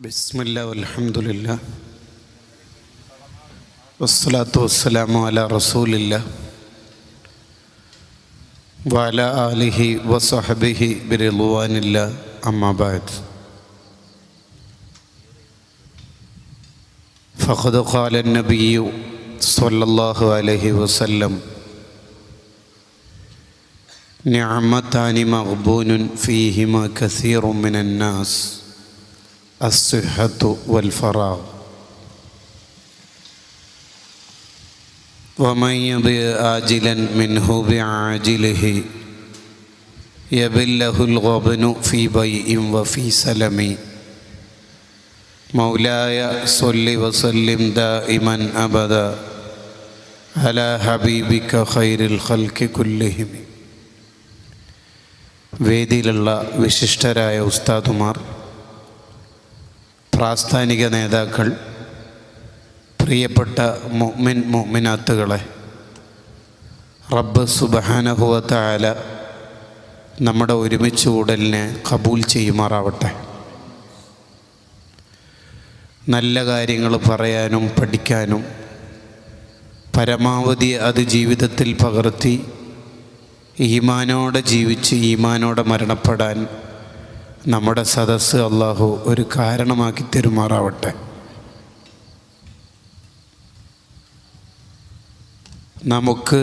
ബിസ്മില്ലാ വൽഹംദുലില്ലാ വസ്സലാത്തു വസ്സലാമു അലാ റസൂലില്ലാ വഅലാ ആലിഹി വസഹ്ബിഹി ബിറിദ്വാനില്ലാ അമ്മാ ബഅദ്. ഫഖദ് ഖാല നബിയ്യു സ്വല്ലല്ലാഹു അലൈഹി വസല്ലം നിഅമതാനി മഗ്ബൂനുൻ ഫീഹിമാ കസീറുൻ മിനന്നാസ് അസ്സിഹ്ഹത്തു വൽ ഫറാഗ് വമൻ യബി ആജിലൻ മിൻഹു ബിആജിലിഹി യബില്ലഹുൽ ഗബ്നു ഫീ ബൈഇൻ വഫീ സലമി മൗലായ സ്വല്ലി വസല്ലിം ദായിമൻ അബദാ അലാ ഹബീബിക ഖൈറിൽ ഖൽഖി കുല്ലിഹിം. വേദിയിലുള്ള വിശിഷ്ടരായ ഉസ്താദുമാർ, പ്രാസ്ഥാനിക നേതാക്കൾ, പ്രിയപ്പെട്ട മുഅ്മിനാത്തുകളെ, റബ്ബ് സുബ്ഹാനഹു വ തആല നമ്മുടെ ഒരുമിച്ച് കൂടലിനെ ഖബൂൽ ചെയ്യുമാറാവട്ടെ. നല്ല കാര്യങ്ങൾ പറയാനും പഠിക്കാനും പരമാവധി അത് ജീവിതത്തിൽ പകർത്തി ഈമാനോടെ ജീവിച്ച് ഈമാനോടെ മരണപ്പെടാൻ നമ്മുടെ സദസ്സ് അള്ളാഹു ഒരു കാരണമാക്കി തരുമാറാവട്ടെ. നമുക്ക്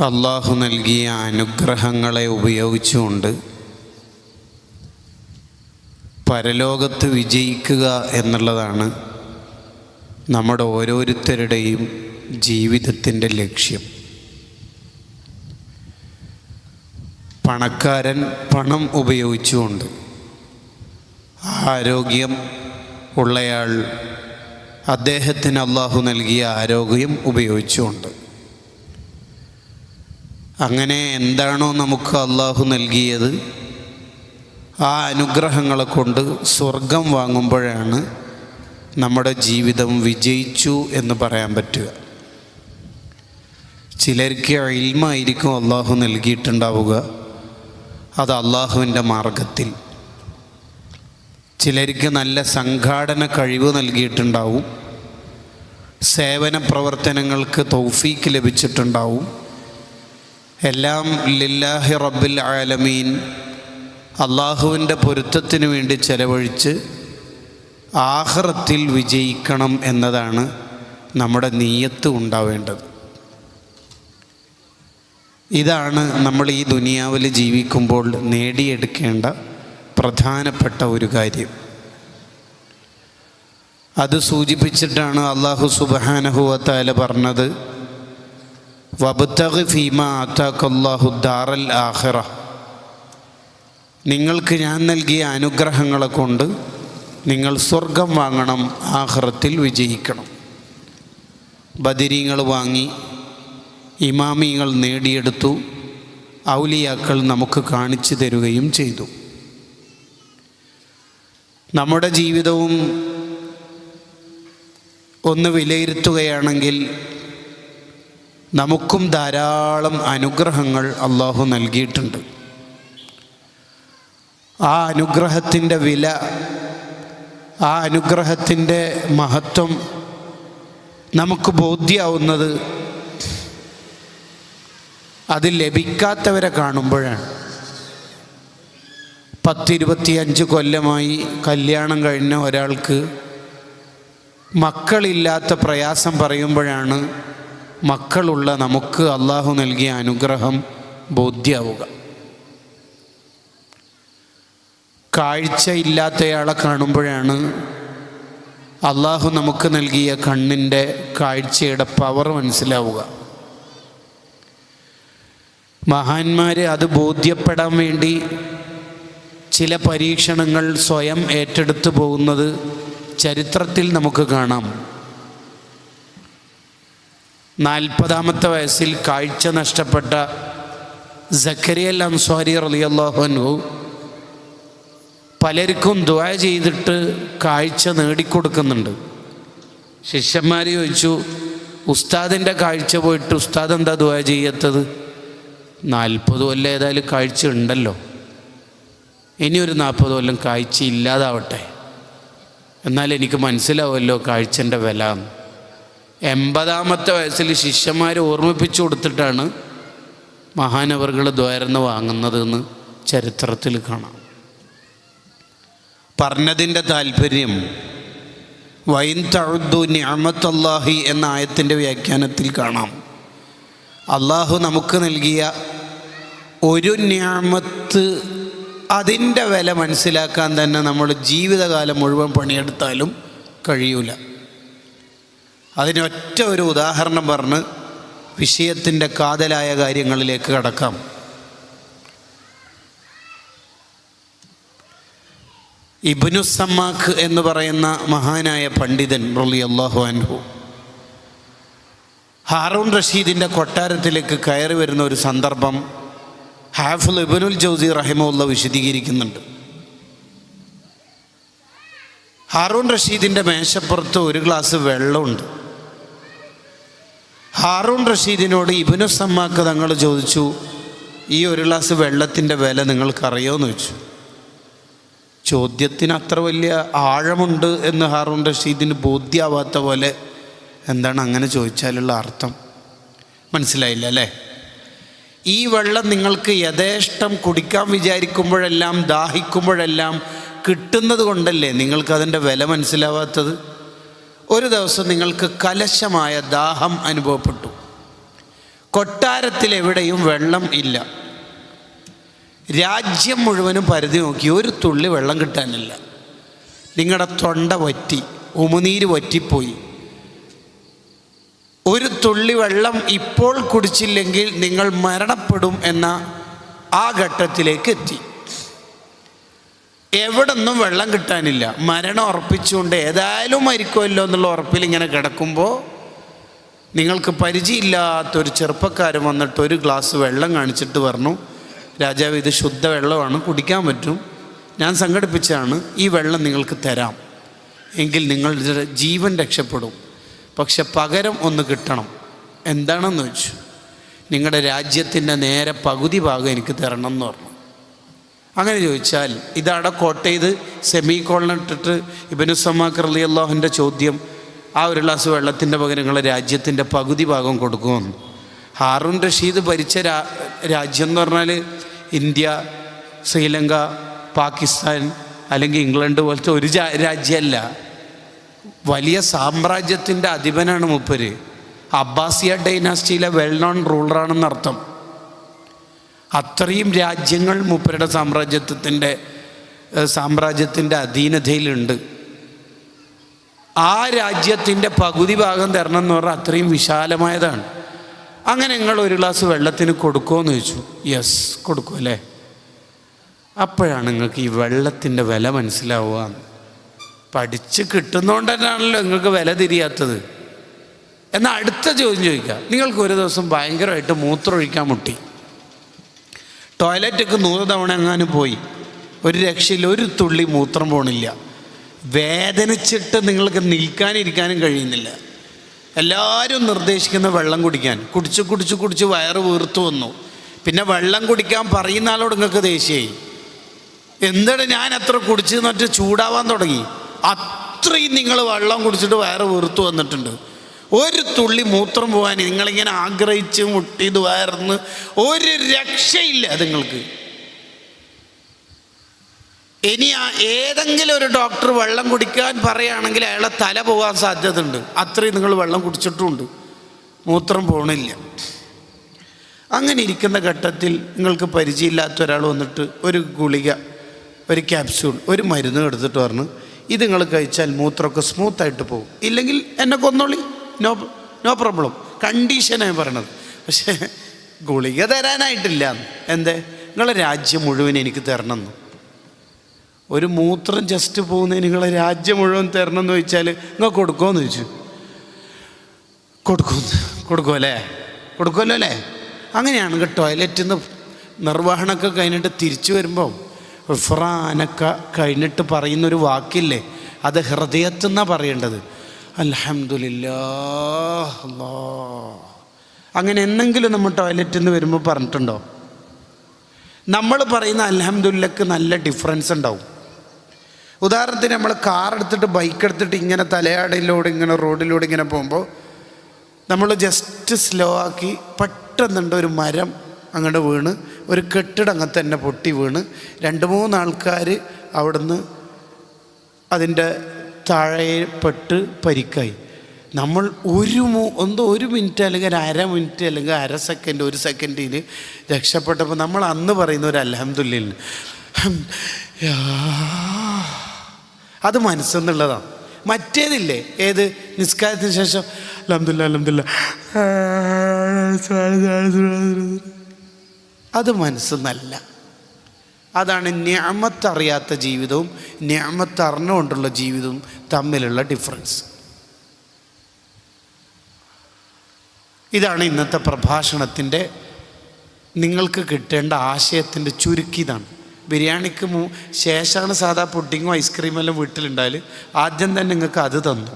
അള്ളാഹു നൽകിയ അനുഗ്രഹങ്ങളെ ഉപയോഗിച്ചുകൊണ്ട് പരലോകത്ത് വിജയിക്കുക എന്നുള്ളതാണ് നമ്മുടെ ഓരോരുത്തരുടെയും ജീവിതത്തിൻ്റെ ലക്ഷ്യം. പണക്കാരൻ പണം ഉപയോഗിച്ചുകൊണ്ട്, ആരോഗ്യം ഉള്ളയാൾ അദ്ദേഹത്തിന് അള്ളാഹു നൽകിയ ആരോഗ്യം ഉപയോഗിച്ചുകൊണ്ട്, അങ്ങനെ എന്താണോ നമുക്ക് അള്ളാഹു നൽകിയത് ആ അനുഗ്രഹങ്ങളെ കൊണ്ട് സ്വർഗം വാങ്ങുമ്പോഴാണ് നമ്മുടെ ജീവിതം വിജയിച്ചു എന്ന് പറയാൻ പറ്റുക. ചിലർക്ക് ഇൽമായിരിക്കും അള്ളാഹു നൽകിയിട്ടുണ്ടാവുക, അത് അള്ളാഹുവിൻ്റെ മാർഗത്തിൽ. ചിലർക്ക് നല്ല സംഘാടന കഴിവ് നൽകിയിട്ടുണ്ടാവും, സേവന പ്രവർത്തനങ്ങൾക്ക് തൗഫീക്ക് ലഭിച്ചിട്ടുണ്ടാവും. എല്ലാം ലില്ലാഹി റബ്ബിൽ ആലമീൻ, അള്ളാഹുവിൻ്റെ പൊരുത്തത്തിന് വേണ്ടി ചെലവഴിച്ച് ആഖിറത്തിൽ വിജയിക്കണം എന്നതാണ് നമ്മുടെ നിയ്യത്ത് ഉണ്ടാവേണ്ടത്. ഇതാണ് നമ്മൾ ഈ ദുനിയാവിൽ ജീവിക്കുമ്പോൾ നേടിയെടുക്കേണ്ട പ്രധാനപ്പെട്ട ഒരു കാര്യം. അത് സൂചിപ്പിച്ചിട്ടാണ് അല്ലാഹു സുബ്ഹാനഹു വ തആല പറഞ്ഞത്, വബ്തഗി ഫീമാ ആതാകല്ലാഹു ദാറൽ ആഖിറ. നിങ്ങൾക്ക് ഞാൻ നൽകിയ അനുഗ്രഹങ്ങളെ കൊണ്ട് നിങ്ങൾ സ്വർഗം വാങ്ങണം, ആഖിറത്തിൽ വിജയിക്കണം. ബദരീങ്ങൾ വാങ്ങി, ഇമാമിങ്ങൾ നേടിയെടുത്തു, ഔലിയാക്കൾ നമുക്ക് കാണിച്ചു തരുകയും ചെയ്തു. നമ്മുടെ ജീവിതവും ഒന്ന് വിലയിരുത്തുകയാണെങ്കിൽ നമുക്കും ധാരാളം അനുഗ്രഹങ്ങൾ അള്ളാഹു നൽകിയിട്ടുണ്ട്. ആ അനുഗ്രഹത്തിൻ്റെ വില, ആ അനുഗ്രഹത്തിൻ്റെ മഹത്വം നമുക്ക് ബോധ്യമാവുന്നത് അത് ലഭിക്കാത്തവരെ കാണുമ്പോഴാണ്. 10-25 കൊല്ലമായി കല്യാണം കഴിഞ്ഞ ഒരാൾക്ക് മക്കളില്ലാത്ത പ്രയാസം പറയുമ്പോഴാണ് മക്കളുള്ള നമുക്ക് അള്ളാഹു നൽകിയ അനുഗ്രഹം ബോധ്യമാവുക. കാഴ്ചയില്ലാത്തയാളെ കാണുമ്പോഴാണ് അള്ളാഹു നമുക്ക് നൽകിയ കണ്ണിൻ്റെ കാഴ്ചയുടെ പവർ മനസ്സിലാവുക. മഹാന്മാർ അത് ബോധ്യപ്പെടാൻ വേണ്ടി ചില പരീക്ഷണങ്ങൾ സ്വയം ഏറ്റെടുത്തു പോകുന്നത് ചരിത്രത്തിൽ നമുക്ക് കാണാം. 40-ാമത്തെ വയസ്സിൽ കാഴ്ച നഷ്ടപ്പെട്ട സക്കരിയ അൻസ്വാരി റളിയല്ലാഹു അൻഹു പലർക്കും ദുആ ചെയ്തിട്ട് കാഴ്ച നേടിക്കൊടുക്കുന്നുണ്ട്. ശിഷ്യന്മാർ ചോദിച്ചു, ഉസ്താദിൻ്റെ കാഴ്ച പോയിട്ട് ഉസ്താദ് എന്താ ദുആ ചെയ്യാത്തത്? 40 കൊല്ലം ഏതായാലും കാഴ്ച ഉണ്ടല്ലോ. ഇനിയൊരു 40 കൊല്ലം കാഴ്ച ഇല്ലാതാവട്ടെ, എന്നാൽ എനിക്ക് മനസ്സിലാവുമല്ലോ കാഴ്ചൻ്റെ വില. 80ാമത്തെ വയസ്സിൽ ശിഷ്യന്മാർ ഓർമ്മിപ്പിച്ചു കൊടുത്തിട്ടാണ് മഹാനവറുകൾ ദ്വാരന്ന് വാങ്ങുന്നതെന്ന് ചരിത്രത്തിൽ കാണാം. പറഞ്ഞതിൻ്റെ താല്പര്യം വൈൻ തഅദ്ദു നിഅമത്തല്ലാഹി എന്ന ആയത്തിൻ്റെ വ്യാഖ്യാനത്തിൽ കാണാം. അള്ളാഹു നമുക്ക് നൽകിയ ഒരു നിഅമത്ത്, അതിൻ്റെ വില മനസ്സിലാക്കാൻ തന്നെ നമ്മൾ ജീവിതകാലം മുഴുവൻ പണിയെടുത്താലും കഴിയൂല. അതിനൊറ്റ ഒരു ഉദാഹരണം പറഞ്ഞ് വിഷയത്തിൻ്റെ കാതലായ കാര്യങ്ങളിലേക്ക് കടക്കാം. ഇബ്നു സമ്മാഖ് എന്ന് പറയുന്ന മഹാനായ പണ്ഡിതൻ റളിയല്ലാഹു അൻഹു ഹാറൂൺ റഷീദിൻ്റെ കൊട്ടാരത്തിലേക്ക് കയറി വരുന്ന ഒരു സന്ദർഭം ഹാഫിള് ഇബ്നുൽ ജൗസി റഹിമഹുല്ലാഹ് വിശദീകരിക്കുന്നുണ്ട്. ഹാറൂൺ റഷീദിൻ്റെ മേശപ്പുറത്ത് ഒരു ഗ്ലാസ് വെള്ളമുണ്ട്. ഹാറൂൺ റഷീദിനോട് ഇബ്നു സമ്മാഖ് തങ്ങൾ ചോദിച്ചു, ഈ ഒരു ഗ്ലാസ് വെള്ളത്തിൻ്റെ വില നിങ്ങൾക്കറിയുമോ ചോദിച്ചു. ചോദ്യത്തിന് അത്ര വലിയ ആഴമുണ്ട് എന്ന് ഹാറൂൺ റഷീദിന് ബോധ്യമാവാത്ത പോലെ, എന്താണ് അങ്ങനെ ചോദിച്ചാലുള്ള അർത്ഥം മനസ്സിലായില്ല അല്ലേ? ഈ വെള്ളം നിങ്ങൾക്ക് യഥേഷ്ടം കുടിക്കാൻ വിചാരിക്കുമ്പോഴെല്ലാം, ദാഹിക്കുമ്പോഴെല്ലാം കിട്ടുന്നത് കൊണ്ടല്ലേ നിങ്ങൾക്കതിൻ്റെ വില മനസ്സിലാവാത്തത്? ഒരു ദിവസം നിങ്ങൾക്ക് കലശമായ ദാഹം അനുഭവപ്പെട്ടു. കൊട്ടാരത്തിലെവിടെയും വെള്ളം ഇല്ല. രാജ്യം മുഴുവനും പരിധി നോക്കി, ഒരു തുള്ളി വെള്ളം കിട്ടാനില്ല. നിങ്ങളുടെ തൊണ്ട വറ്റി, ഉമിനീര് വറ്റിപ്പോയി. ഒരു തുള്ളി വെള്ളം ഇപ്പോൾ കുടിച്ചില്ലെങ്കിൽ നിങ്ങൾ മരണപ്പെടും എന്ന ആ ഘട്ടത്തിലേക്ക് എത്തി. എവിടെന്നും വെള്ളം കിട്ടാനില്ല. മരണം ഉറപ്പിച്ചുകൊണ്ട് ഏതായാലും മരിക്കുമല്ലോ എന്നുള്ള ഉറപ്പിൽ ഇങ്ങനെ കിടക്കുമ്പോൾ നിങ്ങൾക്ക് പരിചയമില്ലാത്തൊരു ചെറുപ്പക്കാരൻ വന്നിട്ട് ഒരു ഗ്ലാസ് വെള്ളം കാണിച്ചിട്ട് പറഞ്ഞു, രാജാവ് ഇത് ശുദ്ധ വെള്ളമാണ്, കുടിക്കാൻ പറ്റും, ഞാൻ സംഘടിപ്പിച്ചാണ്, ഈ വെള്ളം നിങ്ങൾക്ക് തരാം, എങ്കിൽ നിങ്ങളുടെ ജീവൻ രക്ഷപ്പെടും, പക്ഷെ പകരം ഒന്ന് കിട്ടണം. എന്താണെന്ന് ചോദിച്ചു. നിങ്ങളുടെ രാജ്യത്തിൻ്റെ നേരെ പകുതി ഭാഗം എനിക്ക് തരണം എന്ന് പറഞ്ഞു. അങ്ങനെ ചോദിച്ചാൽ ഇതവിടെ കോട്ട് ചെയ്ത് സെമി കോളനിട്ടിട്ട് ഇബ്നു സമ്മാഖ് റളിയല്ലാഹുവിൻ്റെ ചോദ്യം, ആ ഒരു ഗ്ലാസ് വെള്ളത്തിൻ്റെ പകരം നിങ്ങളുടെ രാജ്യത്തിൻ്റെ പകുതി ഭാഗം കൊടുക്കുമെന്ന്. ഹാറൂൺ റഷീദ് ഭരിച്ച രാജ്യം എന്ന് പറഞ്ഞാൽ ഇന്ത്യ, ശ്രീലങ്ക, പാകിസ്ഥാൻ അല്ലെങ്കിൽ ഇംഗ്ലണ്ട് പോലത്തെ ഒരു രാജ്യമല്ല. വലിയ സാമ്രാജ്യത്തിൻ്റെ അധിപനാണ് മൂപ്പര്. അബ്ബാസിയ ഡൈനാസ്റ്റിയിലെ വെൽ നോൺ റൂളറാണെന്നർത്ഥം. അത്രയും രാജ്യങ്ങൾ മൂപ്പരുടെ സാമ്രാജ്യത്തിൻ്റെ അധീനതയിലുണ്ട്. ആ രാജ്യത്തിൻ്റെ പകുതി ഭാഗം തരണം എന്ന് പറഞ്ഞാൽ അത്രയും വിശാലമായതാണ്. അങ്ങനെ നിങ്ങൾ ഒരു ഗ്ലാസ് വെള്ളത്തിന് കൊടുക്കുമോ എന്ന് ചോദിച്ചു. യെസ്, കൊടുക്കും അല്ലേ. അപ്പോഴാണ് നിങ്ങൾക്ക് ഈ വെള്ളത്തിൻ്റെ വില മനസ്സിലാവുക. പഠിച്ച് കിട്ടുന്നതുകൊണ്ട് തന്നെയാണല്ലോ നിങ്ങൾക്ക് വില തിരിയാത്തത്. എന്നാൽ അടുത്ത ചോദ്യം ചോദിക്കുക. നിങ്ങൾക്ക് ഒരു ദിവസം ഭയങ്കരമായിട്ട് മൂത്രമൊഴിക്കാൻ മുട്ടി, ടോയ്ലറ്റൊക്കെ 100 തവണ എങ്ങാനും പോയി, ഒരു രക്ഷയിൽ ഒരു തുള്ളി മൂത്രം പോണില്ല, വേദനിച്ചിട്ട് നിങ്ങൾക്ക് നിൽക്കാനിരിക്കാനും കഴിയുന്നില്ല. എല്ലാവരും നിർദ്ദേശിക്കുന്ന വെള്ളം കുടിക്കാൻ, കുടിച്ച് വയറ് വീർത്തു വന്നു. പിന്നെ വെള്ളം കുടിക്കാൻ പറയുന്ന ആളോട് നിങ്ങൾക്ക് ദേഷ്യമായി. എന്താണ് ഞാൻ അത്ര കുടിച്ച് എന്നിട്ട് ചൂടാവാൻ തുടങ്ങി. അത്രയും നിങ്ങൾ വെള്ളം കുടിച്ചിട്ട് വയറ് വീർത്തു വന്നിട്ടുണ്ട്. ഒരു തുള്ളി മൂത്രം പോകാൻ നിങ്ങളിങ്ങനെ ആഗ്രഹിച്ച് മുട്ടിയത് വയർന്ന് ഒരു രക്ഷയില്ല നിങ്ങൾക്ക്. ഇനി ഏതെങ്കിലും ഒരു ഡോക്ടർ വെള്ളം കുടിക്കാൻ പറയുകയാണെങ്കിൽ അയാളെ തല പോകാൻ സാധ്യതയുണ്ട്. അത്രയും നിങ്ങൾ വെള്ളം കുടിച്ചിട്ടുമുണ്ട്, മൂത്രം പോകണില്ല. അങ്ങനെ ഇരിക്കുന്ന ഘട്ടത്തിൽ നിങ്ങൾക്ക് പരിചയമില്ലാത്ത ഒരാൾ വന്നിട്ട് ഒരു ഗുളിക, ഒരു ക്യാപ്സ്യൂൾ, ഒരു മരുന്ന് എടുത്തിട്ട് പറഞ്ഞു, ഇത് നിങ്ങൾ കഴിച്ചാൽ മൂത്രമൊക്കെ സ്മൂത്തായിട്ട് പോകും, ഇല്ലെങ്കിൽ എന്നെ കൊന്നോളി, നോ പ്രോബ്ലം, കണ്ടീഷനായി പറയണത്. പക്ഷേ ഗുളിക തരാനായിട്ടില്ല. എന്തേ? നിങ്ങളെ രാജ്യം മുഴുവൻ എനിക്ക് തരണമെന്ന്. ഒരു മൂത്രം ജസ്റ്റ് പോകുന്നതിന് നിങ്ങളെ രാജ്യം മുഴുവൻ തരണം എന്ന് ചോദിച്ചാൽ നിങ്ങൾ കൊടുക്കുമോയെന്ന് ചോദിച്ചു. കൊടുക്കുമല്ലോ അല്ലേ. അങ്ങനെയാണെങ്കിൽ ടോയ്ലറ്റിൽ നിന്ന് നിർവഹണമൊക്കെ കഴിഞ്ഞിട്ട് തിരിച്ചു വരുമ്പോൾ ഇഫ്രാനൊക്കെ കഴിഞ്ഞിട്ട് പറയുന്നൊരു വാക്കില്ലേ, അത് ഹൃദയത്തിൽ നിന്നാണ് പറയേണ്ടത്. അൽഹംദുലില്ലാഹ് അല്ലാഹ്. അങ്ങനെ എന്തെങ്കിലും നമ്മൾ ടോയ്ലറ്റിൽ നിന്ന് വരുമ്പോൾ പറഞ്ഞിട്ടുണ്ടോ? നമ്മൾ പറയുന്ന അൽഹംദുലില്ലക്ക് നല്ല ഡിഫറൻസ് ഉണ്ടാവും. ഉദാഹരണത്തിന് നമ്മൾ കാർ എടുത്തിട്ട് ബൈക്ക് എടുത്തിട്ട് ഇങ്ങനെ തലയാടിലൂടെ ഇങ്ങനെ റോഡിലൂടെ ഇങ്ങനെ പോകുമ്പോൾ നമ്മൾ ജസ്റ്റ് സ്ലോ ആക്കി പെട്ടെന്നുണ്ട് ഒരു മരം അങ്ങോട്ട് വീണ്, ഒരു കെട്ടിടം അങ്ങനെ തന്നെ പൊട്ടി വീണ് 2-3 ആൾക്കാർ അവിടുന്ന് അതിൻ്റെ താഴെപ്പെട്ട് പരിക്കായി. നമ്മൾ ഒരു മിനിറ്റ് അല്ലെങ്കിൽ ഒരു 1/2 മിനിറ്റ് അല്ലെങ്കിൽ 1/2 സെക്കൻഡ് 1 സെക്കൻഡിൽ രക്ഷപ്പെട്ടപ്പോൾ നമ്മൾ അന്ന് പറയുന്ന ഒരു അൽഹംദുലില്ല, അത് മനസ്സെന്നുള്ളതാണ്. മറ്റേതില്ലേ, ഏത് നിസ്കാരത്തിന് ശേഷം അൽഹംദുലില്ലാ അൽഹംദുലില്ലാ അത് മനസ്സെന്നല്ല. അതാണ് നിഅമത്ത് അറിയാത്ത ജീവിതവും നിഅമത്ത് അറിഞ്ഞുകൊണ്ടുള്ള ജീവിതവും തമ്മിലുള്ള ഡിഫറൻസ്. ഇതാണ് ഇന്നത്തെ പ്രഭാഷണത്തിൻ്റെ നിങ്ങൾക്ക് കിട്ടേണ്ട ആശയത്തിൻ്റെ ചുരുക്കിയതാണ്. ബിരിയാണിക്ക് ശേഷമാണ് സാധാ പുഡിങ്ങും ഐസ്ക്രീമെല്ലാം വീട്ടിലുണ്ടായാൽ ആദ്യം തന്നെ നിങ്ങൾക്ക് അത് തന്നു.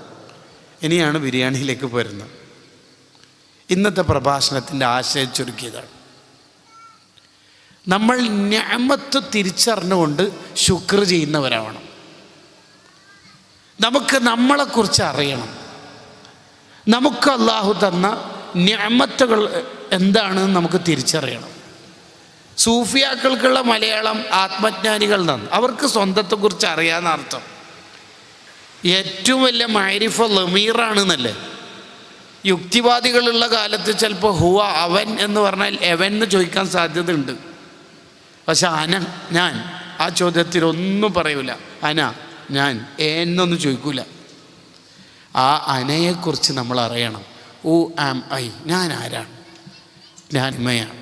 ഇനിയാണ് ബിരിയാണിയിലേക്ക് വരുന്നത്. ഇന്നത്തെ പ്രഭാഷണത്തിൻ്റെ ആശയം ചുരുക്കിയതാണ്. നമ്മൾ നിഅമത്ത് തിരിച്ചറിഞ്ഞുകൊണ്ട് ശുക്ർ ചെയ്യുന്നവരാവണം. നമുക്ക് നമ്മളെക്കുറിച്ച് അറിയണം. നമുക്ക് അള്ളാഹു തന്ന നിഅമത്തുകൾ എന്താണെന്ന് നമുക്ക് തിരിച്ചറിയണം. സൂഫിയാക്കൾക്കുള്ള മലയാളം ആത്മജ്ഞാനികൾ എന്നാണ്. അവർക്ക് സ്വന്തത്തെക്കുറിച്ച് അറിയാമെന്ന അർത്ഥം. ഏറ്റവും വലിയ മഅരിഫ ലമീറാണെന്നല്ലേ. യുക്തിവാദികളുള്ള കാലത്ത് ചിലപ്പോൾ ഹുവ അവൻ എന്ന് പറഞ്ഞാൽ എവൻ എന്ന് ചോദിക്കാൻ സാധ്യതയുണ്ട്. പക്ഷെ ഞാൻ ആ ചോദ്യത്തിലൊന്നും പറയൂല. ഞാൻ എന്നൊന്നും ചോദിക്കൂല. ആ അനയെക്കുറിച്ച് നമ്മൾ അറിയണം. ഹു ആം ഐ, ഞാൻ ആരാണ്? ഞാൻ ഉമ്മയാണ്.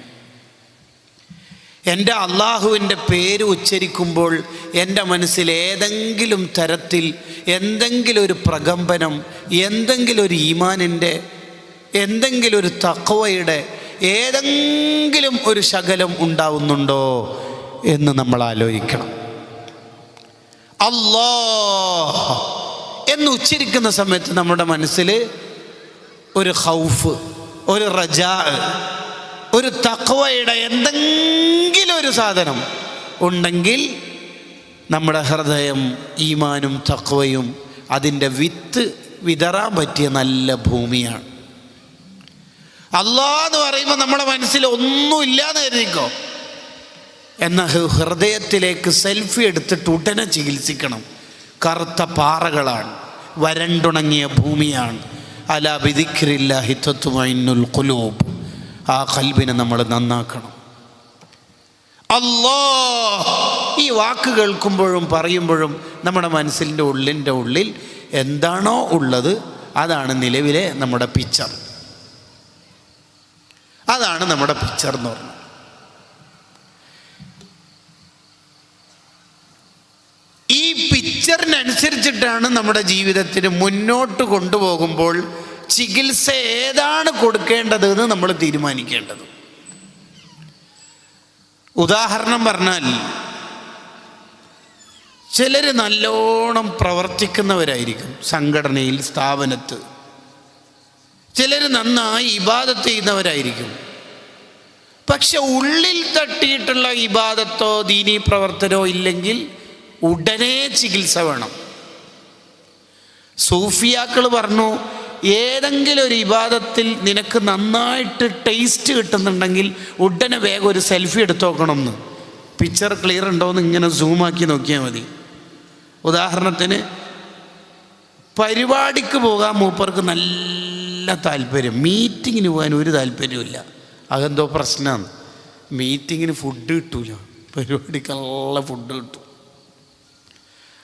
എൻ്റെ അള്ളാഹുവിൻ്റെ പേര് ഉച്ചരിക്കുമ്പോൾ എൻ്റെ മനസ്സിൽ ഏതെങ്കിലും തരത്തിൽ എന്തെങ്കിലും ഒരു പ്രകമ്പനം, എന്തെങ്കിലും ഒരു ഈമാനിൻ്റെ, എന്തെങ്കിലും ഒരു തഖ്വയുടെ ഏതെങ്കിലും ഒരു ശകലം ഉണ്ടാവുന്നുണ്ടോ എന്ന് നമ്മൾ ആലോചിക്കണം. അല്ലാഹ് എന്ന് ഉച്ചരിക്കുന്ന സമയത്ത് നമ്മുടെ മനസ്സിൽ ഒരു ഖൗഫ്, ഒരു റജാ, ഒരു തഖ്വയുടെ എന്തെങ്കിലും ഒരു സാധനം ഉണ്ടെങ്കിൽ നമ്മുടെ ഹൃദയം ഈമാനും തഖ്വയും അതിൻ്റെ വിത്ത് വിതറാൻ പറ്റിയ നല്ല ഭൂമിയാണ്. അല്ലാഹ് എന്ന് പറയുമ്പോൾ നമ്മുടെ മനസ്സിൽ ഒന്നുമില്ലാന്ന് കരുതിക്കോ. എന്നാൽ ഹൃദയത്തിലേക്ക് സെൽഫി എടുത്തിട്ട് ഉടനെ ചികിത്സിക്കണം. കറുത്ത പാറകളാണ്, വരണ്ടുണങ്ങിയ ഭൂമിയാണ്. അലാ ബിദിക്രില്ലാഹി തത്മഇന്നുൽ ഖുലൂബ്. ആ ഖൽബിനെ നമ്മൾ നന്നാക്കണം. അല്ലാഹ് ഈ വാക്ക് കേൾക്കുമ്പോഴും പറയുമ്പോഴും നമ്മുടെ മനസ്സിൻ്റെ ഉള്ളിൽ എന്താണോ ഉള്ളത് അതാണ് നിലവിലെ നമ്മുടെ പിക്ചർ. അതാണ് നമ്മുടെ പിക്ചർ എന്ന് പറഞ്ഞത്. ഈ പിക്ചറിനനുസരിച്ചിട്ടാണ് നമ്മുടെ ജീവിതത്തിന് മുന്നോട്ട് കൊണ്ടുപോകുമ്പോൾ ചികിത്സ ഏതാണ് കൊടുക്കേണ്ടതെന്ന് നമ്മൾ തീരുമാനിക്കേണ്ടത്. ഉദാഹരണം പറഞ്ഞാൽ, ചിലർ നല്ലോണം പ്രവർത്തിക്കുന്നവരായിരിക്കും സംഘടനയിൽ, സ്ഥാപനത്ത്. ചിലർ നന്നായി ഇബാദത്ത് ചെയ്യുന്നവരായിരിക്കും. പക്ഷെ ഉള്ളിൽ തട്ടിയിട്ടുള്ള ഇബാദത്തോ ദീനീ പ്രവർത്തനോ ഇല്ലെങ്കിൽ ഉടനെ ചികിത്സ വേണം. സൂഫിയാക്കൾ പറഞ്ഞു, ഏതെങ്കിലും ഒരു ഇബാദത്തിൽ നിനക്ക് നന്നായിട്ട് ടേസ്റ്റ് കിട്ടുന്നുണ്ടെങ്കിൽ ഉടനെ വേഗം ഒരു സെൽഫി എടുത്ത് നോക്കണം എന്ന്. പിക്ചർ ക്ലിയർ ഉണ്ടോയെന്ന് ഇങ്ങനെ സൂമാക്കി നോക്കിയാൽ മതി. ഉദാഹരണത്തിന്, പരിപാടിക്ക് പോകാൻ മൂപ്പർക്ക് നല്ല താല്പര്യം, മീറ്റിങ്ങിന് പോകാൻ ഒരു താല്പര്യമില്ല. അതെന്തോ പ്രശ്നമാണ്. മീറ്റിങ്ങിന് ഫുഡ് കിട്ടൂല, പരിപാടിക്ക് നല്ല ഫുഡ് കിട്ടും.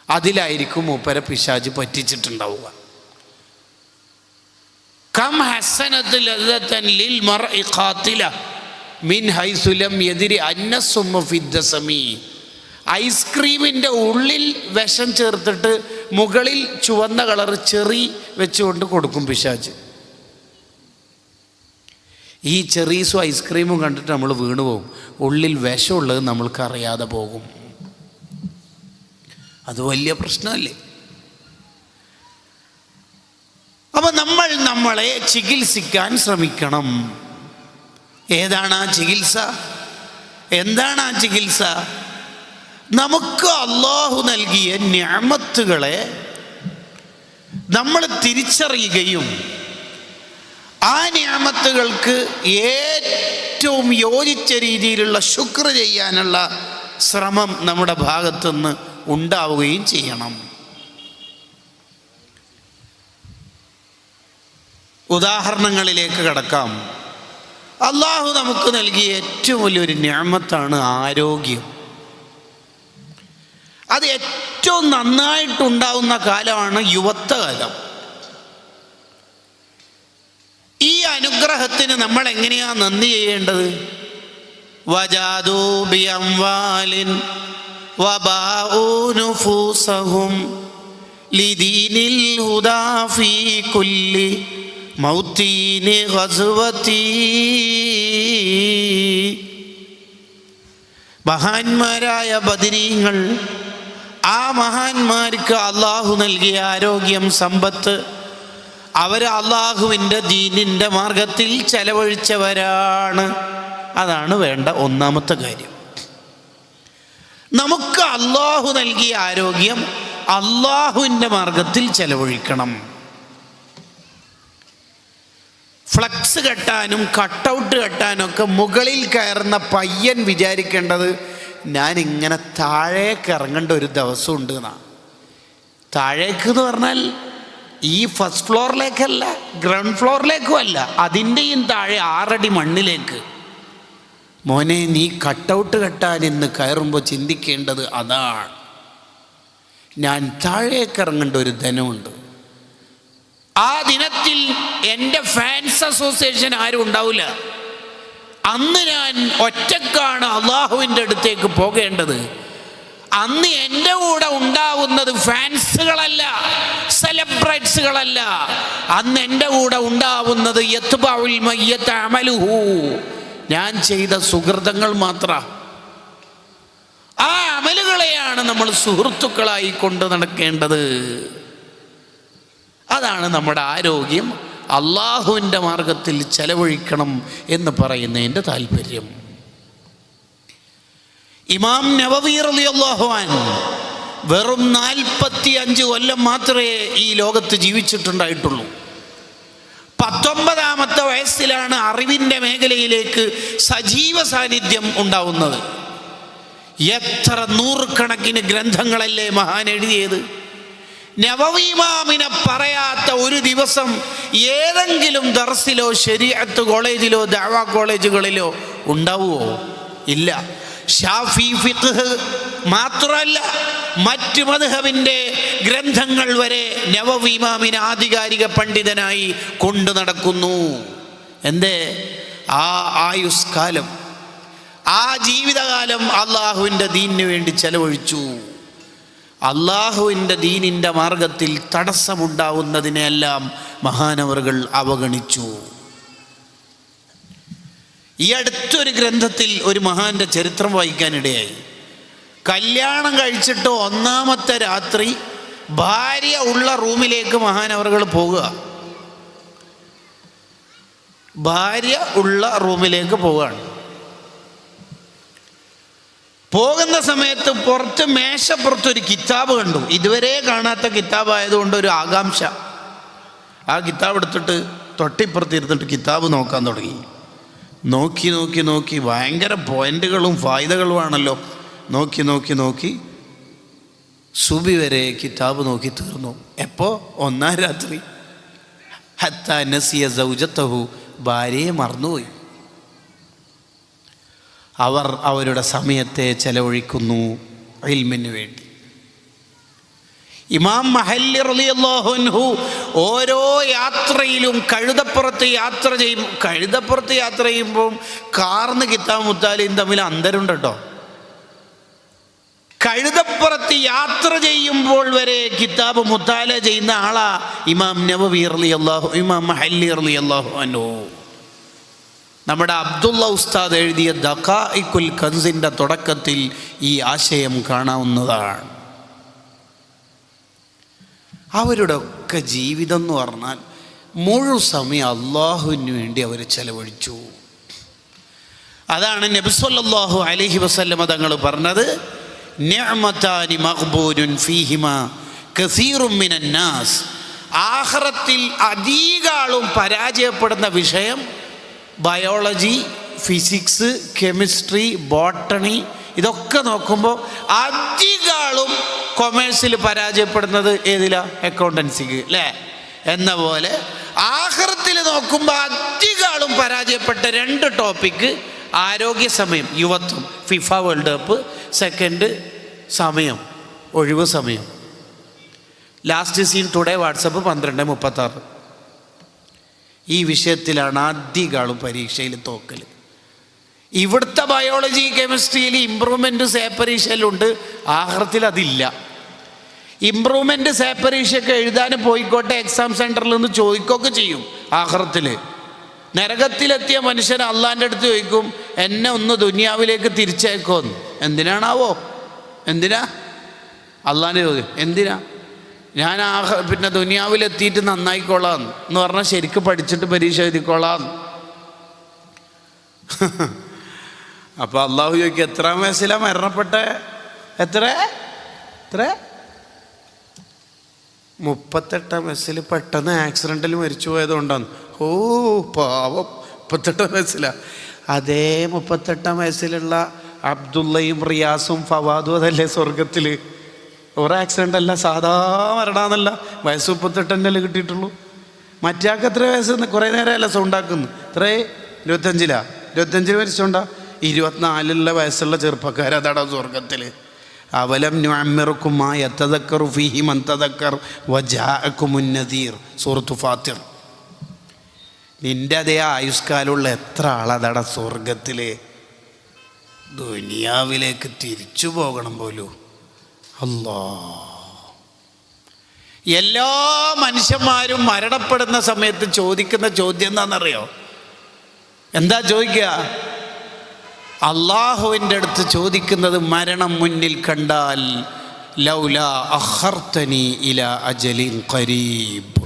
അതിലായിരിക്കും മൂപ്പരെ പിശാച് പറ്റിച്ചിട്ടുണ്ടാവുക. കം ഹസനത്ത് ലദ്ദതൻ ലിൽ മർഇ ഖാതില മിൻ ഹൈസു ലം യദ്രി അന്നസുമ്മ ഫിദ്ദസമി. ഐസ്ക്രീമിൻ്റെ ഉള്ളിൽ വിഷം ചേർത്തിട്ട് മുകളിൽ ചുവന്ന കളർ ചെറി വെച്ചുകൊണ്ട് കൊടുക്കും പിശാച്. ഈ ചെറീസും ഐസ്ക്രീമും കണ്ടിട്ട് നമ്മൾ വീണുപോകും. ഉള്ളിൽ വിഷമുള്ളത് നമ്മൾക്ക് അറിയാതെ പോകും. അത് വലിയ പ്രശ്നമല്ലേ? അപ്പം നമ്മൾ നമ്മളെ ചികിത്സിക്കാൻ ശ്രമിക്കണം. ഏതാണ് ആ ചികിത്സ? എന്താണ് ആ ചികിത്സ? നമുക്ക് അള്ളാഹു നൽകിയ നിഅമത്തുകളെ നമ്മൾ തിരിച്ചറിയുകയും ആ നിഅമത്തുകൾക്ക് ഏറ്റവും യോജിച്ച രീതിയിലുള്ള ശുക്ർ ചെയ്യാനുള്ള ശ്രമം നമ്മുടെ ഭാഗത്തുനിന്ന് ഉണ്ടാവുകയും ചെയ്യണം. ഉദാഹരണങ്ങളിലേക്ക് കടക്കാം. അള്ളാഹു നമുക്ക് നൽകിയ ഏറ്റവും വലിയൊരു നിഅമത്താണ് ആരോഗ്യം. അത് ഏറ്റവും നന്നായിട്ടുണ്ടാവുന്ന കാലമാണ് യുവത്വകാലം. ഈ അനുഗ്രഹത്തിന് നമ്മൾ എങ്ങനെയാ നന്ദി ചെയ്യേണ്ടത്? വജാദൂ ബിഅംവാലിൻ വബാഉ നുഫൂസഹും ലിദീനിൽ ഹുദാ ഫീ കുല്ലി മൗതീനി ഗസ്വതി. മഹാന്മാരായ ബദരീങ്ങൾ, ആ മഹാന്മാർക്ക് അള്ളാഹു നൽകിയ ആരോഗ്യം, സമ്പത്ത്, അവർ അള്ളാഹുവിൻ്റെ ദീനിൻ്റെ മാർഗത്തിൽ ചെലവഴിച്ചവരാണ്. അതാണ് വേണ്ട ഒന്നാമത്തെ കാര്യം. നമുക്ക് അള്ളാഹു നൽകിയ ആരോഗ്യം അള്ളാഹുവിൻ്റെ മാർഗത്തിൽ ചെലവഴിക്കണം. ഫ്ലക്സ് കെട്ടാനും കട്ടൗട്ട് കെട്ടാനൊക്കെ മുകളിൽ കയറുന്ന പയ്യൻ വിചാരിക്കേണ്ടത് ഞാനിങ്ങനെ താഴേക്ക് ഇറങ്ങേണ്ട ഒരു ദിവസമുണ്ട് എന്നാണ്. താഴേക്ക് എന്ന് പറഞ്ഞാൽ ഈ ഫസ്റ്റ് ഫ്ലോറിലേക്കല്ല, ഗ്രൗണ്ട് ഫ്ലോറിലേക്കും അല്ല, അതിൻ്റെയും താഴെ 6 അടി മണ്ണിലേക്ക്. മോനെ, നീ കട്ടൗട്ട് കെട്ടാൻ ഇന്ന് കയറുമ്പോൾ ചിന്തിക്കേണ്ടത് അതാണ്. ഞാൻ താഴേക്ക് ഇറങ്ങേണ്ട ഒരു ദിനമുണ്ട്. ആ ദിനത്തിൽ എൻ്റെ ഫാൻസ് അസോസിയേഷൻ ആരും ഉണ്ടാവില്ല. അന്ന് ഞാൻ ഒറ്റക്കാണ് അള്ളാഹുവിൻ്റെ അടുത്തേക്ക് പോകേണ്ടത്. അന്ന് എൻ്റെ കൂടെ ഉണ്ടാവുന്നത് ഫാൻസുകളല്ല, സെലിബ്രേറ്റ്സുകളല്ല. അന്ന് എൻ്റെ കൂടെ ഉണ്ടാവുന്നത് യത്ബഉൽ മയ്യത അമലുഹു, ഞാൻ ചെയ്ത സുഹൃതങ്ങൾ മാത്രം. ആ അമലുകളെയാണ് നമ്മൾ സുഹൃത്തുക്കളായി കൊണ്ട് നടക്കേണ്ടത്. അതാണ് നമ്മുടെ ആരോഗ്യം അള്ളാഹുവിൻ്റെ മാർഗത്തിൽ ചെലവഴിക്കണം എന്ന് പറയുന്നതിൻ്റെ താല്പര്യം. ഇമാം നവവി റളിയല്ലാഹു അൻഹു വെറും 45 കൊല്ലം മാത്രമേ ഈ ലോകത്ത് ജീവിച്ചിട്ടുണ്ടായിട്ടുള്ളൂ. 19ാമത്തെ വയസ്സിലാണ് അറിവിൻ്റെ മേഖലയിലേക്ക് സജീവ സാന്നിധ്യം ഉണ്ടാവുന്നത്. എത്ര നൂറുകണക്കിന് ഗ്രന്ഥങ്ങളല്ലേ മഹാൻ എഴുതിയത്. നവവി ഇമാമിനെ പറയാത്ത ഒരു ദിവസം ഏതെങ്കിലും ദർസിലോ ശരീഅത്ത് കോളേജിലോ ദഅവ കോളേജുകളിലോ ഉണ്ടാവുമോ? ഇല്ല. ഷാഫി ഫിഖ് മാത്രമല്ല, മറ്റ് മദ്ഹബിൻ്റെ ഗ്രന്ഥങ്ങൾ വരെ നവവി ഇമാമിനെ ആധികാരിക പണ്ഡിതനായി കൊണ്ടു നടക്കുന്നു. എന്തേ? ആ ആയുഷ്കാലം, ആ ജീവിതകാലം അള്ളാഹുവിൻ്റെ ദീനിന് വേണ്ടി ചെലവഴിച്ചു. അള്ളാഹുവിൻ്റെ ദീനിൻ്റെ മാർഗത്തിൽ തടസ്സമുണ്ടാവുന്നതിനെല്ലാം മഹാനവറുകൾ അവഗണിച്ചു. ഈ അടുത്തൊരു ഗ്രന്ഥത്തിൽ ഒരു മഹാന്റെ ചരിത്രം വായിക്കാനിടയായി. കല്യാണം കഴിച്ചിട്ട് 1ാമത്തെ രാത്രി ഭാര്യ ഉള്ള റൂമിലേക്ക് മഹാനവറുകൾ പോകുക. ഭാര്യ ഉള്ള റൂമിലേക്ക് പോവുകയാണ്. പോകുന്ന സമയത്ത് പുറത്ത് മേശപ്പുറത്തൊരു കിതാബ് കണ്ടു. ഇതുവരെ കാണാത്ത കിതാബായതുകൊണ്ട് ഒരു ആകാംക്ഷ. ആ കിതാബ് എടുത്തിട്ട് തൊട്ടിപ്പുറത്തിരുന്നിട്ട് കിതാബ് നോക്കാൻ തുടങ്ങി. നോക്കി നോക്കി നോക്കി ഭയങ്കര പോയിന്റുകളും ഫായ്ദകളുമാണല്ലോ. നോക്കി നോക്കി നോക്കി സുബി വരെ കിതാബ് നോക്കി തീർന്നു. എപ്പോൾ? 1ാം രാത്രി. ഹത്താ നസിയ സൗജത്തഹു, ഭാര്യയെ മറന്നുപോയി. അവർ അവരുടെ സമയത്തെ ചെലവഴിക്കുന്നു ഇൽമിന് വേണ്ടി. ഇമാം മഹല്ലി റളിയല്ലാഹു അൻഹു ഓരോ യാത്രയിലും കഴുതപ്പുറത്ത് യാത്ര ചെയ്യുമ്പോൾ കാർന്ന് കിതാബ് മുത്താലിയും തമ്മിൽ അന്തരമുണ്ട് കേട്ടോ. കഴുതപ്പുറത്ത് യാത്ര ചെയ്യുമ്പോൾ വരെ കിതാബ് മുത്താല ചെയ്യുന്ന ആളാ ഇമാം മഹല്ലി റളിയല്ലാഹു അൻഹു. നമ്മുടെ അബ്ദുള്ള ഉസ്താദ് എഴുതിയ ദഖായിഖുൽ കൻസിൻ്റെ തുടക്കത്തിൽ ഈ ആശയം കാണാവുന്നതാണ്. അവരുടെ ഒക്കെ ജീവിതം എന്ന് പറഞ്ഞാൽ മുഴുവൻ സമയം അള്ളാഹുവിന് വേണ്ടി അവർ ചെലവഴിച്ചു. അതാണ് നബി സല്ലല്ലാഹു അലൈഹി വസല്ലമ തങ്ങൾ പറഞ്ഞത്, നിഅമതാനി മഖ്ബൂനുൻ ഫീഹിമാ കസീറും മിനന്നാസ്. ആഖിറത്തിൽ അധികാളും പരാജയപ്പെടുന്ന വിഷയം ബയോളജി, ഫിസിക്സ്, കെമിസ്ട്രി, ബോട്ടണി. ഇതൊക്കെ നോക്കുമ്പോൾ അധികാളും കൊമേഴ്സിൽ പരാജയപ്പെടുന്നത് ഏതിലാ? അക്കൗണ്ടൻസിക്ക് അല്ലേ? എന്ന പോലെ ആഖിറത്തിൽ നോക്കുമ്പോൾ അധികാളും പരാജയപ്പെട്ട 2 ടോപ്പിക്ക്: ആരോഗ്യ സമയം, യുവത്വം, ഫിഫ വേൾഡ് കപ്പ്. സെക്കൻഡ് സമയം, ഒഴിവ് സമയം. Last seen today WhatsApp 12:36. ഈ വിഷയത്തിലാണ് അധികാളും പരീക്ഷയിൽ തോക്കൽ. ഇവിടുത്തെ ബയോളജി, കെമിസ്ട്രിയിൽ ഇമ്പ്രൂവ്മെൻറ്റ് സേപ്പരീക്ഷയിലുണ്ട്, ആഖിറത്തിൽ അതില്ല. ഇമ്പ്രൂവ്മെൻറ്റ് സേപ്പരീക്ഷയൊക്കെ എഴുതാൻ പോയിക്കോട്ടെ, എക്സാം സെൻറ്ററിൽ നിന്ന് ചോദിക്കുകയൊക്കെ ചെയ്യും. ആഖിറത്തിൽ നരകത്തിലെത്തിയ മനുഷ്യൻ അള്ളാൻ്റെ അടുത്ത് ചോദിക്കും, എന്നെ ഒന്ന് ദുനിയാവിലേക്ക് തിരിച്ചയക്കുമെന്ന്. എന്തിനാണാവോ? എന്തിനാ? അള്ളാൻ്റെ ചോദ്യം എന്തിനാ? ഞാൻ പിന്നെ ദുനിയാവിലെത്തിയിട്ട് നന്നായിക്കോളാം എന്ന് പറഞ്ഞാൽ ശരിക്കും പഠിച്ചിട്ട് പരീക്ഷ എഴുതിക്കോളാം. അപ്പോൾ അള്ളാഹു ചോദിക്കും, എത്രാം വയസ്സിലാണ് മരണപ്പെട്ടെ? എത്ര 38 വയസ്സിൽ പെട്ടെന്ന് ആക്സിഡൻറ്റിൽ മരിച്ചു പോയതുകൊണ്ടാണ്. ഓ പാവം, 38 വയസ്സിലാണ്. അതേ 38 വയസ്സിലുള്ള അബ്ദുള്ളയും റിയാസും ഫവാദും അതല്ലേ സ്വർഗത്തിൽ? ഒരു ആക്സിഡൻ്റ് അല്ല, സാധാ മരണാന്നല്ല. വയസ്സ് 38 കിട്ടിയിട്ടുള്ളൂ. മറ്റാൾക്ക് എത്ര വയസ്സ്? കുറേ നേരമല്ല സൗണ്ടാക്കുന്നു. എത്രേ? 25 മരിച്ചോണ്ടാ? 24 വയസ്സുള്ള ചെറുപ്പക്കാർ അതാടാ സ്വർഗത്തിൽ. അവലം നുഅമ്മിറുക്കും മാ യതദക്കറു ഫീഹി മൻ തദക്കർ വജാഅകുമുൻ നദീർ. സൂറത്തു ഫാത്തിർ. നിൻ്റെ അതേ ആയുഷ്കാലമുള്ള എത്ര ആളതാടാ സ്വർഗത്തിൽ? ദുനിയാവിലേക്ക് തിരിച്ചു പോകണം പോലും. അല്ലാ, എല്ലാ മനുഷ്യന്മാരും മരണപ്പെടുന്ന സമയത്ത് ചോദിക്കുന്ന ചോദ്യം എന്താണെന്നറിയോ? എന്താ ചോദിക്കുക? അള്ളാഹുവിൻ്റെ അടുത്ത് ചോദിക്കുന്നത്, മരണം മുന്നിൽ കണ്ടാൽ ലൗലാ അഖർതനി ഇലാ അജലിൻ ഖരീബ്,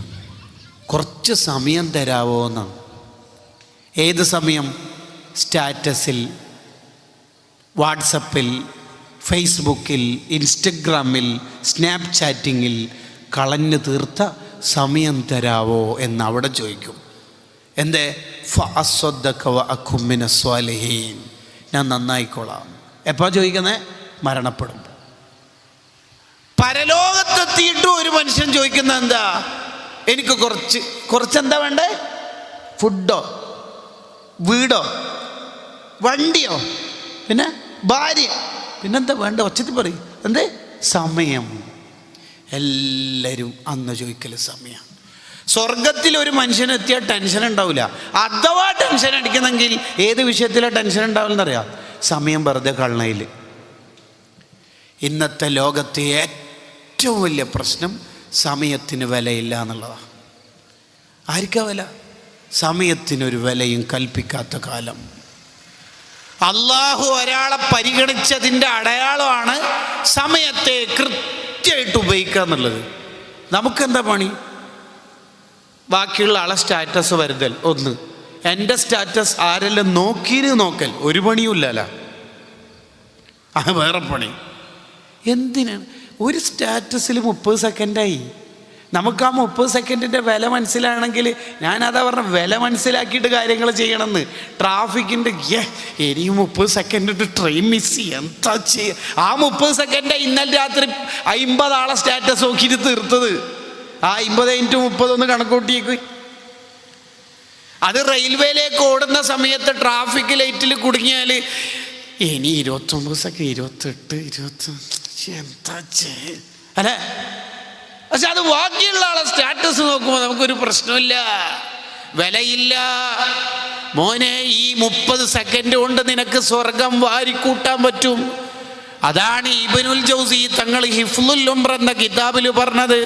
കുറച്ച് സമയം തരാവോ എന്നാണ്. ഏത് സമയം? സ്റ്റാറ്റസിൽ, വാട്സപ്പിൽ, ഫേസ്ബുക്കിൽ, ഇൻസ്റ്റഗ്രാമിൽ, സ്നാപ്ചാറ്റിങ്ങിൽ കളഞ്ഞു തീർത്ത സമയം തരാവോ എന്ന് അവിടെ ചോദിക്കും. എന്തേ? ഫഅസ്വദ്ദക വഅകും മിനസ് സ്വാലിഹീൻ, ഞാൻ നന്നായിക്കോളാം. എപ്പോൾ ചോദിക്കുന്നത്? മരണപ്പെടുമ്പോൾ. പരലോകത്തെത്തിയിട്ടും ഒരു മനുഷ്യൻ ചോദിക്കുന്നത് എന്താ? എനിക്ക് കുറച്ചെന്താ വേണ്ടേ? ഫുഡോ, വീടോ, വണ്ടിയോ, പിന്നെ ഭാര്യ, പിന്നെന്താ വേണ്ട? ഒച്ചത്തിൽ പറയും. എന്തേ? സമയം. എല്ലാവരും അന്ന് ചോദിക്കൽ സമയം. സ്വർഗത്തിൽ ഒരു മനുഷ്യനെത്തിയാൽ ടെൻഷൻ ഉണ്ടാവില്ല. അഥവാ ടെൻഷൻ അടിക്കുന്നെങ്കിൽ ഏത് വിഷയത്തിലാണ് ടെൻഷൻ ഉണ്ടാവില്ലെന്നറിയാം? സമയം വെറുതെ കളണയിൽ. ഇന്നത്തെ ലോകത്തെ ഏറ്റവും വലിയ പ്രശ്നം സമയത്തിന് വിലയില്ല എന്നുള്ളതാണ്. ആർക്കാ വില? സമയത്തിനൊരു വിലയും കൽപ്പിക്കാത്ത കാലം. അള്ളാഹു ഒരാളെ പരിഗണിച്ചതിൻ്റെ അടയാളമാണ് സമയത്തെ കൃത്യമായിട്ട് ഉപയോഗിക്കുക എന്നുള്ളത്. നമുക്കെന്താ പണി? ബാക്കിയുള്ള ആളെ സ്റ്റാറ്റസ് വരുതൽ ഒന്ന്, എൻ്റെ സ്റ്റാറ്റസ് ആരെല്ലാം നോക്കൽ, ഒരു പണിയുമില്ലല്ലോ. അത് വേറെ പണി. എന്തിനാണ്? ഒരു സ്റ്റാറ്റസിൽ 30 സെക്കൻഡായി. നമുക്ക് ആ 30 സെക്കൻഡിൻ്റെ വില മനസ്സിലാണെങ്കിൽ, ഞാനതാ പറഞ്ഞ വില മനസ്സിലാക്കിയിട്ട് കാര്യങ്ങൾ ചെയ്യണമെന്ന്. ട്രാഫിക്കിൻ്റെ എനിക്ക് 30 സെക്കൻഡ് ട്രെയിൻ മിസ് ചെയ്യും, എന്താ ചെയ്യുക? ആ 30 സെക്കൻഡ് ഇന്നലെ രാത്രി 50 ആളെ സ്റ്റാറ്റസ് നോക്കിയിട്ട് തീർത്തത്. ആ 50 × 30 കണക്കൂട്ടിയേക്ക്. അത് റെയിൽവേയിലേക്ക് ഓടുന്ന സമയത്ത് ട്രാഫിക് ലൈറ്റിൽ കുടുങ്ങിയാൽ ഇനി 29 സെക്കൻഡ്, 28, 25, എന്താ ചെയ്യ അല്ലേ? പക്ഷെ അത് ബാക്കിയുള്ള ആളെ സ്റ്റാറ്റസ് നോക്കുമ്പോൾ നമുക്കൊരു പ്രശ്നമില്ല, വിലയില്ല. മോനെ, ഈ 30 സെക്കൻഡ് കൊണ്ട് നിനക്ക് സ്വർഗം വാരിക്കൂട്ടാൻ പറ്റും. അതാണ് ഇബ്നുൽ ജൗസി തങ്ങൾ ഹിഫ്ളുൽ ഉംറ എന്ന കിതാബിൽ പറഞ്ഞത്.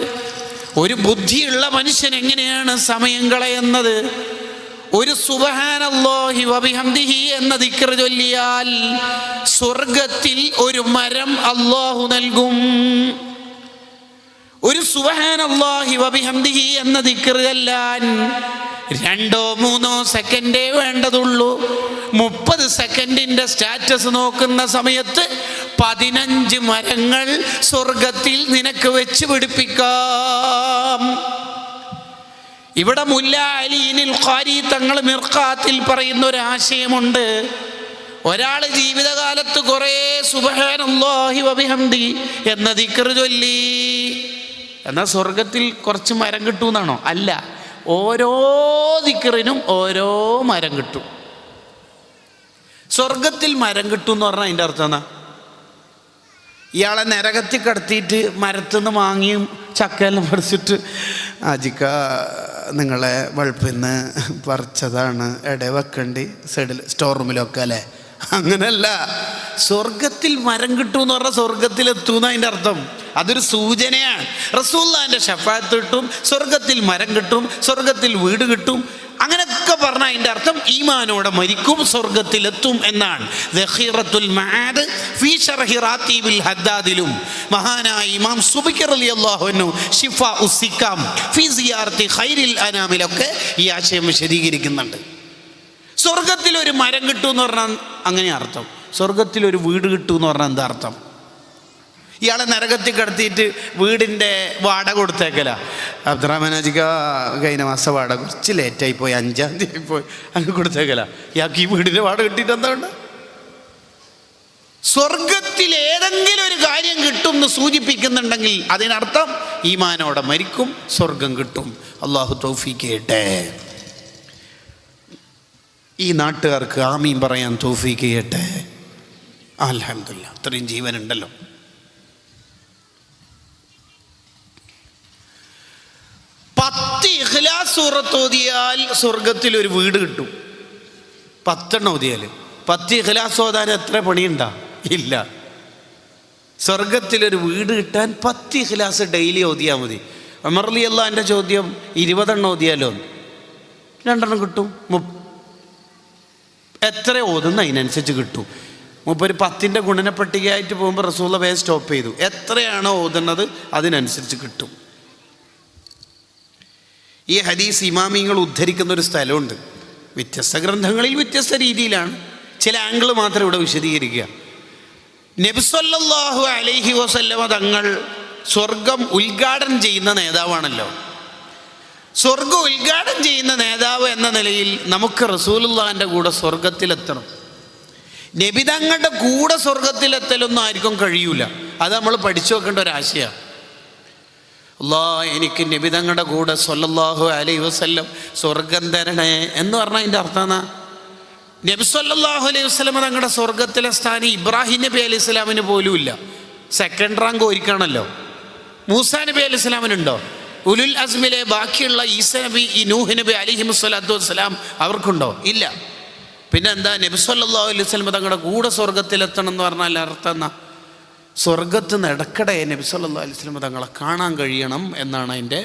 ഒരു ബുദ്ധിയുള്ള മനുഷ്യൻ എങ്ങനെയാണ് സമയം കളയുന്നത്? ഒരു സുബ്ഹാനല്ലാഹി വബിഹംദിഹി എന്ന ദിക്ർ ചൊല്ലിയാൽ സ്വർഗത്തിൽ ഒരു മരം അല്ലാഹു നൽകും. ഒരു സുബ്ഹാനല്ലാഹി വബിഹംദിഹി എന്ന ദിക്ർ ചൊല്ലാൻ 2-3 സെക്കൻഡേ വേണ്ടതുള്ളൂ. 30 സെക്കൻഡിൻ്റെ സ്റ്റാറ്റസ് നോക്കുന്ന സമയത്ത് 15 മരങ്ങൾ സ്വർഗത്തിൽ നിനക്ക് വെച്ച് പിടിപ്പിക്കാം. ഇവിടെ മുല്ല അലീനിൽ ഖാരി തങ്ങൾ മിർഖാത്തിൽ പറയുന്ന ഒരു ആശയമുണ്ട്. ഒരാൾ ജീവിതകാലത്ത് കുറേ സുബ്ഹാനല്ലാഹി വബിഹംദി എന്ന ദിക്ർ ചൊല്ലി എന്നാൽ സ്വർഗത്തിൽ കുറച്ച് മരം കിട്ടുമെന്നാണോ? അല്ല, ഓരോ ദിക്റിനും ഓരോ മരം കിട്ടും. സ്വർഗത്തിൽ മരം കിട്ടും എന്ന് പറഞ്ഞാൽ അതിൻ്റെ അർത്ഥം എന്നാ? ഇയാളെ നരകത്തിൽ കടത്തിയിട്ട് മരത്തുനിന്ന് മാങ്ങിയും ചക്കയെല്ലാം പറിച്ചിട്ട് ആജിക്ക നിങ്ങളെ വെളുപ്പിന്ന് പറിച്ചതാണ്, എടെ വെക്കണ്ടി സൈഡിൽ സ്റ്റോർ റൂമിലൊക്കെ അല്ലേ? അങ്ങനല്ല. സ്വർഗത്തിൽ മരം കിട്ടുമെന്ന് പറഞ്ഞാൽ സ്വർഗത്തിലെത്തുന്ന അതിൻ്റെ അർത്ഥം. അതൊരു സൂചനയാണ്. റസൂലുള്ളാഹിന്റെ ശഫാഅത്ത് കിട്ടും, സ്വർഗത്തിൽ മരം കിട്ടും, സ്വർഗത്തിൽ വീട് കിട്ടും, അങ്ങനെയൊക്കെ പറഞ്ഞാൽ അതിൻ്റെ അർത്ഥം ഈമാനോടെ മരിക്കും, സ്വർഗത്തിലെത്തും എന്നാണ്. ദഖീറത്തുൽ മആദ് ഫീ ശർഹി റാത്തീബിൽ ഹദ്ദാദിലും മഹാനായ ഇമാം സുബക്കി റളിയല്ലാഹു അൻഹു ശിഫാഉസ് സിക്കാം ഫീ സിയാറത്തി ഖൈറിൽ അനാമിലൊക്കെ ഈ ആശയം വിശദീകരിക്കുന്നുണ്ട്. സ്വർഗത്തിൽ ഒരു മരം കിട്ടുമെന്ന് പറഞ്ഞാൽ അങ്ങനെ അർത്ഥം. സ്വർഗത്തിൽ ഒരു വീട് കിട്ടുമെന്ന് പറഞ്ഞാൽ എന്താ അർത്ഥം? ഇയാളെ നരകത്തിൽ കിടത്തിയിട്ട് വീടിൻ്റെ വാടക കൊടുത്തേക്കല. അബ്ദുറഹ്മാനാജിക്ക കഴിഞ്ഞ മാസം വാടക കുറച്ച് ലേറ്റായി പോയി, 5-ാം തീയതി പോയി, അങ്ങ് കൊടുത്തേക്കല. ഇയാൾക്ക് ഈ വീടിൻ്റെ വാടക കിട്ടിയിട്ട് എന്താണ്? സ്വർഗത്തിൽ ഏതെങ്കിലും ഒരു കാര്യം കിട്ടും എന്ന് സൂചിപ്പിക്കുന്നുണ്ടെങ്കിൽ അതിനർത്ഥം ഈമാനോടെ മരിക്കും, സ്വർഗം കിട്ടും. അള്ളാഹു തൗഫീഖ് ചെയ്യട്ടെ. ഈ നാട്ടുകാർക്ക് ആമീൻ പറയാൻ തൗഫീഖ് ചെയ്യട്ടെ. അൽഹംദുലില്ലാ, അത്രയും ജീവനുണ്ടല്ലോ. ഇഖ്ലാസ് സൂറത്ത് ഓതിയാൽ സ്വർഗത്തിൽ ഒരു വീട് കിട്ടും. 10 ഓതിയാൽ 10 ഇഖ്ലാസ് ഓതാൻ എത്ര പണിയുണ്ടാ? ഇല്ല. സ്വർഗത്തിലൊരു വീട് കിട്ടാൻ 10 ഇഖ്ലാസ് ഡെയിലി ഓതിയാൽ മതി. ഉമർ റളിയല്ലാഹുവിൻ്റെ ചോദ്യം 20 ഓതിയാലോ? 2 കിട്ടും. എത്ര ഓതുന്ന അതിനനുസരിച്ച് കിട്ടും. മൂപ്പര് 10ൻ്റെ ഗുണന പട്ടികയായിട്ട് പോകുമ്പോൾ റസൂലുള്ളാഹി വേഗം സ്റ്റോപ്പ് ചെയ്തു. എത്രയാണോ ഓതുന്നത് അതിനനുസരിച്ച് കിട്ടും. ഈ ഹദീസ് ഇമാമിങ്ങൾ ഉദ്ധരിക്കുന്ന ഒരു സ്ഥലമുണ്ട്. വ്യത്യസ്ത ഗ്രന്ഥങ്ങളിൽ വ്യത്യസ്ത രീതിയിലാണ്, ചില ആംഗിൾ മാത്രം ഇവിടെ വിശദീകരിക്കുക. നബി സല്ലല്ലാഹു അലൈഹി വസല്ലമ തങ്ങൾ സ്വർഗം ഉദ്ഘാടനം ചെയ്യുന്ന നേതാവാണല്ലോ. സ്വർഗം ഉദ്ഘാടനം ചെയ്യുന്ന നേതാവ് എന്ന നിലയിൽ നമുക്ക് റസൂലുള്ളാഹിൻ്റെ കൂടെ സ്വർഗത്തിലെത്തണം. നബി തങ്ങളുടെ കൂടെ സ്വർഗത്തിലെത്തലൊന്നും ആർക്കും കഴിയൂല. അത് നമ്മൾ പഠിച്ചു വെക്കേണ്ട ഒരാശയമാണ്. എനിക്ക് നബി തങ്ങളുടെ കൂടെ സ്വല്ലല്ലാഹു അലൈഹി വസല്ലം സ്വർഗം തരണേ എന്ന് പറഞ്ഞാൽ അതിൻ്റെ അർത്ഥം എന്നാ? നബി സ്വല്ലല്ലാഹു അലൈഹി വസല്ലം തങ്ങളുടെ സ്വർഗത്തിലെ സ്ഥാനം ഇബ്രാഹിം നബി അലൈഹി സ്വലാമിന് പോലും ഇല്ല. 2nd rank ഒരുക്കാണല്ലോ. മൂസാ നബി അലൈഹി സ്വലാമിനുണ്ടോ? ഉലുൽ അസ്മിലെ ബാക്കിയുള്ള ഈസ നബി, ഈ നൂഹ് നബി അലൈഹി സ്വലാത്തു വസ്സലാം അവർക്കുണ്ടോ? ഇല്ല. പിന്നെ എന്താ നബി സല്ലല്ലാഹു അലൈഹി വസല്ലം തങ്ങളുടെ കൂടെ സ്വർഗത്തിലെത്തണം എന്ന് പറഞ്ഞാൽ അർത്ഥം എന്നാ? സ്വർഗത്ത് നിന്ന് ഇടയ്ക്കിടെ നബി സല്ലല്ലാഹു അലൈഹി വസല്ലം തങ്ങളെ കാണാൻ കഴിയണം എന്നാണ് അതിൻ്റെ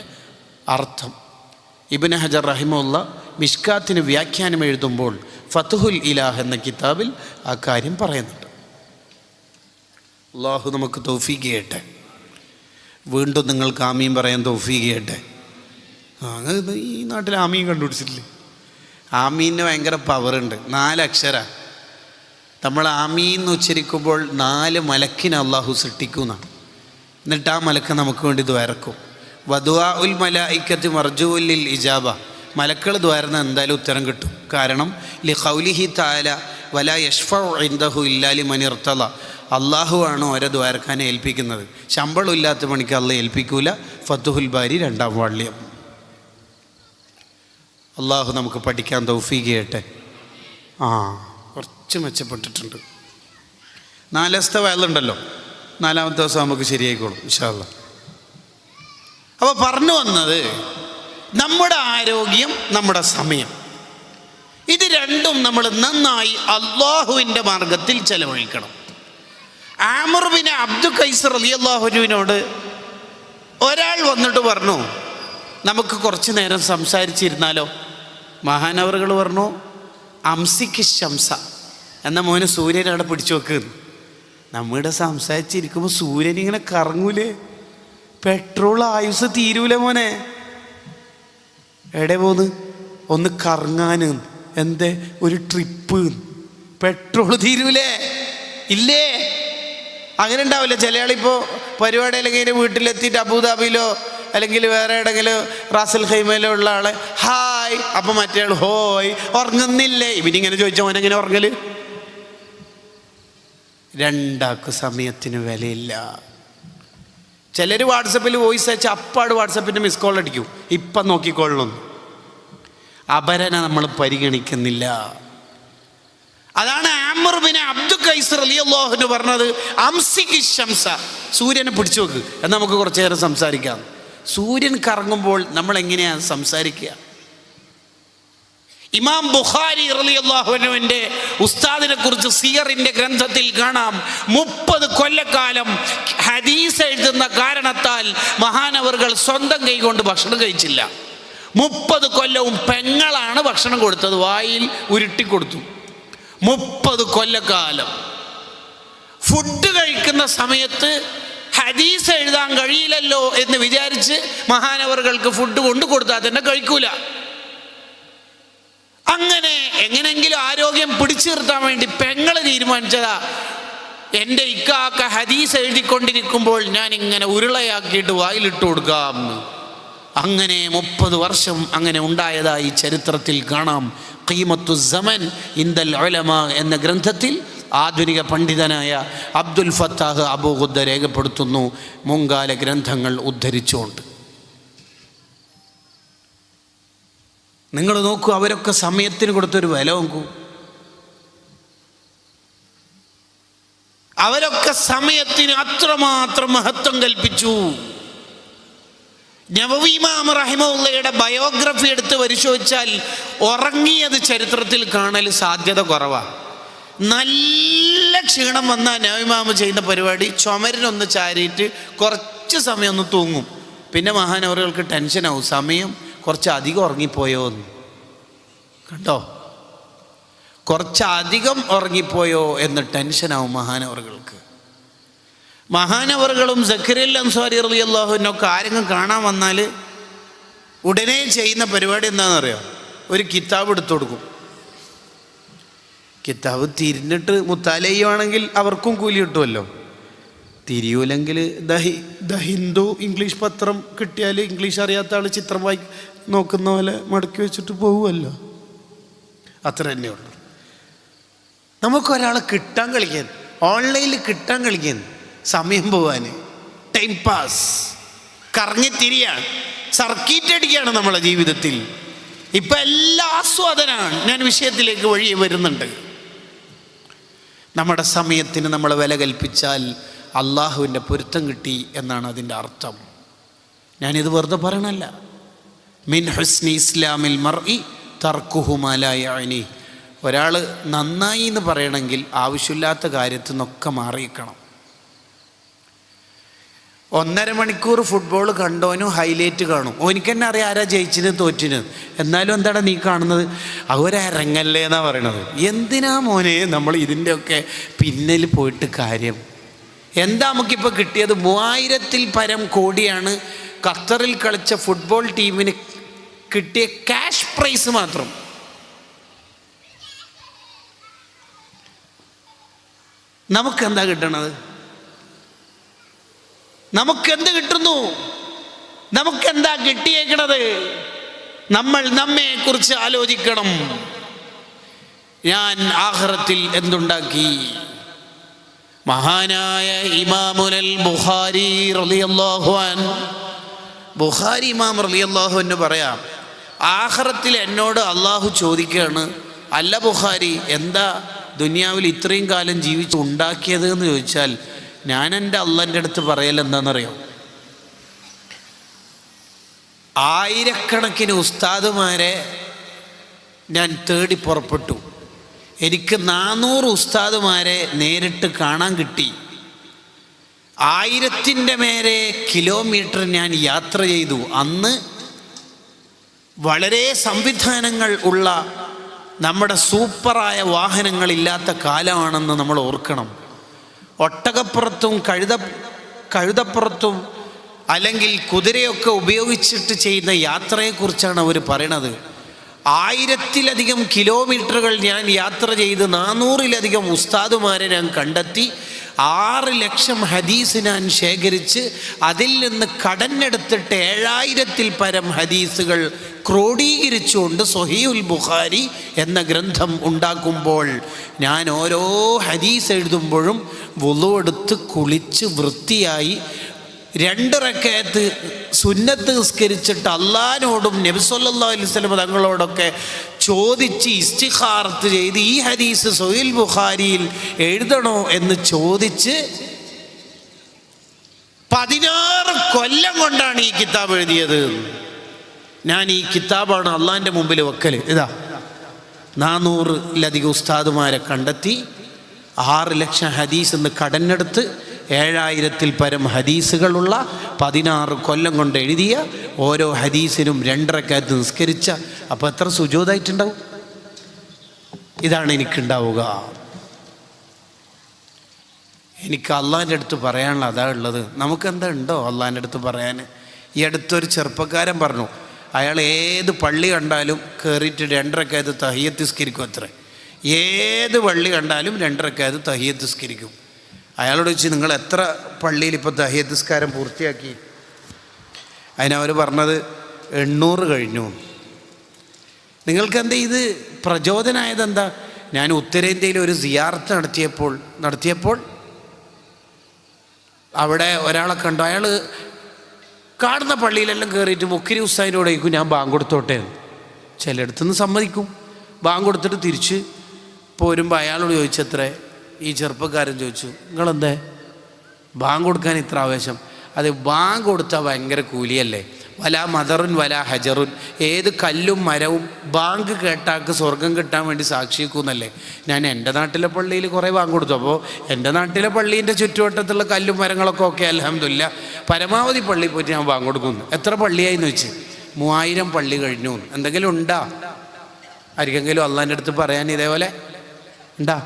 അർത്ഥം. ഇബ്നു ഹജർ റഹിമഹുല്ലാഹ് മിഷ്കാത്തിന് വ്യാഖ്യാനം എഴുതുമ്പോൾ ഫത്ഹുൽ ഇലാഹ് എന്ന കിതാബിൽ ആ കാര്യം പറയുന്നുണ്ട്. അള്ളാഹു നമുക്ക് തൗഫീഖ് ചെയ്യട്ടെ. വീണ്ടും നിങ്ങൾക്ക് ആമീൻ പറയാൻ തൗഫീഖ് ചെയ്യട്ടെ. അങ്ങനെ ഈ നാട്ടിൽ ആമീൻ കണ്ടുപിടിച്ചിട്ടില്ലേ? ആമീന് ഭയങ്കര പവറുണ്ട്. 4 അക്ഷര. നമ്മൾ ആമീൻ എന്ന് ഉച്ചരിക്കുമ്പോൾ 4 മലക്കിനെ അള്ളാഹു സൃഷ്ടിക്കുന്നതാണ്. എന്നിട്ട് ആ മലക്ക് നമുക്ക് വേണ്ടി ദ്വാരക്കും. വദുആ ഉൽ മലായിക്കത്തി മർജൂഉൻ ലിൽ ഇജാബ. മലക്കൾ ദ്വാരുന്ന എന്തായാലും ഉത്തരം കിട്ടും. കാരണം ലി ഖൗലിഹി തആല വലാ യശ്ഫഉ ഇൻദഹു ഇല്ലാ ലിമൻ ഇർതള. അള്ളാഹു ആണ് ഓരോ ദ്വാരക്കാനെ ഏൽപ്പിക്കുന്നത്. ശമ്പളം ഇല്ലാത്ത പണിക്ക് അള്ളാഹ് ഏൽപ്പിക്കൂല. ഫത്ഹുൽ ബാരി 2ാം വാള്യം. അള്ളാഹു നമുക്ക് പഠിക്കാൻ തൗഫീഖ് ചെയ്യട്ടെ. കുറച്ച് മെച്ചപ്പെട്ടിട്ടുണ്ട്. 4 ദിവസത്തെ വയലുണ്ടല്ലോ, 4ാമത്തെ ദിവസം നമുക്ക് ശരിയായിക്കോളും ഇൻഷാ അല്ലാഹ്. അപ്പോൾ പറഞ്ഞു വന്നത് നമ്മുടെ ആരോഗ്യം, നമ്മുടെ സമയം, ഇത് രണ്ടും നമ്മൾ നന്നായി അള്ളാഹുവിൻ്റെ മാർഗത്തിൽ ചെലവഴിക്കണം. ആമിർ ബിൻ അബ്ദു ഖൈസ് റളിയല്ലാഹു അൻഹുവിനോട് ഒരാൾ വന്നിട്ട് പറഞ്ഞു, നമുക്ക് കുറച്ച് നേരം സംസാരിച്ചിരുന്നാലോ? മഹാനവറുകൾ പറഞ്ഞു, അംസിക്ക് ശംസ എന്ന മോന് സൂര്യൻ അവിടെ പിടിച്ചു വെക്കുന്നു. നമ്മുടെ സംസാരിച്ചിരിക്കുമ്പോൾ സൂര്യൻ ഇങ്ങനെ കറങ്ങൂലേ? പെട്രോൾ ആയുസ് തീരൂല മോനെ. എവിടെ പോന്ന്? ഒന്ന് കറങ്ങാൻ. എന്തേ? ഒരു ട്രിപ്പ്. പെട്രോൾ തീരൂലേ? ഇല്ലേ? അങ്ങനെ ഉണ്ടാവില്ല. ചില ആളിപ്പോൾ പരിപാടി അല്ലെങ്കിൽ വീട്ടിലെത്തിയിട്ട് അബുദാബിയിലോ അല്ലെങ്കിൽ വേറെ എവിടെയെങ്കിലും റാസൽ ഖൈമയിലോ ഉള്ള ആളെ ഹായ്, അപ്പം മറ്റേ ആൾ ഹോയ്, ഉറങ്ങുന്നില്ലേ? ഇവനിങ്ങനെ ചോദിച്ചാൽ അവനെങ്ങനെ ഉറങ്ങല്? രണ്ടാൾക്ക് സമയത്തിന് വിലയില്ല. ചിലർ വാട്സപ്പിൽ വോയിസ് അയച്ചാൽ അപ്പാട് വാട്സപ്പിൻ്റെ മിസ് കോൾ അടിക്കും, ഇപ്പം നോക്കിക്കൊള്ളുന്നു. അപരനെ നമ്മൾ പരിഗണിക്കുന്നില്ല. അതാണ് ആമിർ ബിൻ അബ്ദുൽ ഖൈസ് റളിയല്ലാഹു അൻഹു പറഞ്ഞത്, അംസികി ശംസ, സൂര്യനെ പിടിച്ചു വെക്ക്, എന്നാൽ നമുക്ക് കുറച്ചു നേരം സംസാരിക്കാം. സൂര്യൻ കറങ്ങുമ്പോൾ നമ്മൾ എങ്ങനെയാണ് സംസാരിക്കുക? ഇമാം ബുഖാരി റളിയല്ലാഹു അൻഹുവിൻ്റെ ഉസ്താദിനെ കുറിച്ച് സിയറിൻ്റെ ഗ്രന്ഥത്തിൽ കാണാം, 30 കൊല്ലക്കാലം ഹദീസ് എഴുതുന്ന കാരണത്താൽ മഹാനവറുകൾ സ്വന്തം കൈകൊണ്ട് ഭക്ഷണം കഴിച്ചില്ല. 30 കൊല്ലവും പെങ്ങളാണ് ഭക്ഷണം കൊടുത്തത്, വായിൽ ഉരുട്ടിക്കൊടുത്തു. 30 കൊല്ലക്കാലം ഫുഡ് കഴിക്കുന്ന സമയത്ത് ഹദീസ് എഴുതാൻ കഴിയില്ലല്ലോ എന്ന് വിചാരിച്ച് മഹാനവറുകൾക്ക് ഫുഡ് കൊണ്ടു കൊടുത്താൽ തന്നെ കഴിക്കൂല. അങ്ങനെ എങ്ങനെങ്കിലും ആരോഗ്യം പിടിച്ചു നിർത്താൻ വേണ്ടി പെങ്ങള് തീരുമാനിച്ചതാ, എൻ്റെ ഇക്കാക്ക ഹദീസ് എഴുതിക്കൊണ്ടിരിക്കുമ്പോൾ ഞാൻ ഇങ്ങനെ ഉരുളയാക്കിയിട്ട് വായിലിട്ട് കൊടുക്കാം. അങ്ങനെ 30 വർഷം അങ്ങനെ ഉണ്ടായതായി ചരിത്രത്തിൽ കാണാം. ഖീമത്തു സമൻ ഇൻദൽ ഉലമ എന്ന ഗ്രന്ഥത്തിൽ ആധുനിക പണ്ഡിതനായ അബ്ദുൽ ഫത്താഹ് അബൂ ഖുദ്ദ രേഖപ്പെടുത്തുന്നു, മുൻകാല ഗ്രന്ഥങ്ങൾ ഉദ്ധരിച്ചുകൊണ്ട്. നിങ്ങൾ നോക്കൂ, അവരൊക്കെ സമയത്തിന് കൊടുത്തൊരു വില നോക്കൂ. അവരൊക്കെ സമയത്തിന് അത്രമാത്രം മഹത്വം കൽപ്പിച്ചു. നവവി ഇമാം റഹിമഹുള്ളയുടെ ബയോഗ്രഫി എടുത്ത് പരിശോധിച്ചാൽ ഉറങ്ങിയത് ചരിത്രത്തിൽ കാണൽ സാധ്യത കുറവാണ്. നല്ല ക്ഷീണം വന്നാൽ നവവി ഇമാം ചെയ്യുന്ന പരിപാടി ചുമരിനൊന്ന് ചാരിയിട്ട് കുറച്ച് സമയം ഒന്ന് തൂങ്ങും. പിന്നെ മഹാനവറുകൾക്ക് ടെൻഷനാവും, സമയം കുറച്ച് അധികം ഉറങ്ങിപ്പോയോ എന്ന്. കണ്ടോ, കുറച്ചധികം ഉറങ്ങിപ്പോയോ എന്ന് ടെൻഷനാവും മഹാനവറുകൾക്ക്. മഹാനവറുകളും സക്കരിയ അൻസാരി റളിയല്ലാഹു അൻഹു ആരെങ്കിലും കാണാൻ വന്നാൽ ഉടനെ ചെയ്യുന്ന പരിപാടി എന്താണെന്നറിയോ? ഒരു കിതാബ് എടുത്തു കൊടുക്കും. കിതാബ് തിരിഞ്ഞിട്ട് മുത്താലയ്യുവാണെങ്കിൽ അവർക്കും കൂലി കിട്ടുമല്ലോ. തിരിയൂലെങ്കിൽ ദ ഹിന്ദു ഇംഗ്ലീഷ് പത്രം കിട്ടിയാൽ ഇംഗ്ലീഷ് അറിയാത്ത ആൾ ചിത്രം നോക്കുന്ന പോലെ മടക്കി വെച്ചിട്ട് പോകുമല്ലോ. അത്ര തന്നെ ഉള്ളു. നമുക്കൊരാളെ കിട്ടാൻ കളിക്കാൻ, ഓൺലൈനിൽ കിട്ടാൻ കളിക്കാൻ, സമയം പോവാൻ, ടൈം പാസ്, കറങ്ങിത്തിരിയാണ്, സർക്കീറ്റ് അടിക്കുകയാണ് നമ്മളെ ജീവിതത്തിൽ. ഇപ്പം എല്ലാം ആസ്വാദനാണ്. ഞാൻ വിഷയത്തിലേക്ക് വഴി വരുന്നുണ്ട്. നമ്മുടെ സമയത്തിന് നമ്മൾ വില കൽപ്പിച്ചാൽ അള്ളാഹുവിൻ്റെ പൊരുത്തം കിട്ടി എന്നാണ് അതിൻ്റെ അർത്ഥം. ഞാനിത് വെറുതെ പറയണല്ല. മിൻ ഹുസ്നി ഇസ്ലാമിൽ മർഇ തർക്കുഹു മാ ലാ യഅനി. ഒരാൾ നന്നായി എന്ന് പറയണമെങ്കിൽ ആവശ്യമില്ലാത്ത കാര്യത്തിൽ നിന്നൊക്കെ മാറിയിരിക്കണം. 1.5 മണിക്കൂർ ഫുട്ബോൾ കണ്ടോനും ഹൈലൈറ്റ് കാണും. ഓനിക്ക് തന്നെ അറിയാം ആരാ ജയിച്ചിന് തോറ്റിന്. എന്നാലും എന്താണ് നീ കാണുന്നത്? അവരരങ്ങല്ലേ എന്നാണ് പറയണത്. എന്തിനാ മോനെ നമ്മൾ ഇതിൻ്റെയൊക്കെ പിന്നിൽ പോയിട്ട് കാര്യം? എന്താ നമുക്കിപ്പോൾ കിട്ടിയത്? 3000-ൽ പരം കോടിയാണ് ഖത്തറിൽ കളിച്ച ഫുട്ബോൾ ടീമിന് കിട്ടിയ ക്യാഷ് പ്രൈസ് മാത്രം. നമുക്കെന്താ കിട്ടണത്? നമുക്കെന്ത് കിട്ടുന്നു? നമുക്കെന്താ കിട്ടിയേക്കണത്? നമ്മൾ നമ്മെക്കുറിച്ച് ആലോചിക്കണം. ഞാൻ ആഖിറത്തിൽ എന്തുണ്ടാക്കി? മഹാനായ ഇമാമുൽ ബുഖാരി റളിയല്ലാഹു അൻഹു, ബുഖാരി ഇമാം റളിയല്ലാഹു അൻഹു പറയാം, ആഖിറത്തിൽ എന്നോട് അള്ളാഹു ചോദിക്കുകയാണ്, അല്ല ബുഖാരി, എന്താ ദുനിയാവിൽ ഇത്രയും കാലം ജീവിച്ച് ഉണ്ടാക്കിയത് എന്ന് ചോദിച്ചാൽ ഞാൻ എൻ്റെ അള്ളാൻ്റെ അടുത്ത് പറയൽ എന്താണെന്നറിയോ? ആയിരക്കണക്കിന് ഉസ്താദുമാരെ ഞാൻ തേടി പുറപ്പെട്ടു. എനിക്ക് 400 ഉസ്താദുമാരെ നേരിട്ട് കാണാൻ കിട്ടി. 1000-ൻ്റെ മേലെ കിലോമീറ്റർ ഞാൻ യാത്ര ചെയ്തു. അന്ന് വളരെ സംവിധാനങ്ങൾ ഉള്ള നമ്മുടെ സൂപ്പറായ വാഹനങ്ങളില്ലാത്ത കാലമാണെന്ന് നമ്മൾ ഓർക്കണം. ഒട്ടകപ്പുറത്തും കഴുതപ്പുറത്തും അല്ലെങ്കിൽ കുതിരയൊക്കെ ഉപയോഗിച്ചിട്ട് ചെയ്യുന്ന യാത്രയെക്കുറിച്ചാണ് അവർ പറയണത്. 1000-ലധികം കിലോമീറ്ററുകൾ ഞാൻ യാത്ര ചെയ്ത് 400-ലധികം ഉസ്താദുമാരെ ഞാൻ കണ്ടെത്തി 6 ലക്ഷം ഹദീസ് ഞാൻ ശേഖരിച്ച് അതിൽ നിന്ന് കടഞ്ഞെടുത്തിട്ട് 7000-ൽ പരം ഹദീസുകൾ ക്രോഡീകരിച്ചുകൊണ്ട് സ്വഹീഹുൽ ബുഖാരി എന്ന ഗ്രന്ഥം ഉണ്ടാക്കുമ്പോൾ ഞാൻ ഓരോ ഹദീസ് എഴുതുമ്പോഴും വുളു എടുത്ത് കുളിച്ച് വൃത്തിയായി 2 റക്അത്ത് സുന്നത്ത് നിസ്കരിച്ചിട്ട് അള്ളാഹിനോടും നബി സല്ലല്ലാഹു അലൈഹി വസല്ലം തങ്ങളോടൊക്കെ ചോദിച്ച് ഇസ്തിഖാറത്ത് ചെയ്ത് ഈ ഹദീസ് സ്വഹീഹുൽ ബുഖാരിയിൽ എഴുതണോ എന്ന് ചോദിച്ച് 16 കൊല്ലം കൊണ്ടാണ് ഈ കിതാബ് എഴുതിയത്. ഞാൻ ഈ കിതാബാണ് അള്ളാഹിൻ്റെ മുമ്പിൽ വെക്കൽ. ഇതാ 400-ലധികം ഉസ്താദുമാരെ കണ്ടെത്തി 6 ലക്ഷം ഹദീസ് എന്ന് കടഞ്ഞെടുത്ത് 7000-ൽ പരം ഹദീസുകളുള്ള 16 കൊല്ലം കൊണ്ട് എഴുതിയ ഓരോ ഹദീസിനും 2 റക്അത്ത് നിസ്കരിച്ച. അപ്പോൾ എത്ര സുജൂദായിട്ടുണ്ടാവും? ഇതാണ് എനിക്കുണ്ടാവുക. എനിക്ക് അള്ളാഹിൻ്റെ അടുത്ത് പറയാനുള്ള അതാ ഉള്ളത്. നമുക്കെന്താ ഉണ്ടോ അള്ളാഹിൻ്റെ അടുത്ത് പറയാൻ? ഈ അടുത്തൊരു ചെറുപ്പക്കാരൻ പറഞ്ഞു, അയാൾ ഏത് പള്ളി കണ്ടാലും കയറിയിട്ട് 2 റക്അത്ത് തഹിയ്യത്ത് നിസ്കരിക്കും അത്രേ. ഏത് പള്ളി കണ്ടാലും 2 റക്അത്ത് തഹിയ്യത്ത് നിസ്കരിക്കും. അയാളോട് ചോദിച്ചു, നിങ്ങൾ എത്ര പള്ളിയിൽ ഇപ്പോൾ തഹിയ്യത്ത് നിസ്കാരം പൂർത്തിയാക്കി? അതിനവർ പറഞ്ഞത് 800 കഴിഞ്ഞു. നിങ്ങൾക്കെന്താ ഇത് പ്രചോദനമായതെന്താ? ഞാൻ ഉത്തരേന്ത്യയിൽ ഒരു സിയാറത്ത് നടത്തിയപ്പോൾ അവിടെ ഒരാളെ കണ്ടു. അയാൾ കാണുന്ന പള്ളിയിലെല്ലാം കയറിയിട്ട് മുക്കിരി ഉസ്താദിനോട് ചോദിക്കും, ഞാൻ ബാങ്ക് കൊടുത്തോട്ടെ. ചിലയിടത്തുനിന്ന് സമ്മതിക്കും. ബാങ്ക് കൊടുത്തിട്ട് തിരിച്ച് പോരുമ്പോൾ അയാളോട് ചോദിച്ചത്രേ, ഈ ചെറുപ്പക്കാരൻ ചോദിച്ചു, നിങ്ങളെന്തേ ബാങ്ക് കൊടുക്കാൻ ഇത്ര ആവേശം? അത് ബാങ്ക് കൊടുത്താൽ ഭയങ്കര കൂലിയല്ലേ? വലാ മദറുൻ വലാ ഹജറുൻ, ഏത് കല്ലും മരവും ബാങ്ക് കേട്ടാക്ക് സ്വർഗം കിട്ടാൻ വേണ്ടി സാക്ഷിക്കുന്നല്ലേ. ഞാൻ എൻ്റെ നാട്ടിലെ പള്ളിയിൽ കുറേ ബാങ്ക് കൊടുത്തു. അപ്പോൾ എൻ്റെ നാട്ടിലെ പള്ളീൻ്റെ ചുറ്റുവട്ടത്തുള്ള കല്ലും മരങ്ങളൊക്കെ ഓക്കെ, അൽഹംദുലില്ലാ. പരമാവധി പള്ളിയിൽ പോയിട്ട് ഞാൻ ബാങ്ക് കൊടുക്കുന്നു. എത്ര പള്ളിയായിന്ന് വെച്ച്? 3000 പള്ളി കഴിഞ്ഞു. എന്തെങ്കിലും ഉണ്ടാ? ആർക്കെങ്കിലും അള്ളാഹിൻ്റെ അടുത്ത് പറയാൻ ഇതേപോലെ ഉണ്ടാ?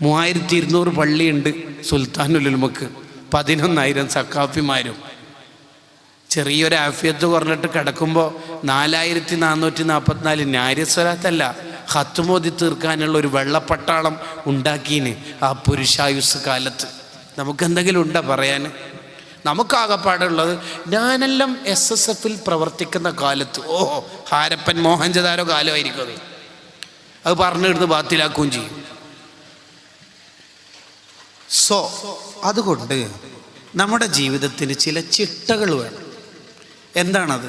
3200 പള്ളിയുണ്ട് സുൽത്താനുൽ ഉലമക്ക്, 11000 സക്കാഫിമാരും. ചെറിയൊരു ആഫിയത്ത് കുറഞ്ഞിട്ട് കിടക്കുമ്പോൾ 4444 നാര്യസ്വലാത്തല്ല, ഖത്തുമോദി തീർക്കാനുള്ള ഒരു വെള്ളപ്പട്ടാളം ഉണ്ടാക്കീന് ആ പുരുഷായുസ് കാലത്ത്. നമുക്കെന്തെങ്കിലും ഉണ്ടാ പറയാൻ? നമുക്കാകപ്പാടുള്ളത് ഞാനെല്ലാം SSFൽ പ്രവർത്തിക്കുന്ന കാലത്ത്, ഹാരപ്പൻ മോഹൻജദാരോ കാലമായിരിക്കും അത് പറഞ്ഞെടുത്ത് ബാത്തിലാക്കുകയും ചെയ്യും. അതുകൊണ്ട് നമ്മുടെ ജീവിതത്തിന് ചില ചിട്ടകൾ വേണം. എന്താണത്?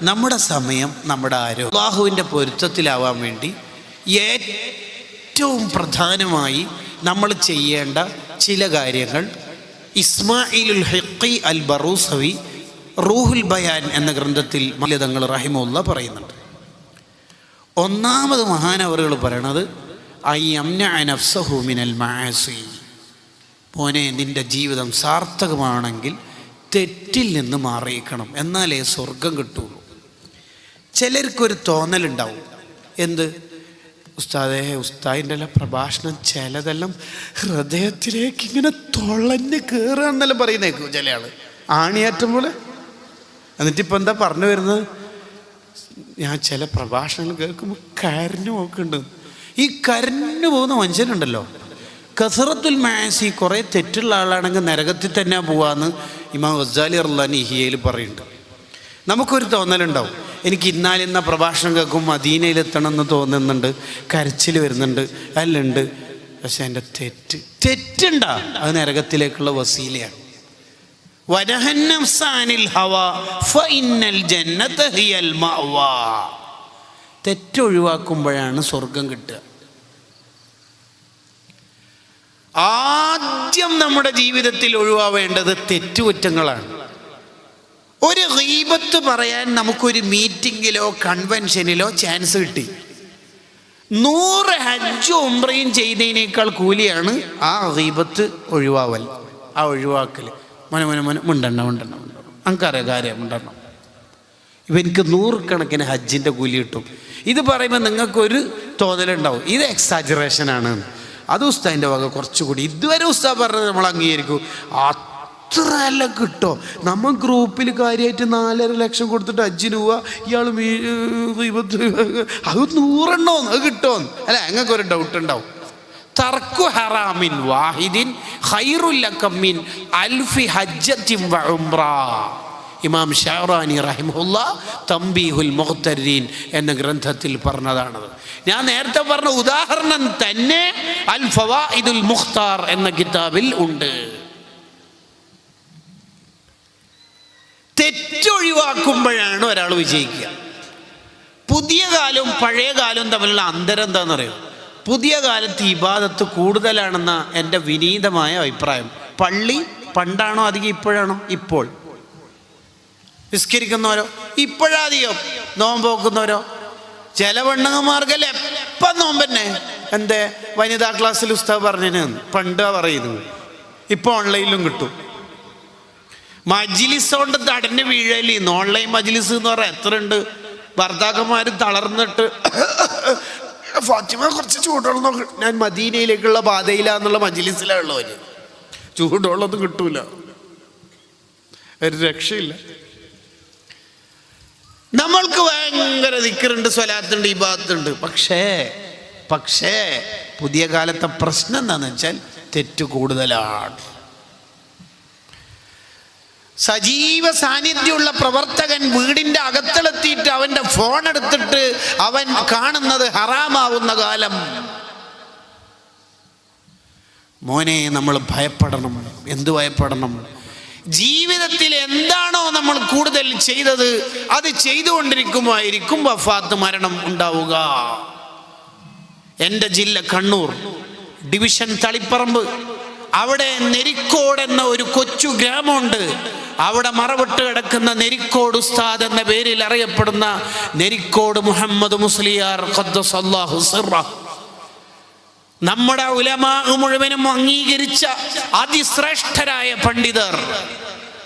നമ്മുടെ സമയം, നമ്മുടെ ആരോഗ്യം അല്ലാഹുവിൻ്റെ പൊരുത്തത്തിലാവാൻ വേണ്ടി ഏറ്റവും പ്രധാനമായി നമ്മൾ ചെയ്യേണ്ട ചില കാര്യങ്ങൾ ഇസ്മായിലുൽ ഹിഖി അൽ ബറൂസവി റൂഹുൽ ബയാൻ എന്ന ഗ്രന്ഥത്തിൽ തങ്ങൾ റഹിമഹുല്ലാഹ് പറയുന്നുണ്ട്. ഒന്നാമത് മഹാനവറുകൾ പറയണത് മിനൽ മആസി. മോനെ, നിൻ്റെ ജീവിതം സാർത്ഥകമാണെങ്കിൽ തെറ്റിൽ നിന്ന് മാറിയിക്കണം, എന്നാലേ സ്വർഗം കിട്ടുള്ളൂ. ചിലർക്കൊരു തോന്നലുണ്ടാവും, എന്ത് ഉസ്താദിൻ്റെ പ്രഭാഷണം ചിലതെല്ലാം ഹൃദയത്തിലേക്ക് ഇങ്ങനെ തുളഞ്ഞ് കയറുക എന്നെല്ലാം പറയുന്നേക്കും ചില ആൾ, ആണിയാറ്റം പോലെ. എന്നിട്ടിപ്പോൾ എന്താ പറഞ്ഞു വരുന്നത്? ഞാൻ ചില പ്രഭാഷണങ്ങൾ കേൾക്കുമ്പോൾ കരഞ്ഞു നോക്കുന്നുണ്ട്. ഈ കരഞ്ഞു പോകുന്ന മനുഷ്യനുണ്ടല്ലോ, കസറത്തുൽ മാസി, കുറേ തെറ്റുള്ള ആളാണെങ്കിൽ നരകത്തിൽ തന്നെ പോവാന്ന് ഇമാം ഗസാലി റളിയല്ലാഹു ഇഹിയയിൽ പറയുന്നുണ്ട്. നമുക്കൊരു തോന്നലുണ്ടാവും, എനിക്ക് ഇന്നാലിന്ന പ്രഭാഷണം കേൾക്കുമ്പോൾ മദീനയിലെത്തണം എന്ന് തോന്നുന്നുണ്ട്, കരച്ചിൽ വരുന്നുണ്ട്, അല്ലുണ്ട്. പക്ഷെ എൻ്റെ തെറ്റുണ്ടാ, അത് നരകത്തിലേക്കുള്ള വസീലയാണ്. തെറ്റൊഴിവാക്കുമ്പോഴാണ് സ്വർഗം കിട്ടുക. ആദ്യം നമ്മുടെ ജീവിതത്തിൽ ഒഴിവാവേണ്ടത് തെറ്റുകുറ്റങ്ങളാണ്. ഒരു ഗീബത്ത് പറയാൻ നമുക്കൊരു മീറ്റിങ്ങിലോ കൺവെൻഷനിലോ ചാൻസ് കിട്ടി, 100 ഹജ്ജും ഉംറയും ചെയ്തതിനേക്കാൾ കൂലിയാണ് ആ ഗീബത്ത് ഒഴിവാവൽ, ആ ഒഴിവാക്കൽ. മുണ്ടെണ്ണം അങ്കാരെ കാര്യം മുണ്ടെണ്ണം. ഇപ്പം എനിക്ക് 100 കണക്കിന് ഹജ്ജിൻ്റെ കൂലി കിട്ടും. ഇത് പറയുമ്പോൾ നിങ്ങൾക്കൊരു തോന്നലുണ്ടാവും, ഇത് എക്സാജറേഷനാണ്, അത് ഉസ്താദിൻ്റെ വക കുറച്ചുകൂടി. ഇതുവരെ ഉസ്താദ് പറഞ്ഞത് നമ്മൾ അംഗീകരിക്കും, എല്ലാം കിട്ടോ? നമ്മൾ ഗ്രൂപ്പിൽ കാര്യമായിട്ട് 4.5 ലക്ഷം കൊടുത്തിട്ട് ഹജ്ജിന് പോവുക, ഇയാൾ അത് 100 എണ്ണോ അത് കിട്ടുമോ? അല്ല, ഞങ്ങൾക്ക് ഒരു ഡൗട്ട് ഉണ്ടാവും. തർക്കു ഹറാമിൻ വാഹിദിൻ ഖൈറുൽ ലക മിൻ അൽഫി ഹജ്ജത്തിൻ വ ഉംറ. ഇമാം ഷഅറാനി റഹിമഹുല്ലാഹ് തംബീഹുൽ മുഖ്തരീൻ എന്ന ഗ്രന്ഥത്തിൽ പറഞ്ഞതാണത്. ഞാൻ നേരത്തെ പറഞ്ഞ ഉദാഹരണം തന്നെ അൽ ഫവായിദുൽ മുഖ്താർ എന്ന കിതാബിൽ ഉണ്ട്. തെറ്റൊഴിവാക്കുമ്പോഴാണ് ഒരാൾ വിജയിക്കുക. പുതിയ കാലവും പഴയ കാലവും തമ്മിലുള്ള അന്തരം എന്താണെന്നറിയോ? പുതിയ കാലത്ത് ഇബാദത്ത് കൂടുതലാണെന്ന എൻ്റെ വിനീതമായ അഭിപ്രായം. പള്ളി പണ്ടാണോ അധികം ഇപ്പോഴാണോ? ഇപ്പോൾ. നിസ്കരിക്കുന്നവരോ ഇപ്പോഴധികം. നോമ്പ് നോക്കുന്നവരോ? ചില പെണ്ണുങ്ങന്മാർക്കല്ലേ എപ്പം നോമ്പന്നെ. എന്തേ വനിതാ ക്ലാസ്സിൽ ഉസ്താദ് പറഞ്ഞതിന് പണ്ടാ പറയുന്നത്. ഇപ്പോൾ ഓൺലൈനിലും കിട്ടും. മജ്ലിസ് കൊണ്ട് തടഞ്ഞ് വീഴലി. ഓൺലൈൻ മജ്ലിസ് എന്ന് പറഞ്ഞാൽ എത്ര ഉണ്ട്? ഭർത്താക്കന്മാർ തളർന്നിട്ട് ഫാത്തിമ കുറച്ച് ചൂടുവെള്ളം നോക്കി. ഞാൻ മദീനയിലേക്കുള്ള പാതയിലാന്നുള്ള മജ്ലിസിലാണ് ഉള്ളവര്. ചൂടുവെള്ളമൊന്നും കിട്ടൂല, ഒരു രക്ഷയില്ല. നമ്മൾക്ക് ഭയങ്കര ദിക്റുണ്ട്, സ്വലാത്തുണ്ട്, ഇബാദത്തുണ്ട്. പക്ഷേ പുതിയ കാലത്തെ പ്രശ്നം എന്താണെന്ന് വെച്ചാൽ തെറ്റ് കൂടുതലാണ്. സജീവ സാന്നിധ്യമുള്ള പ്രവർത്തകൻ വീടിൻ്റെ അകത്തെത്തിയിട്ട് അവൻ്റെ ഫോൺ എടുത്തിട്ട് അവൻ കാണുന്നത് ഹറാമാവുന്ന കാലം. മോനെ, നമ്മൾ ഭയപ്പെടണം. എന്ത് ഭയപ്പെടണം? ജീവിതത്തിൽ എന്താണോ നമ്മൾ കൂടുതൽ ചെയ്തത് അത് ചെയ്തുകൊണ്ടിരിക്കുമായിരിക്കും വഫാത്ത്, മരണം ഉണ്ടാവുക. എൻ്റെ ജില്ല കണ്ണൂർ, ഡിവിഷൻ തളിപ്പറമ്പ്. അവിടെ നെരിക്കോട് എന്ന ഒരു കൊച്ചു ഗ്രാമമുണ്ട്. അവിടെ മറവിട്ട് കിടക്കുന്ന നെരിക്കോട് ഉസ്താദ് എന്ന പേരിൽ അറിയപ്പെടുന്ന നെരിക്കോട് മുഹമ്മദ് മുസ്ലിയാർ ഖദ്ദസല്ലാഹു സിർറഹ്, നമ്മുടെ ഉലമാ മുഴുവനും അംഗീകരിച്ച അതിശ്രേഷ്ഠരായ പണ്ഡിതർ,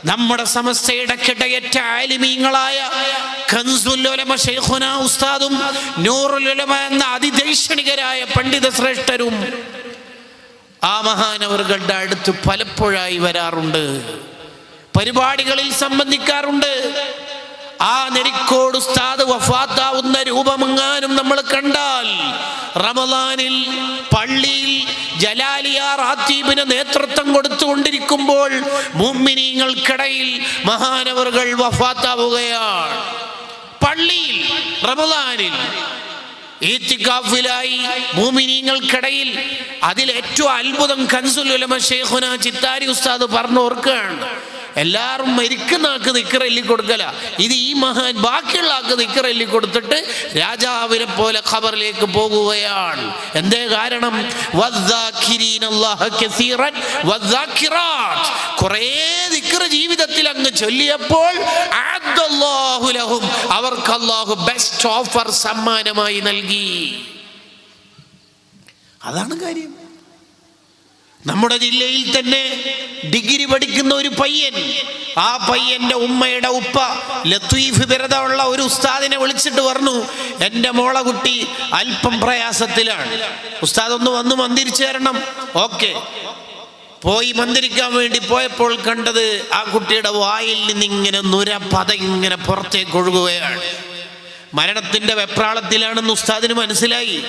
നമ്മുടെ സമസ്തയുടെ കിടയറ്റ ആലിമീങ്ങളായ കൻസുൽ ഉലമ ശൈഖുനാ ഉസ്താദും നൂറുൽ ഉലമ എന്ന അതിദൈക്ഷണികരായ പണ്ഡിത ശ്രേഷ്ഠരും ആ മഹാനവറുകളുടെ അടുത്ത് പലപ്പോഴായി വരാറുണ്ട്, പരിപാടികളിൽ സംബന്ധിക്കാറുണ്ട്. ആ നെരിക്കോട് ഉസ്താദ് വഫാത്താവുന്ന രൂപമെങ്ങാനും നമ്മൾ കണ്ടാൽ റമളാനിൽ പള്ളിയിൽ ജലാലിയ റാത്തീബിന് നേതൃത്വം കൊടുത്തുകൊണ്ടിരിക്കുമ്പോൾ മുഅ്മിനീങ്ങൾക്കിടയിൽ മഹാനവറുകൾ വഫാത്താവുകയാണ്. പള്ളിയിൽ റമളാനിൽ ഈത്തികാഫിലായി മുഅ്മിനീങ്ങൾക്കിടയിൽ. അതിലേറ്റവും അത്ഭുതം കൻസുൽ ഉലമ ശൈഖുനാ ചിത്താരി ഉസ്താദ് പറഞ്ഞോർക്കാണ്. എല്ലാവരും മരിക്കുന്ന ആൾക്ക് ദിക്ർ കൊടുക്കല. ഇത് ഈ മഹാൻ ബാക്കിയുള്ള ആൾക്ക് ദിക്ർ കൊടുത്തിട്ട് രാജാവിനെ പോലെ ഖബറിലേക്ക് പോകുകയാണ്. എന്തേ കാരണം? കുറേ ദിക്ർ ജീവിതത്തിൽ അങ്ങ് ചൊല്ലിയപ്പോൾ അവർക്ക് അല്ലാഹു ബെസ്റ്റ് ഓഫർ സമ്മാനമായി നൽകി. അതാണ് കാര്യം. നമ്മുടെ ജില്ലയിൽ തന്നെ ഡിഗ്രി പഠിക്കുന്ന ഒരു പയ്യൻ, ആ പയ്യന്റെ ഉമ്മയുടെ ഉപ്പ ലത്തീഫ് ബിരുദമുള്ള ഒരു ഉസ്താദിനെ വിളിച്ചിട്ട് പറഞ്ഞു, എൻ്റെ മോളെ കുട്ടി അല്പം പ്രയാസത്തിലാണ്, ഉസ്താദ് ഒന്ന് വന്ന് മന്ദിരിച്ചു തരണം. ഓക്കെ. പോയി മന്ദിരിക്കാൻ വേണ്ടി പോയപ്പോൾ കണ്ടത് ആ കുട്ടിയുടെ വായിൽ നിന്നിങ്ങനെ നുരപത ഇങ്ങനെ പുറത്തേക്ക് ഒഴുകുകയാണ്. മരണത്തിന്റെ വെപ്രാളത്തിലാണെന്ന് ഉസ്താദിന് മനസ്സിലായി.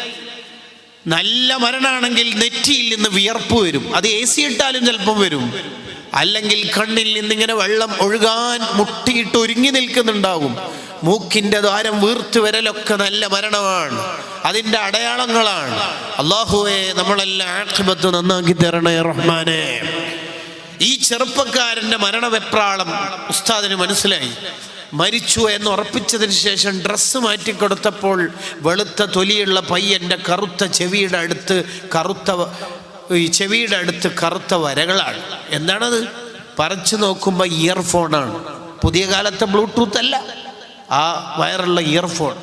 നല്ല മരണമാണെങ്കിൽ നെറ്റിയിൽ നിന്ന് വിയർപ്പ് വരും, അത് AC ഇട്ടാലും ചിലപ്പം വരും. അല്ലെങ്കിൽ കണ്ണിൽ നിന്നിങ്ങനെ വെള്ളം ഒഴുകാൻ മുട്ടിയിട്ട് ഒരുങ്ങി നിൽക്കുന്നുണ്ടാകും. മൂക്കിൻ്റെ ദ്വാരം വീർത്ത് വരലൊക്കെ നല്ല മരണമാണ്, അതിൻ്റെ അടയാളങ്ങളാണ്. അല്ലാഹുവേ, നമ്മളെല്ലാം ആഖിബത്ത് നന്നാക്കി തരണേ റഹ്മാനെ. ഈ ചെറുപ്പക്കാരൻ്റെ മരണവെപ്രാളം ഉസ്താദിന് മനസ്സിലായി. മരിച്ചു എന്ന് ഉറപ്പിച്ചതിന് ശേഷം ഡ്രസ്സ് മാറ്റിക്കൊടുത്തപ്പോൾ വെളുത്ത തൊലിയുള്ള പയ്യൻ്റെ കറുത്ത ചെവിയുടെ അടുത്ത് കറുത്ത വരകളാണ്. എന്താണത്? പറിച്ചു നോക്കുമ്പോൾ ഇയർഫോണാണ്. പുതിയ കാലത്തെ ബ്ലൂടൂത്ത് അല്ല, ആ വയറുള്ള ഇയർഫോൺ.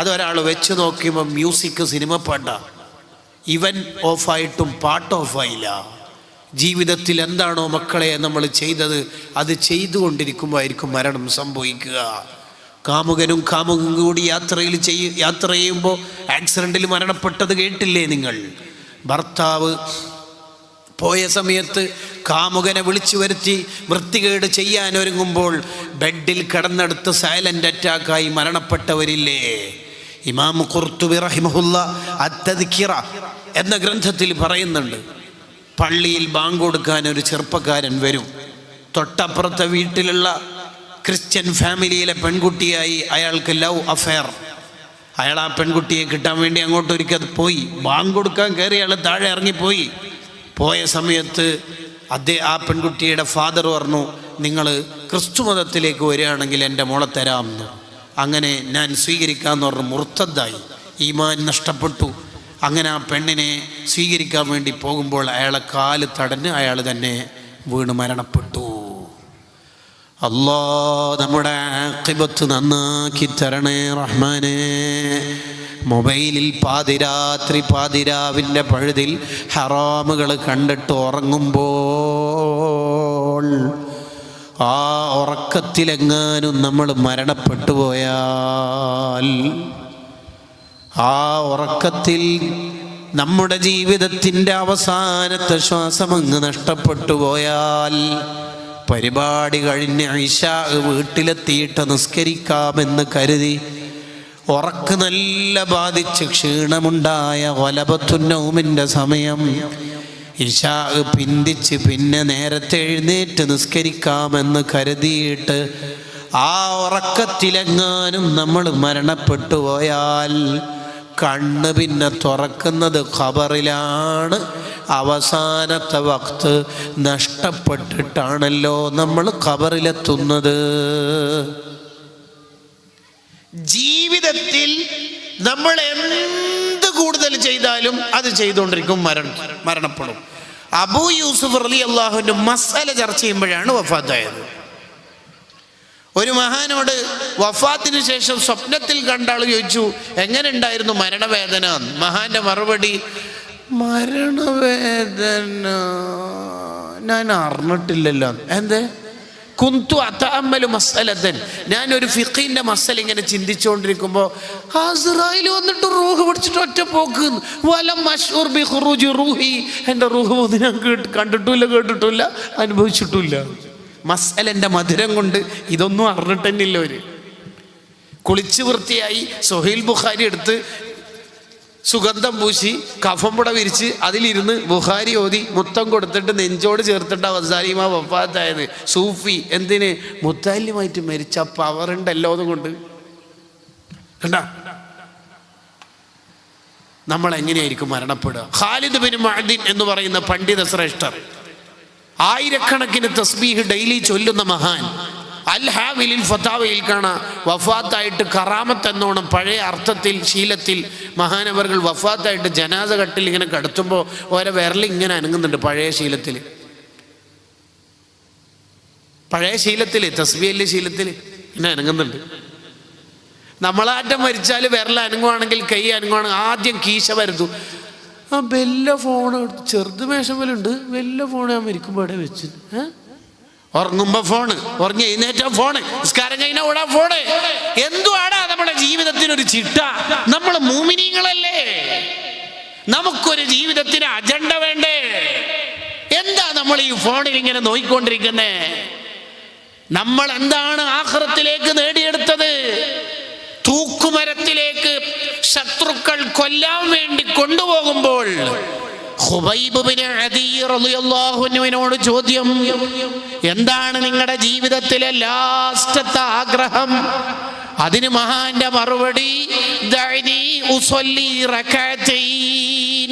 അതൊരാൾ വെച്ച് നോക്കിയപ്പോൾ മ്യൂസിക്, സിനിമ പാട്ടാണ്. ഇവൻ ഓഫായിട്ടും പാട്ട് ഓഫായില്ല. ജീവിതത്തിൽ എന്താണോ മക്കളെ നമ്മൾ ചെയ്തത് അത് ചെയ്തുകൊണ്ടിരിക്കുമ്പോഴായിരിക്കും മരണം സംഭവിക്കുക. കാമുകനും കാമുകനും കൂടി യാത്ര ചെയ്യുമ്പോൾ ആക്സിഡൻറ്റിൽ മരണപ്പെട്ടത് കേട്ടില്ലേ നിങ്ങൾ? ഭർത്താവ് പോയ സമയത്ത് കാമുകനെ വിളിച്ചു വരുത്തി വൃത്തികേട് ചെയ്യാൻ ഒരുങ്ങുമ്പോൾ ബെഡിൽ കിടന്നെടുത്ത് സൈലന്റ് അറ്റാക്കായി മരണപ്പെട്ടവരില്ലേ? ഇമാം ഖുർത്തുബി റഹിമഹുല്ല അത്തദ്കിറ എന്ന ഗ്രന്ഥത്തിൽ പറയുന്നുണ്ട്, പള്ളിയിൽ ബാങ്ക് കൊടുക്കാൻ ഒരു ചെറുപ്പക്കാരൻ വരും. തൊട്ടപ്പുറത്തെ വീട്ടിലുള്ള ക്രിസ്ത്യൻ ഫാമിലിയിലെ പെൺകുട്ടിയായി അയാൾക്ക് ലവ് അഫെയർ. അയാൾ ആ പെൺകുട്ടിയെ കിട്ടാൻ വേണ്ടി അങ്ങോട്ട് ഒരിക്കൽ പോയി. ബാങ്ക് കൊടുക്കാൻ കയറി അയാൾ താഴെ ഇറങ്ങിപ്പോയി. പോയ സമയത്ത് ആ പെൺകുട്ടിയുടെ ഫാദർ പറഞ്ഞു, നിങ്ങൾ ക്രിസ്തു മതത്തിലേക്ക് വരികയാണെങ്കിൽ എൻ്റെ മോളെ തരാമെന്ന്. അങ്ങനെ ഞാൻ സ്വീകരിക്കാമെന്ന് പറഞ്ഞ് മുർത്തദ്ദായി, ഈമാൻ നഷ്ടപ്പെട്ടു. അങ്ങനെ ആ പെണ്ണിനെ സ്വീകരിക്കാൻ വേണ്ടി പോകുമ്പോൾ അയാളെ കാല് തടഞ്ഞ് അയാൾ തന്നെ വീണ് മരണപ്പെട്ടു. അല്ലാ നമ്മുടെ ആഖിബത്ത് നന്നാക്കി തരണേ റഹ്മാനേ. മൊബൈലിൽ പാതിരാവിൻ്റെ പഴുതിൽ ഹറാമുകൾ കണ്ടിട്ട് ഉറങ്ങുമ്പോൾ ആ ഉറക്കത്തിലെങ്ങാനും നമ്മൾ മരണപ്പെട്ടു പോയാൽ, ആ ഉറക്കത്തിൽ നമ്മുടെ ജീവിതത്തിൻ്റെ അവസാനത്തെ ശ്വാസമങ്ങ് നഷ്ടപ്പെട്ടു പോയാൽ, പരിപാടി കഴിഞ്ഞ് ഇശാ വീട്ടിലെത്തിയിട്ട് നിസ്കരിക്കാമെന്ന് കരുതി ഉറക്ക് നല്ല ബാധിച്ച് ക്ഷീണമുണ്ടായ വലബത്തുന്നൗമിൻ്റെ സമയം ഇശാ പിന്തിച്ച് പിന്നെ നേരത്തെ എഴുന്നേറ്റ് നിസ്കരിക്കാമെന്ന് കരുതിയിട്ട് ആ ഉറക്കത്തിലെങ്ങാനും നമ്മൾ മരണപ്പെട്ടു പോയാൽ കണ്ണ് പിന്നെ തുറക്കുന്നത് ഖബറിലാണ്. അവസാനത്തെ വക്ത് നഷ്ടപ്പെട്ടിട്ടാണല്ലോ നമ്മൾ ഖബറിലെത്തുന്നത്. ജീവിതത്തിൽ നമ്മൾ എന്ത് കൂടുതൽ ചെയ്താലും അത് ചെയ്തുകൊണ്ടിരിക്കും, മരണപ്പെടും. അബൂ യൂസുഫ് റളിയല്ലാഹുവിന്റെ മസ്അല ചർച്ച ചെയ്യുമ്പോഴാണ് വഫാത്തായത്. ഒരു മഹാനോട് വഫാത്തിന് ശേഷം സ്വപ്നത്തിൽ കണ്ട ആൾ ചോദിച്ചു, എങ്ങനെ ഉണ്ടായിരുന്നു മരണവേദന? മഹാന്റെ മറുപടി, മരണവേദന ഞാൻ അറിഞ്ഞിട്ടില്ലല്ലോ. എന്തേ? കുന്തു അതഅമ്മലു മസ്അലതൻ, ഞാൻ ഒരു ഫിഖിന്റെ മസ്അല ഇങ്ങനെ ചിന്തിച്ചുകൊണ്ടിരിക്കുമ്പോൾ അസ്റായിൽ വന്നിട്ട് റൂഹ് പിടിച്ചിട്ട് ഒറ്റ പോക്ക്. വലം മശ്ഊർ ബി ഖുറൂജി റൂഹി, എൻ്റെ റൂഹ് പോകുന്നത് ഞാൻ കണ്ടിട്ടില്ല, കേട്ടിട്ടില്ല, അനുഭവിച്ചിട്ടില്ല. മസ്അലൻ്റെ മധുരം കൊണ്ട് ഇതൊന്നും അറിഞ്ഞിട്ടില്ല. ഒരു കുളിച്ച് വൃത്തിയായി സ്വഹീൽ ബുഖാരി എടുത്ത് സുഗന്ധം പൂശി കഫംപുട വിരിച്ച് അതിലിരുന്ന് ബുഖാരി ഓതി മുത്തം കൊടുത്തിട്ട് നെഞ്ചോട് ചേർത്തിട്ട് അവസാനിമ വഫാത്തായത്. സൂഫി എന്തിന്? മുത്താലിമായിട്ട് മരിച്ച പവറുണ്ടല്ലോ അതുകൊണ്ട്. കണ്ട നമ്മൾ എങ്ങനെയായിരിക്കും മരണപ്പെടുക? ഖാലിദ് ബിൻ മഅദിൻ എന്ന് പറയുന്ന പണ്ഡിത ശ്രേഷ്ഠർ, ആയിരക്കണക്കിന് തസ്ബീഹ് ഡെയിലി ചൊല്ലുന്ന മഹാൻ, അൽ ഹാവിലിൽ ഫതാവയിൽ കാണാം വഫാത്തായിട്ട് കറാമത്ത് എന്നോണം പഴയ അർത്ഥത്തിൽ ശീലത്തിൽ മഹാനവറുകൾ വഫാത്തായിട്ട് ജനാസ കട്ടിൽ ഇങ്ങനെ കടത്തുമ്പോൾ ഓരോ വിരലിങ്ങനെ അനങ്ങുന്നുണ്ട്. പഴയ ശീലത്തിൽ തസ്ബീഹിലെ ശീലത്തിൽ ഇങ്ങനെ അനങ്ങുന്നുണ്ട്. നമ്മളാറ്റം മരിച്ചാൽ വിരൽ അനങ്ങുവാണെങ്കിൽ കൈ അനങ്ങുവാണെങ്കിൽ ആദ്യം കീശ വരുന്നു. ആ വല്ല ഫോൺ ചെറുത് മേശം പോലെ ഉണ്ട്, വല്ല ഫോൺ ഞാൻ മരിക്കുമ്പോൾ ഇവിടെ വെച്ച് ഉറങ്ങുമ്പോ ഫോണ്, ഉറങ്ങി എഴുന്നേറ്റ ഫോണ്, നിസ്കാരം കഴിഞ്ഞ ഓടാ ഫോണ്. എന്തുവാടാ നമ്മുടെ ജീവിതത്തിനൊരു ചിട്ട? നമ്മൾ മുഅ്മിനീങ്ങളല്ലേ, നമുക്കൊരു ജീവിതത്തിന് അജണ്ട വേണ്ടേ? എന്താ നമ്മൾ ഈ ഫോണിൽ ഇങ്ങനെ നോയിക്കൊണ്ടിരിക്കുന്നേ? നമ്മൾ എന്താണ് ആഖിറത്തിലേക്ക് നേടിയെടുത്തത്? തൂക്കുമരത്തിലേക്ക് ശത്രുക്കൾ കൊല്ലാൻ വേണ്ടി കൊണ്ടുപോകുമ്പോൾ ഖുബൈബ് ബിൻ അദീ റളിയല്ലാഹു അൻഹുവിനോട് ചോദ്യം, എന്താണ് നിങ്ങളുടെ ജീവിതത്തിലെ ലാസ്റ്റത്തെ ആഗ്രഹം? അതിന് മഹാന്റെ മറുപടി, ദഅനി ഉസല്ലി റകഅതൈൻ,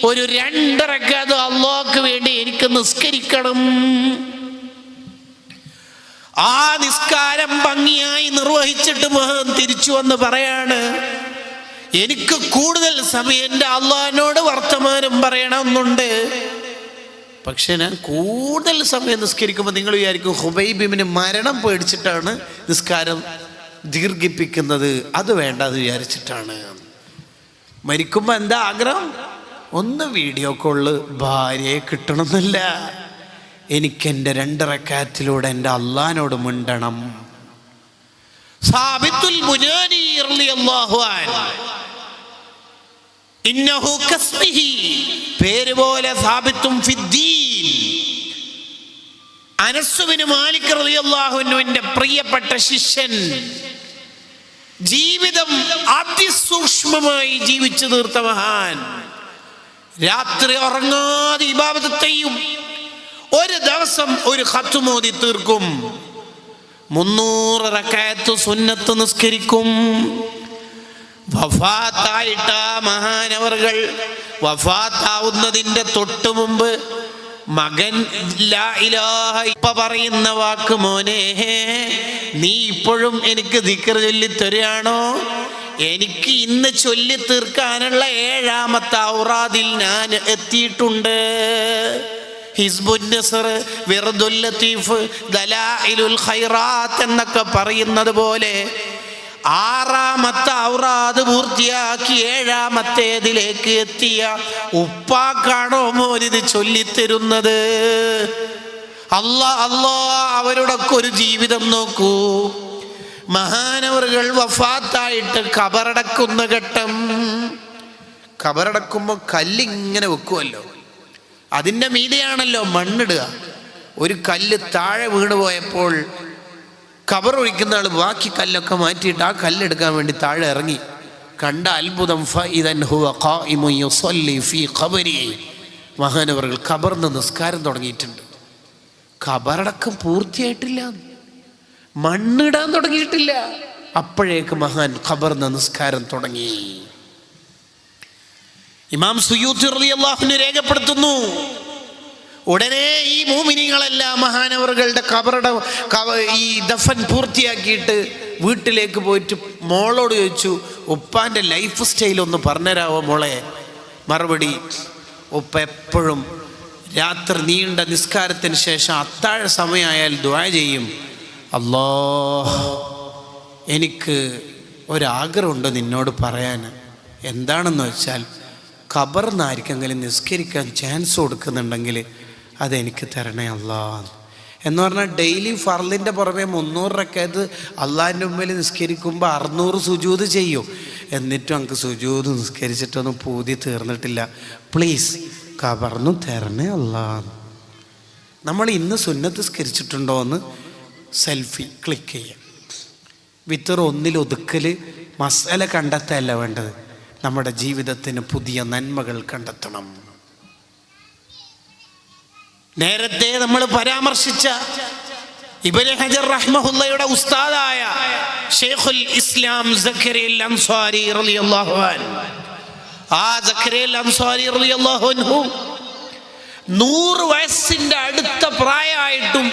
ഒരു 2 റകഅത്ത് അല്ലാഹുവിന് വേണ്ടി എനിക്ക് നിസ്കരിക്കണം. ആ നിസ്കാരം ഭംഗിയായി നിർവഹിച്ചിട്ട് മഹാൻ തിരിച്ചു വന്ന് പറയാണ്, എനിക്ക് കൂടുതൽ സമയം എൻ്റെ അള്ളാഹിനോട് വർത്തമാനം പറയണമെന്നുണ്ട്, പക്ഷെ ഞാൻ കൂടുതൽ സമയം നിസ്കരിക്കുമ്പോൾ നിങ്ങൾ വിചാരിക്കും ഖുബൈബിന് മരണം പേടിച്ചിട്ടാണ് നിസ്കാരം ദീർഘിപ്പിക്കുന്നത്. അത് വേണ്ട, അത് വിചാരിച്ചിട്ടാണ്. മരിക്കുമ്പോൾ എന്താ ആഗ്രഹം? ഒന്ന് വീഡിയോ കോള് ഭാര്യയെ കിട്ടണമെന്നില്ല, എനിക്കെൻ്റെ 2 റക്അത്തിലൂടെ എൻ്റെ അള്ളാഹിനോട് മിണ്ടണം. സാബിത്തുൽ ബുനാനി റളിയല്ലാഹു അൻഹു, ഇന്നഹു കസ്മിഹി, പേര് പോലെ സാബിത്തും ഫിദ്ദീൻ, അനസ് ബിൻ മാലിക് റളിയല്ലാഹു അൻഹുവിന്റെ പ്രിയപ്പെട്ട ശിഷ്യൻ, ജീവിതം അതിസൂക്ഷ്മമായി ജീവിച്ചു തീർത്ത മഹാൻ, രാത്രി ഉറങ്ങാതെ ഇബാദത്ത് ചെയ്യും. ഒരു ദിവസം ഒരു ഖത്ം ഓതി തീർക്കും. 300 റക്അത്ത് സുന്നത്ത് നിസ്കരിക്കും. വഫാത്തായിട്ട മഹാനവറുകൾ വഫാത്താവുന്നതിന്റെ തൊട്ടു മുമ്പ് മകൻ ലാ ഇലാഹ ഇപ്പ പറയുന്ന വാക്ക്, മോനെ നീ ഇപ്പോഴും എനിക്ക് ദിക്ർ ചൊല്ലി തരുകയാണോ? എനിക്ക് ഇന്ന് ചൊല്ലി തീർക്കാനുള്ള 7ാമത്തെ ഔറാദിൽ ഞാൻ എത്തിയിട്ടുണ്ട്. ഹിസ്ബുൻ നസ്ർ, വിർദുൽ ലത്തീഫ്, ദലായിലുൽ ഖൈറാത്ത് എന്നൊക്കെ പറയുന്നത് പോലെ 6ാമത്തെ ഔറാദ് പൂർത്തിയാക്കി 7ാമത്തേതിലേക്ക് എത്തിയ ഉപ്പാക്കാണോ മോനിത് ചൊല്ലിത്തരുന്നത്? അല്ലാ അവരുടെ ഒരു ജീവിതം നോക്കൂ. മഹാനവറുകൾ വഫാത്തായിട്ട് ഖബറടക്കുന്ന ഘട്ടം, ഖബറടക്കുമ്പോൾ കല്ലിങ്ങനെ വെക്കുമല്ലോ, അതിൻ്റെ മീതെയാണല്ലോ മണ്ണിടുക. ഒരു കല്ല് താഴെ വീണ് പോയപ്പോൾ ഖബർ ഒഴിക്കുന്ന ആൾ ബാക്കി കല്ലൊക്കെ മാറ്റിയിട്ട് ആ കല്ലെടുക്കാൻ വേണ്ടി താഴെ ഇറങ്ങി. കണ്ട അത്ഭുതം, ഫഇദൻ ഹുവ ഖായിമുൻ യുസല്ലി ഫീ ഖബരി. മഹാനവറുകൾ ഖബറിന്ന് നിസ്കാരം തുടങ്ങിയിട്ടുണ്ട്. ഖബറടക്കം പൂർത്തിയായിട്ടില്ല, മണ്ണിടാൻ തുടങ്ങിയിട്ടില്ല. അപ്പോഴേക്ക് മഹാൻ ഖബറിന്ന് നിസ്കാരം തുടങ്ങി. ഇമാം സുയൂത്തി റളിയല്ലാഹു അൻഹു രേഖപ്പെടുത്തുന്നു, ഉടനെ ഈ മോമിനികളെല്ലാം മഹാനവറുകളുടെ ഈ ദഫൻ പൂർത്തിയാക്കിയിട്ട് വീട്ടിലേക്ക് പോയിട്ട് മോളോട് ചോദിച്ചു, ഉപ്പാൻ്റെ ലൈഫ് സ്റ്റൈൽ ഒന്ന് പറഞ്ഞുതരാവോ മോളെ? മറുപടി, ഉപ്പ എപ്പോഴും രാത്രി നീണ്ട നിസ്കാരത്തിന് ശേഷം അത്താഴ സമയമായാൽ ദുആ ചെയ്യും, അല്ലാഹ് എനിക്ക് ഒരാഗ്രഹമുണ്ട് നിന്നോട് പറയാൻ. എന്താണെന്ന് വെച്ചാൽ ഖബറിന്ന് ആർക്കെങ്കിലും നിസ്കരിക്കാൻ ചാൻസ് കൊടുക്കുന്നുണ്ടെങ്കിൽ അതെനിക്ക് തരണേ അല്ലാ എന്ന് പറഞ്ഞാൽ ഡെയിലി ഫർളിൻ്റെ പുറമെ 300 റക്അത്ത് അള്ളാഹിൻ്റെ മുമ്പിൽ നിസ്കരിക്കുമ്പോൾ 600 സുജൂദ് ചെയ്യും. എന്നിട്ടും നമുക്ക് സുജൂദ് നിസ്കരിച്ചിട്ടൊന്നും പൂതി തീർന്നിട്ടില്ല. പ്ലീസ് ഖബറിനും തരണേ അല്ലാ. നമ്മൾ ഇന്ന് സുന്നത്ത് നിസ്കരിച്ചിട്ടുണ്ടോ എന്ന് സെൽഫി ക്ലിക്ക് ചെയ്യാം. വിത്തർ ഒന്നിലൊതുക്കൽ മസാല കണ്ടെത്തല്ല വേണ്ടത്, നമ്മുടെ ജീവിതത്തിന് പുതിയ നന്മകൾ കണ്ടെത്തണം. നേരത്തെ നമ്മൾ പരാമർശിച്ച ഇബ്നു ഹജർ റഹ്മഹുള്ളയുടെ ഉസ്താദായ ശൈഖുൽ ഇസ്ലാം സക്കരിയ അൻസാരി റളിയല്ലാഹു അൻഹു, ആ സക്കരിയ അൻസാരി റളിയല്ലാഹു അൻഹു 100 വയസ്സിന്റെ അടുത്ത പ്രായമായിട്ടും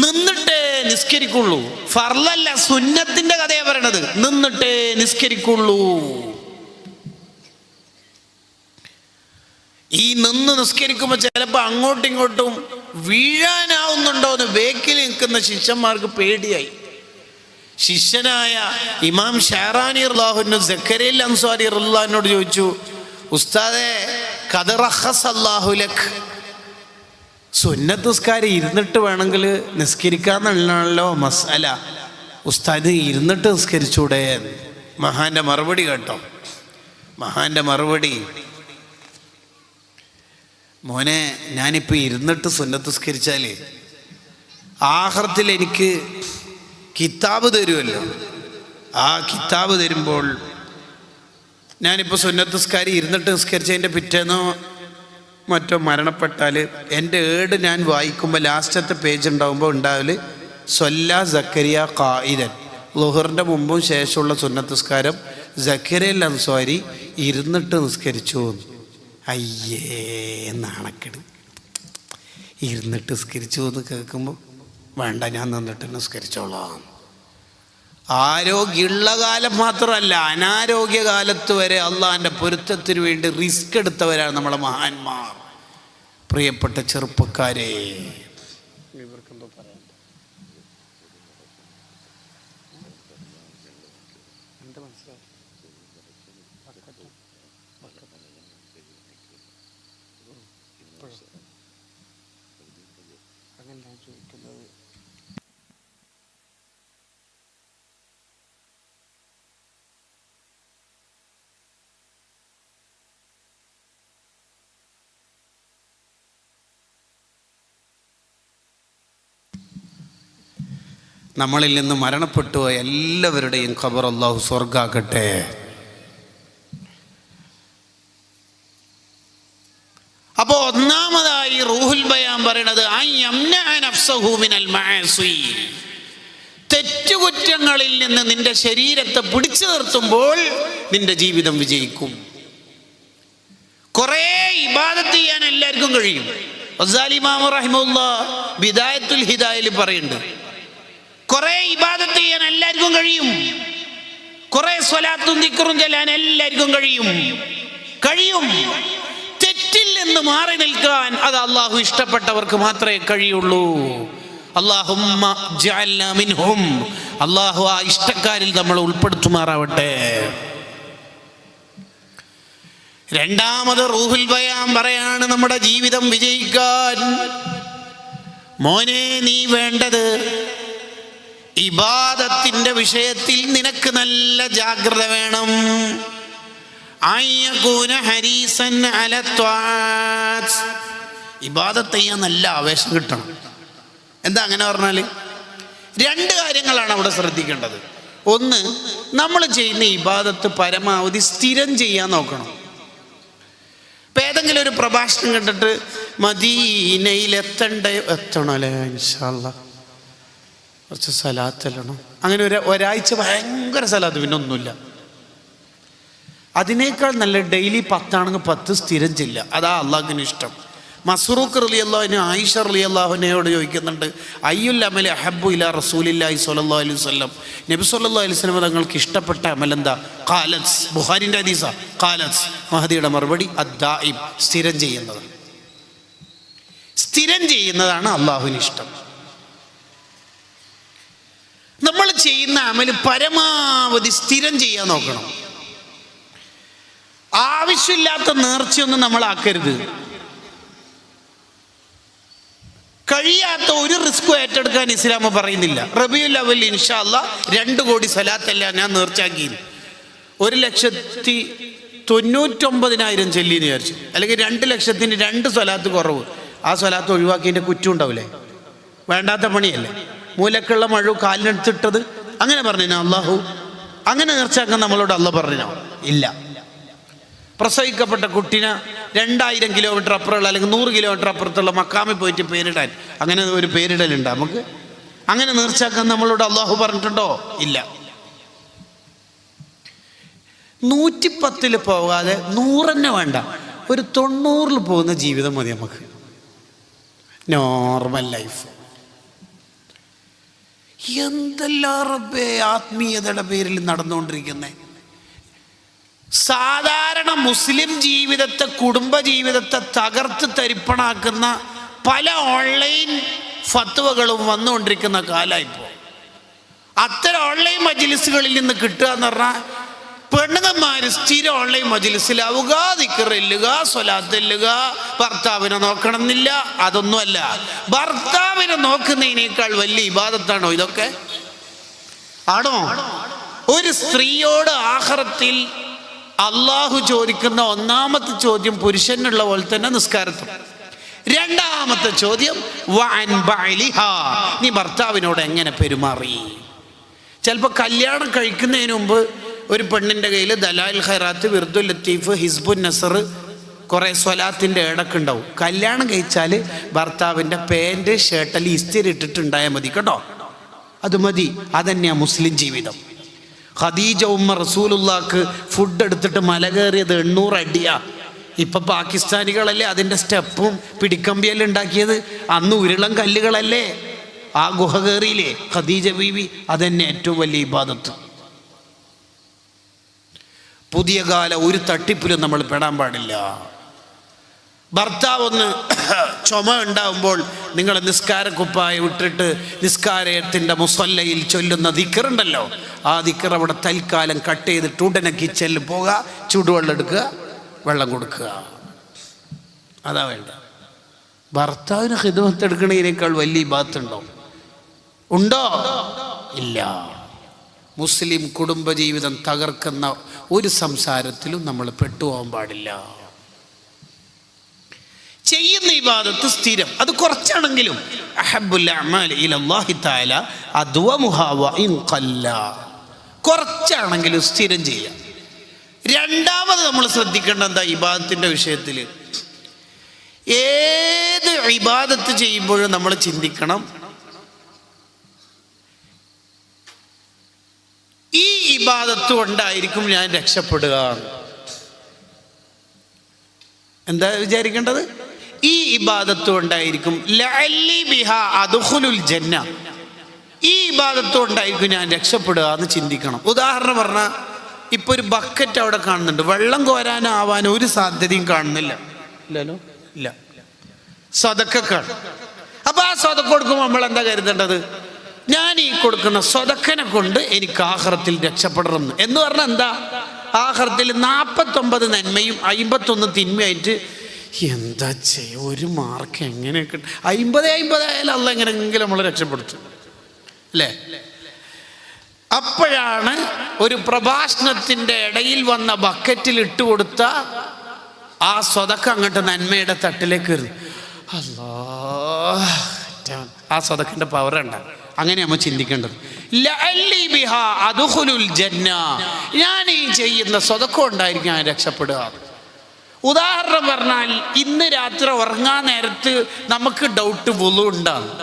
നിന്നിട്ടേ നിസ്കരിക്കുള്ളൂ. ഫർളല്ല, സുന്നത്തിന്റെ കഥയാണ് പറയണത്. നിന്നിട്ടേ നിസ്കരിക്കുള്ളൂ. ഈ നിന്ന് നിസ്കരിക്കുമ്പോൾ ചിലപ്പോൾ അങ്ങോട്ടും ഇങ്ങോട്ടും വീഴാനാവുന്നുണ്ടോ എന്ന് ബേക്കിൽ നിൽക്കുന്ന ശിഷ്യന്മാർക്ക് പേടിയായി. ശിഷ്യനായ ഇമാം ഷാറാനി റളിയല്ലാഹു അൻഹു സക്കരിയ അൻസാരി റളിയല്ലാഹു അൻഹുവോട് ചോദിച്ചു, ഉസ്താദേ ഖദ് റഖസല്ലാഹു ലക്, സുന്നത്ത് നിസ്കാരം ഇരുന്നിട്ട് വേണമെങ്കിൽ നിസ്കരിക്കാന്നുള്ളതാണല്ലോ മസ്അല, ഉസ്താദ് ഇരുന്നിട്ട് നിസ്കരിച്ചൂടെ? മഹാന്റെ മറുപടി കേട്ടോ. മഹാന്റെ മറുപടി, മോനെ ഞാനിപ്പോൾ ഇരുന്നിട്ട് സുന്നത്ത് നിസ്കരിച്ചാൽ ആഖിറത്തിൽ എനിക്ക് കിതാബ് തരുമല്ലോ. ആ കിതാബ് തരുമ്പോൾ ഞാനിപ്പോൾ സുന്നത്ത് നിസ്കാരം ഇരുന്നിട്ട് നിസ്കരിച്ചതിൻ്റെ പിറ്റേന്നോ മറ്റോ മരണപ്പെട്ടാൽ എൻ്റെ ഏട് ഞാൻ വായിക്കുമ്പോൾ ലാസ്റ്റത്തെ പേജ് ഉണ്ടാകുമ്പോൾ ഉണ്ടാവല് സ്വല്ല സക്കരിയ ഖായിദൻ, ളുഹറിൻ്റെ മുമ്പും ശേഷമുള്ള സുന്നത്ത് നിസ്കാരം സക്കരിയ അൻസാരി ഇരുന്നിട്ട് നിസ്കരിച്ചു. അയ്യേ നാണക്കെട്. ഇരുന്നിട്ട് നിസ്കരിച്ചു എന്ന് കേൾക്കുമ്പോൾ വേണ്ട, ഞാൻ നിന്നിട്ട് നിസ്കരിച്ചോളാം. ആരോഗ്യമുള്ള കാലം മാത്രമല്ല, അനാരോഗ്യകാലത്ത് വരെ അള്ളാഹിൻ്റെ പൊരുത്തത്തിന് വേണ്ടി റിസ്ക് എടുത്തവരാണ് നമ്മളെ മഹാന്മാർ. പ്രിയപ്പെട്ട ചെറുപ്പക്കാരെ, ഇവർക്കെന്തോ പറയാം. എന്താ മനസ്സിലായി? അങ്ങനെ ഞാൻ ചോദിക്കുന്നത്, നമ്മളിൽ നിന്ന് മരണപ്പെട്ടു പോയ എല്ലാവരുടെയും ഖബർ അല്ലാഹു സ്വർഗ്ഗാക്കട്ടെ. അപ്പോൾ ഒന്നാമതായി റൂഹുൽ ബയാൻ പറയുന്നത് തെറ്റുകുറ്റങ്ങളിൽ നിന്ന് നിന്റെ ശരീരത്തെ പിടിച്ചു നിർത്തുമ്പോൾ നിന്റെ ജീവിതം വിജയിക്കും. കുറേ ഇബാദത്ത് ചെയ്യാൻ എല്ലാവർക്കും കഴിയും. ഗസാലി ഇമാം റഹിമഹുല്ലാഹ് ബിദായത്തുൽ ഹിദായയിൽ പറയുന്നുണ്ട്, കുറേ ഇബാദത്ത് ചെയ്യാൻ എല്ലാവർക്കും കഴിയും, കുറേ സ്വലാത്തും ദിക്റും ചൊല്ലാൻ എല്ലാവർക്കും കഴിയും. തെറ്റിൽ നിന്ന് മാറി നിൽക്കാൻ അത് അള്ളാഹു ഇഷ്ടപ്പെട്ടവർക്ക് മാത്രമേ കഴിയുള്ളൂ. അല്ലാഹുമ്മ ജഅൽനാ മിൻഹും, അള്ളാഹു ആ ഇഷ്ടക്കാരിൽ നമ്മൾ ഉൾപ്പെടുത്തുമാറാവട്ടെ. രണ്ടാമത് റൂഹുൽ ബയാൻ പറയാണ്, നമ്മുടെ ജീവിതം വിജയിക്കാൻ മോനെ നീ വേണ്ടത് ഇബാദത്തിന്റെ വിഷയത്തിൽ നിനക്ക് നല്ല ജാഗ്രത വേണം. ഇബാദത്ത് ചെയ്യാൻ നല്ല ആവേശം കിട്ടണം. എന്താ അങ്ങനെ പറഞ്ഞാൽ രണ്ട് കാര്യങ്ങളാണ് അവിടെ ശ്രദ്ധിക്കേണ്ടത്. ഒന്ന്, നമ്മൾ ചെയ്യുന്ന ഇബാദത്ത് പരമാവധി സ്ഥിരം ചെയ്യാൻ നോക്കണം. ഇപ്പം ഏതെങ്കിലും ഒരു പ്രഭാഷണം കണ്ടിട്ട് മദീനയിൽ എത്തണല്ലേ ഇൻഷാ അല്ലാഹ് കുറച്ച് സലാത്തെല്ലണം, അങ്ങനെ ഒരാഴ്ച ഭയങ്കര സലാത്ത്, പിന്നെ ഒന്നുമില്ല. അതിനേക്കാൾ നല്ല ഡെയിലി 10 ആണെങ്കിൽ 10 സ്ഥിരം ചെല്ല. അതാ അള്ളാഹുവിന് ഇഷ്ടം. മസ്റൂഖ് റളിയല്ലാഹു ആയിഷ റളിയല്ലാഹുവിനോട് ചോദിക്കുന്നുണ്ട്, അയ്യുൽ അമലി അഹബ്ബു ഇലാ റസൂലില്ലാഹി സ്വല്ലല്ലാഹു അലൈഹി വസല്ലം, നബി സ്വല്ലല്ലാഹു അലൈഹി വസല്ലം തങ്ങൾക്ക് ഇഷ്ടപ്പെട്ട അമലെന്താ? ഖാലത്ത്, ബുഖാരിൻ്റെ ഹദീസാ. ഖാലത്ത്, മഹദിയുടെ മറുപടി അദ്ദായിം, സ്ഥിരം ചെയ്യുന്നത്. സ്ഥിരം ചെയ്യുന്നതാണ് അള്ളാഹുവിന് ഇഷ്ടം. നമ്മൾ ചെയ്യുന്ന അമല് പരമാവധി സ്ഥിരം ചെയ്യാൻ നോക്കണം. ആവശ്യമില്ലാത്ത നേർച്ചയൊന്നും നമ്മൾ ആക്കരുത്. കഴിയാത്ത ഒരു റിസ്കും ഏറ്റെടുക്കാൻ ഇസ്ലാം പറയുന്നില്ല. റബീഉൽ അവ്വൽ ഇൻഷാ അല്ലാഹ് 2 കോടി സലാത്തല്ല ഞാൻ നേർച്ചാക്കി, 1,99,000 ചെല്ലിന്ന് വിചാരിച്ചു, അല്ലെങ്കിൽ 2 ലക്ഷത്തിന് 2 സ്വലാത്ത് കുറവ്, ആ സ്വലാത്ത് ഒഴിവാക്കിയതിൻ്റെ കുറ്റം ഉണ്ടാവില്ലേ? വേണ്ടാത്ത പണിയല്ലേ? മൂലക്കുള്ള മഴ കാലിനെടുത്തിട്ടത് അങ്ങനെ പറഞ്ഞോ അള്ളാഹു? അങ്ങനെ നേർച്ചാക്കാൻ നമ്മളോട് അള്ളാഹ് പറഞ്ഞോ? ഇല്ല. പ്രസവിക്കപ്പെട്ട കുട്ടീനെ 2000 കിലോമീറ്റർ അപ്പുറമുള്ള അല്ലെങ്കിൽ 100 കിലോമീറ്റർ അപ്പുറത്തുള്ള മക്കാമിൽ പോയിട്ട് പേരിടാൻ, അങ്ങനെ ഒരു പേരിടലുണ്ട് നമുക്ക്? അങ്ങനെ നേർച്ചാക്കാൻ നമ്മളോട് അള്ളാഹു പറഞ്ഞിട്ടുണ്ടോ? ഇല്ല. 110 പോകാതെ 100 തന്നെ വേണ്ട, ഒരു 90 പോകുന്ന ജീവിതം മതി നമുക്ക്, നോർമൽ ലൈഫ്. എന്തെല്ലാം റബ്ബേ ആത്മീയതയുടെ പേരിൽ നടന്നുകൊണ്ടിരിക്കുന്നേ. സാധാരണ മുസ്ലിം ജീവിതത്തെ, കുടുംബ ജീവിതത്തെ തകർത്ത് തരിപ്പണാക്കുന്ന പല ഓൺലൈൻ ഫത്വകളും വന്നുകൊണ്ടിരിക്കുന്ന കാലമായിപ്പോൾ. അത്തരം ഓൺലൈൻ മജ്ലിസുകളിൽ നിന്ന് കിട്ടുക എന്ന് പറഞ്ഞാൽ പെണ്ണുങ്ങന്മാർ സ്ഥിരം ഓൺലൈൻ മജ്ലിസിലാവുക, ദിക്റില്ലുക, സ്വലാത്തില്ലുക, ഭർത്താവിനെ നോക്കണം എന്നില്ല. അതൊന്നുമല്ല, ഭർത്താവിനെ നോക്കുന്നതിനേക്കാൾ വലിയ ഇബാദത്താണോ ഇതൊക്കെ? ആണോ? ഒരു സ്ത്രീയോട് ആഖിറത്തിൽ അള്ളാഹു ചോദിക്കുന്ന ഒന്നാമത്തെ ചോദ്യം പുരുഷനുള്ള പോലെ തന്നെ നിസ്കാരത്തിൽ. രണ്ടാമത്തെ ചോദ്യം വഅൻ ബഅലിഹാ, നീ ഭർത്താവിനോട് എങ്ങനെ പെരുമാറി? ചിലപ്പോൾ കല്യാണം കഴിക്കുന്നതിന് മുമ്പ് ഒരു പെണ്ണിൻ്റെ കയ്യിൽ ദലാൽ ഖൈറാത്ത്, വിർദുൽ ലത്തീഫ്, ഹിസ്ബുൻ നസർ, കുറേ സ്വലാത്തിൻ്റെ ഇടക്കുണ്ടാവും. കല്യാണം കഴിച്ചാൽ ഭർത്താവിൻ്റെ പാൻറ് ഷർട്ടിൽ ഇസ്തിരി ഇട്ടിട്ടുണ്ടായാൽ മതി കേട്ടോ, അത് മതി. അതന്നെയാണ് മുസ്ലിം ജീവിതം. ഖദീജ ഉമ്മ റസൂലുള്ളാക്ക് ഫുഡ് എടുത്തിട്ട് മല കയറിയത് 800 അടിയാ. ഇപ്പം പാകിസ്ഥാനികളല്ലേ അതിൻ്റെ സ്റ്റെപ്പും പിടിക്കമ്പിയെല്ലാം ഉണ്ടാക്കിയത്? അന്ന് ഉരുളം കല്ലുകളല്ലേ? ആ ഗുഹ കയറിയില്ലേ ഖദീജ ബീവി? അതന്നെ ഏറ്റവും വലിയ ഇബാദത്ത്. പുതിയ കാല ഒരു തട്ടിപ്പിലും നമ്മൾ പെടാൻ പാടില്ല. ഭർത്താവ് ഒന്ന് ചുമ ഉണ്ടാവുമ്പോൾ നിങ്ങൾ നിസ്കാരക്കുപ്പായ വിട്ടിട്ട് നിസ്കാരത്തിൻ്റെ മുസല്ലയിൽ ചൊല്ലുന്ന ദിക്റുണ്ടല്ലോ, ആ ദിക്ർ അവിടെ തൽക്കാലം കട്ട് ചെയ്തിട്ട് ഉടനെ കിച്ചണിൽ പോകുക, ചൂടുവെള്ളം എടുക്കുക, വെള്ളം കൊടുക്കുക. അതാ വേണ്ട. ഭർത്താവിന് ഖിദ്മത്ത് എടുക്കണതിനേക്കാൾ വലിയ ഇബാദത്തുണ്ടോ? ഉണ്ടോ? ഇല്ല. മുസ്ലിം കുടുംബജീവിതം തകർക്കുന്ന ഒരു സംസാരത്തിലും നമ്മൾ പെട്ടുപോകാൻ പാടില്ല. ചെയ്യുന്ന ഇബാദത്ത് സ്ഥിരം, അത് കുറച്ചാണെങ്കിലും അഹബ്ബുൽ അഅമാലി ഇലല്ലാഹി തആല അദ്വമുഹാ വഇൻ ഖല്ല, കുറച്ചാണെങ്കിലും സ്ഥിരം ചെയ്യാം. രണ്ടാമത് നമ്മൾ ശ്രദ്ധിക്കേണ്ട എന്താ ഇബാദത്തിൻ്റെ വിഷയത്തിൽ? ഏത് ഇബാദത്ത് ചെയ്യുമ്പോഴും നമ്മൾ ചിന്തിക്കണം, ഈ ഇബാദത്ത് കൊണ്ടായിരിക്കും ഞാൻ രക്ഷപ്പെടുക. എന്താ വിചാരിക്കേണ്ടത്? ഈ ഇബാദത്ത് കൊണ്ടായിരിക്കും ലഅല്ലി ബിഹാ അദ്ഖുലുൽ ജന്ന, ഈ ഇബാദത്ത് കൊണ്ടായിരിക്കും ഞാൻ രക്ഷപ്പെടുക എന്ന് ചിന്തിക്കണം. ഉദാഹരണം പറഞ്ഞാൽ, ഇപ്പൊ ഒരു ബക്കറ്റ് അവിടെ കാണുന്നുണ്ട്, വെള്ളം കോരാനാവാൻ ഒരു സാധ്യതയും കാണുന്നില്ല. ഇല്ലല്ലോ, ഇല്ല. സ്വതക്കാണ്. അപ്പൊ ആ സ്വതക്ക കൊടുക്കുമ്പോൾ നമ്മൾ എന്താ കരുതേണ്ടത്? ഞാൻ ഈ കൊടുക്കുന്ന സ്വതക്കനെ കൊണ്ട് എനിക്ക് ആഖിറത്തിൽ രക്ഷപ്പെടണം എന്ന് പറഞ്ഞാൽ എന്താ? ആഖിറത്തിൽ 49 നന്മയും 51 തിന്മയായിട്ട് എന്താ ചെയ്യുക? ഒരു മാർക്ക് എങ്ങനെ കിട്ടും? 50 ആയാലും അല്ല എങ്ങനെയെങ്കിലും നമ്മൾ രക്ഷപ്പെടുത്തും അല്ലേ? അപ്പോഴാണ് ഒരു പ്രഭാഷണത്തിൻ്റെ ഇടയിൽ വന്ന ബക്കറ്റിൽ ഇട്ട് കൊടുത്ത ആ സ്വതക്ക അങ്ങോട്ട് നന്മയുടെ തട്ടിലേക്ക് വരുന്നു. അല്ലാഹ്, ആ സ്വതക്കിൻ്റെ പവർ ഉണ്ടാകും. അങ്ങനെ നമ്മൾ ചിന്തിക്കേണ്ടത്. ലഅല്ലി ബിഹാ അദ്ഖുലുൽ ജന്ന, ഞാൻ ഈ ചെയ്യുന്ന സ്വതക്ക കൊണ്ടായിരിക്കും ഞാൻ രക്ഷപ്പെടുക. ഉദാഹരണം പറഞ്ഞാൽ, ഇന്ന് രാത്രി ഉറങ്ങാൻ നേരത്ത് നമുക്ക് ഡൗട്ട് വുളു ഉണ്ടാകും.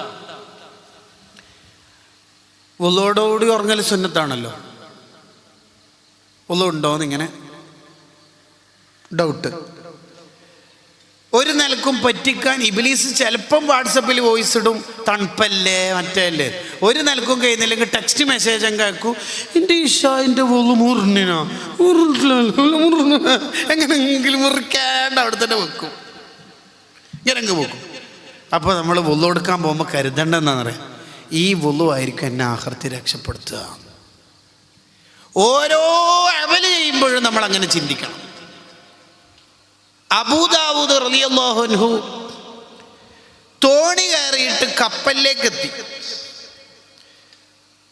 വുളുവോടുകൂടി ഉറങ്ങൽ സുന്നത്താണല്ലോ. വുളു ഉണ്ടോന്ന് ഇങ്ങനെ ഡൗട്ട്. ഒരു നിലക്കും പറ്റിക്കാൻ ഇബ്ലീസ് ചിലപ്പം വാട്സപ്പിൽ വോയിസ് ഇടും, തണുപ്പല്ലേ മറ്റേ അല്ലേ. ഒരു നിലക്കും കഴിയുന്നില്ലെങ്കിൽ ടെക്സ്റ്റ് മെസ്സേജ് അങ്ങ് കേൾക്കും, എൻ്റെ ഇഷാൻ്റെ വുളു മുറിഞ്ഞോ എങ്ങനെയെങ്കിലും മുറിക്കാണ്ട് അവിടെ തന്നെ വെക്കും, ഇങ്ങനെ അങ്ങ് വെക്കും. അപ്പോൾ നമ്മൾ വുളു എടുക്കാൻ പോകുമ്പോൾ കരുതണ്ടെന്നാന്ന് പറയാം, ഈ വുളു ആയിരിക്കും എന്നെ ആഖിറത്തിൽ രക്ഷപ്പെടുത്തുക. ഓരോ അമൽ ചെയ്യുമ്പോഴും നമ്മൾ അങ്ങനെ ചിന്തിക്കണം. അബൂദാവൂദ് റളിയല്ലാഹു അൻഹു തോണി കയറിയിട്ട് കപ്പലിലേക്ക് എത്തി.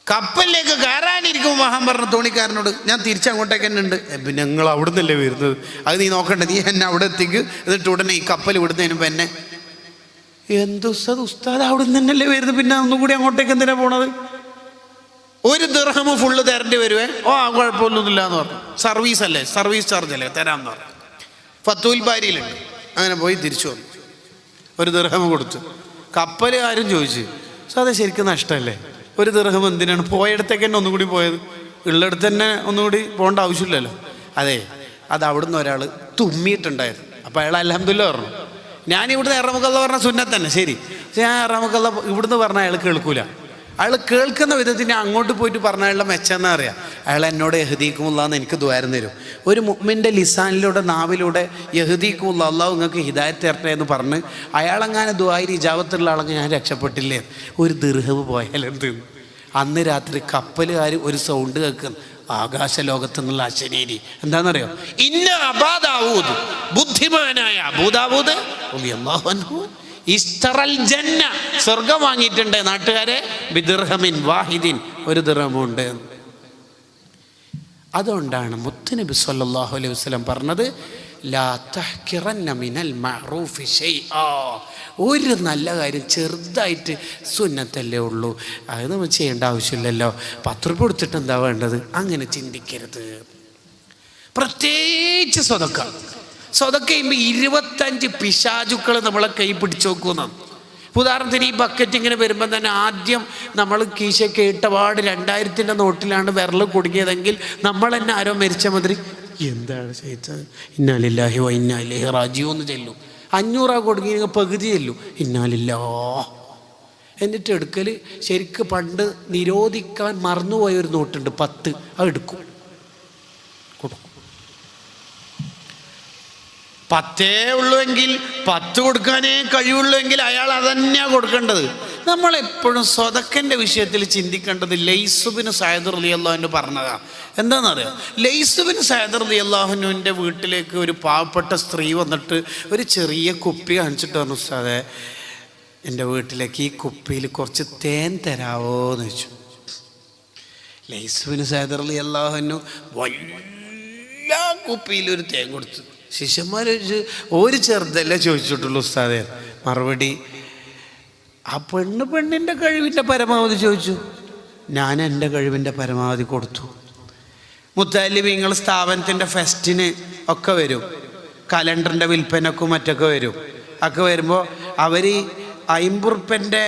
കപ്പലിലേക്ക് കയറാനിരിക്കുമ്പോൾ മഹാൻ പറഞ്ഞു തോണിക്കാരനോട്, ഞാൻ തിരിച്ചങ്ങോട്ടേക്ക് തന്നെ ഉണ്ട്. പിന്നെ ഞങ്ങൾ അവിടെ നിന്നല്ലേ വരുന്നത്, അത് നീ നോക്കണ്ട, നീ എന്നെ അവിടെ എത്തിക്ക്, എന്നിട്ട് ഉടനെ ഈ കപ്പൽ വിടുന്നതിന് മുമ്പ് എന്നെ. ഉസ്താദ് അവിടെ നിന്ന് തന്നെയല്ലേ വരുന്നത്, പിന്നെ ഒന്നുകൂടി അങ്ങോട്ടേക്ക് എന്തിനാ പോണത്? ഒരു ദിർഹം ഫുള്ള് തരേണ്ടി വരുവേ? ഓ, കുഴപ്പമൊന്നുമില്ല എന്ന് പറഞ്ഞു. സർവീസ് അല്ലേ, സർവീസ് ചാർജ് അല്ലേ, തരാമെന്ന് പറഞ്ഞു. ഫത്തുൽ ബാരിയിലുണ്ട്. അങ്ങനെ പോയി തിരിച്ചു വന്നു, ഒരു ദിർഹം കൊടുത്തു. കപ്പലുകാരും ചോദിച്ചു, സാധാ ശരിക്കും നഷ്ടമല്ലേ, ഒരു ദിർഹം എന്തിനാണ്? പോയടത്തേക്ക് തന്നെ ഒന്നുകൂടി പോയത്, ഉള്ളിടത്ത് തന്നെ ഒന്നുകൂടി പോകേണ്ട ആവശ്യമില്ലല്ലോ. അതെ, അത് അവിടുന്ന് ഒരാൾ തുമ്മിയിട്ടുണ്ടായിരുന്നു. അപ്പോൾ അയാൾ അൽഹംദുലില്ലാ പറഞ്ഞു. ഞാൻ ഇവിടുന്ന് ഇറമുക്കല്ല പറഞ്ഞ സുന്നത്ത് തന്നെ ശരി, പക്ഷെ ഞാൻ ഇറമുക്കല്ല ഇവിടുന്ന് പറഞ്ഞാൽ അയാൾ കേൾക്കൂല. അയാൾ കേൾക്കുന്ന വിധത്തിന് അങ്ങോട്ട് പോയിട്ട് പറഞ്ഞ അയാളുടെ മെച്ചെന്നാ അറിയാം. അയാൾ എന്നോട് യഹ്ദീക്കുമുല്ലാന്ന് എനിക്ക് ദ്വാരം തരും. ഒരു മുഅ്മിൻ്റെ ലിസാനിലൂടെ, നാവിലൂടെ യഹ്ദീക്കുമുല്ലാ, അല്ലാഹു നിങ്ങൾക്ക് ഹിദായത്ത് തരട്ടെ എന്ന് പറഞ്ഞ് അയാളെങ്ങനെ ദുആയിൽ ഇജാബത്തുള്ള ആളെങ്കിൽ ഞാൻ രക്ഷപ്പെട്ടില്ലേ? ഒരു ദിർഹം പോയാലെന്ത്? അന്ന് രാത്രി കപ്പലുകാർ ഒരു സൗണ്ട് കേൾക്കുന്നു, ആകാശലോകത്ത് നിന്നുള്ള അശരീരി. എന്താണെന്നറിയോ? ഇന്ന അബൂദാവൂദ്, ബുദ്ധിമാനായ അബൂദാവൂദ് റളിയല്ലാഹു അൻഹു ഇസ്തറൽ ജന്ന, സ്വർഗം വാങ്ങിയിട്ടുണ്ട് നാട്ടുകാരെ, ബിദിർഹമിൻ വാഹിദിൻ, ഒരു ദിർഹമുണ്ട്. അതുകൊണ്ടാണ് മുത്തുനബി സല്ലല്ലാഹു അലൈഹി വസല്ലം പറഞ്ഞത്, ലാ തഹ്കിറന്ന മിനൽ മഅറൂഫി ശൈആ, ഒരു നല്ല കാര്യം ചെറുതായിട്ട് സുന്നത്തല്ലേ ഉള്ളൂ, അത് നമ്മൾ ചെയ്യേണ്ട ആവശ്യമില്ലല്ലോ, 10 രൂപ കൊടുത്തിട്ട് എന്താ വേണ്ടത്, അങ്ങനെ ചിന്തിക്കരുത്. പ്രത്യേകിച്ച് സ്വതക്ക ചെയ്യുമ്പോൾ 25 പിശാചുക്കൾ നമ്മളെ കൈ പിടിച്ചു നോക്കുന്നതാണ്. ഉദാഹരണത്തിന് ഈ ബക്കറ്റ് ഇങ്ങനെ വരുമ്പോൾ തന്നെ ആദ്യം നമ്മൾ കീശയ്ക്ക് ഇട്ടപാട് 2000-ൻ്റെ നോട്ടിലാണ് വിരൽ കുടുങ്ങിയതെങ്കിൽ നമ്മൾ തന്നെ ആരോ മരിച്ച മാതിരി, എന്താണ് ചെയ്തത്, ഇന്നാ ലില്ലാഹി വ ഇന്നാ ഇലൈഹി റാജിഊൻ എന്ന് ചെല്ലും. 500 കൊടുങ്ങി പകുതി ചെല്ലും, ഇന്നാ ലില്ലാഹ്. എന്നിട്ട് എടുക്കൽ ശരിക്ക് പണ്ട് നിരോധിക്കാൻ മറന്നുപോയൊരു നോട്ടുണ്ട് 10, അത് എടുക്കും, കൊടുക്കും. 10 ഉള്ളുവെങ്കിൽ 10 കൊടുക്കാനേ കഴിവുള്ളൂവെങ്കിൽ അയാൾ അതന്നെയാണ് കൊടുക്കേണ്ടത്. നമ്മളെപ്പോഴും സ്വതക്കൻ്റെ വിഷയത്തിൽ ചിന്തിക്കേണ്ടത് ലൈസ് ബിൻ സഅദ് റളിയല്ലാഹു അൻഹു പറഞ്ഞതാണ്. എന്താണെന്നറിയാം? ലൈസ് ബിൻ സഅദ് റളിയല്ലാഹു അൻഹുവിൻ്റെ വീട്ടിലേക്ക് ഒരു പാവപ്പെട്ട സ്ത്രീ വന്നിട്ട് ഒരു ചെറിയ കുപ്പി കാണിച്ചിട്ട് പറഞ്ഞു, ഉസ്താദേ എൻ്റെ വീട്ടിലേക്ക് ഈ കുപ്പിയിൽ കുറച്ച് തേൻ തരാവോ എന്ന് ചോദിച്ചു. ലൈസ് ബിൻ സഅദ് റളിയല്ലാഹു അൻഹു വലിയ കുപ്പിയിൽ ഒരു തേൻ കൊടുത്തു. ശിഷ്യന്മാർ ഒരു ചെറുതല്ലേ ചോദിച്ചിട്ടുള്ളൂ, ഉസ്താദേ മറുപടി, ആ പെണ്ണിൻ്റെ കഴിവിൻ്റെ പരമാവധി ചോദിച്ചു, ഞാൻ എൻ്റെ കഴിവിൻ്റെ പരമാവധി കൊടുത്തു. മുത്തല്ലിമീങ്ങൾ സ്ഥാപനത്തിൻ്റെ ഫെസ്റ്റിന് ഒക്കെ വരും, കലണ്ടറിൻ്റെ വിൽപ്പനക്കും മറ്റൊക്കെ വരും. ഒക്കെ വരുമ്പോൾ അവർ 50 ഉറുപ്പ്യൻ്റെ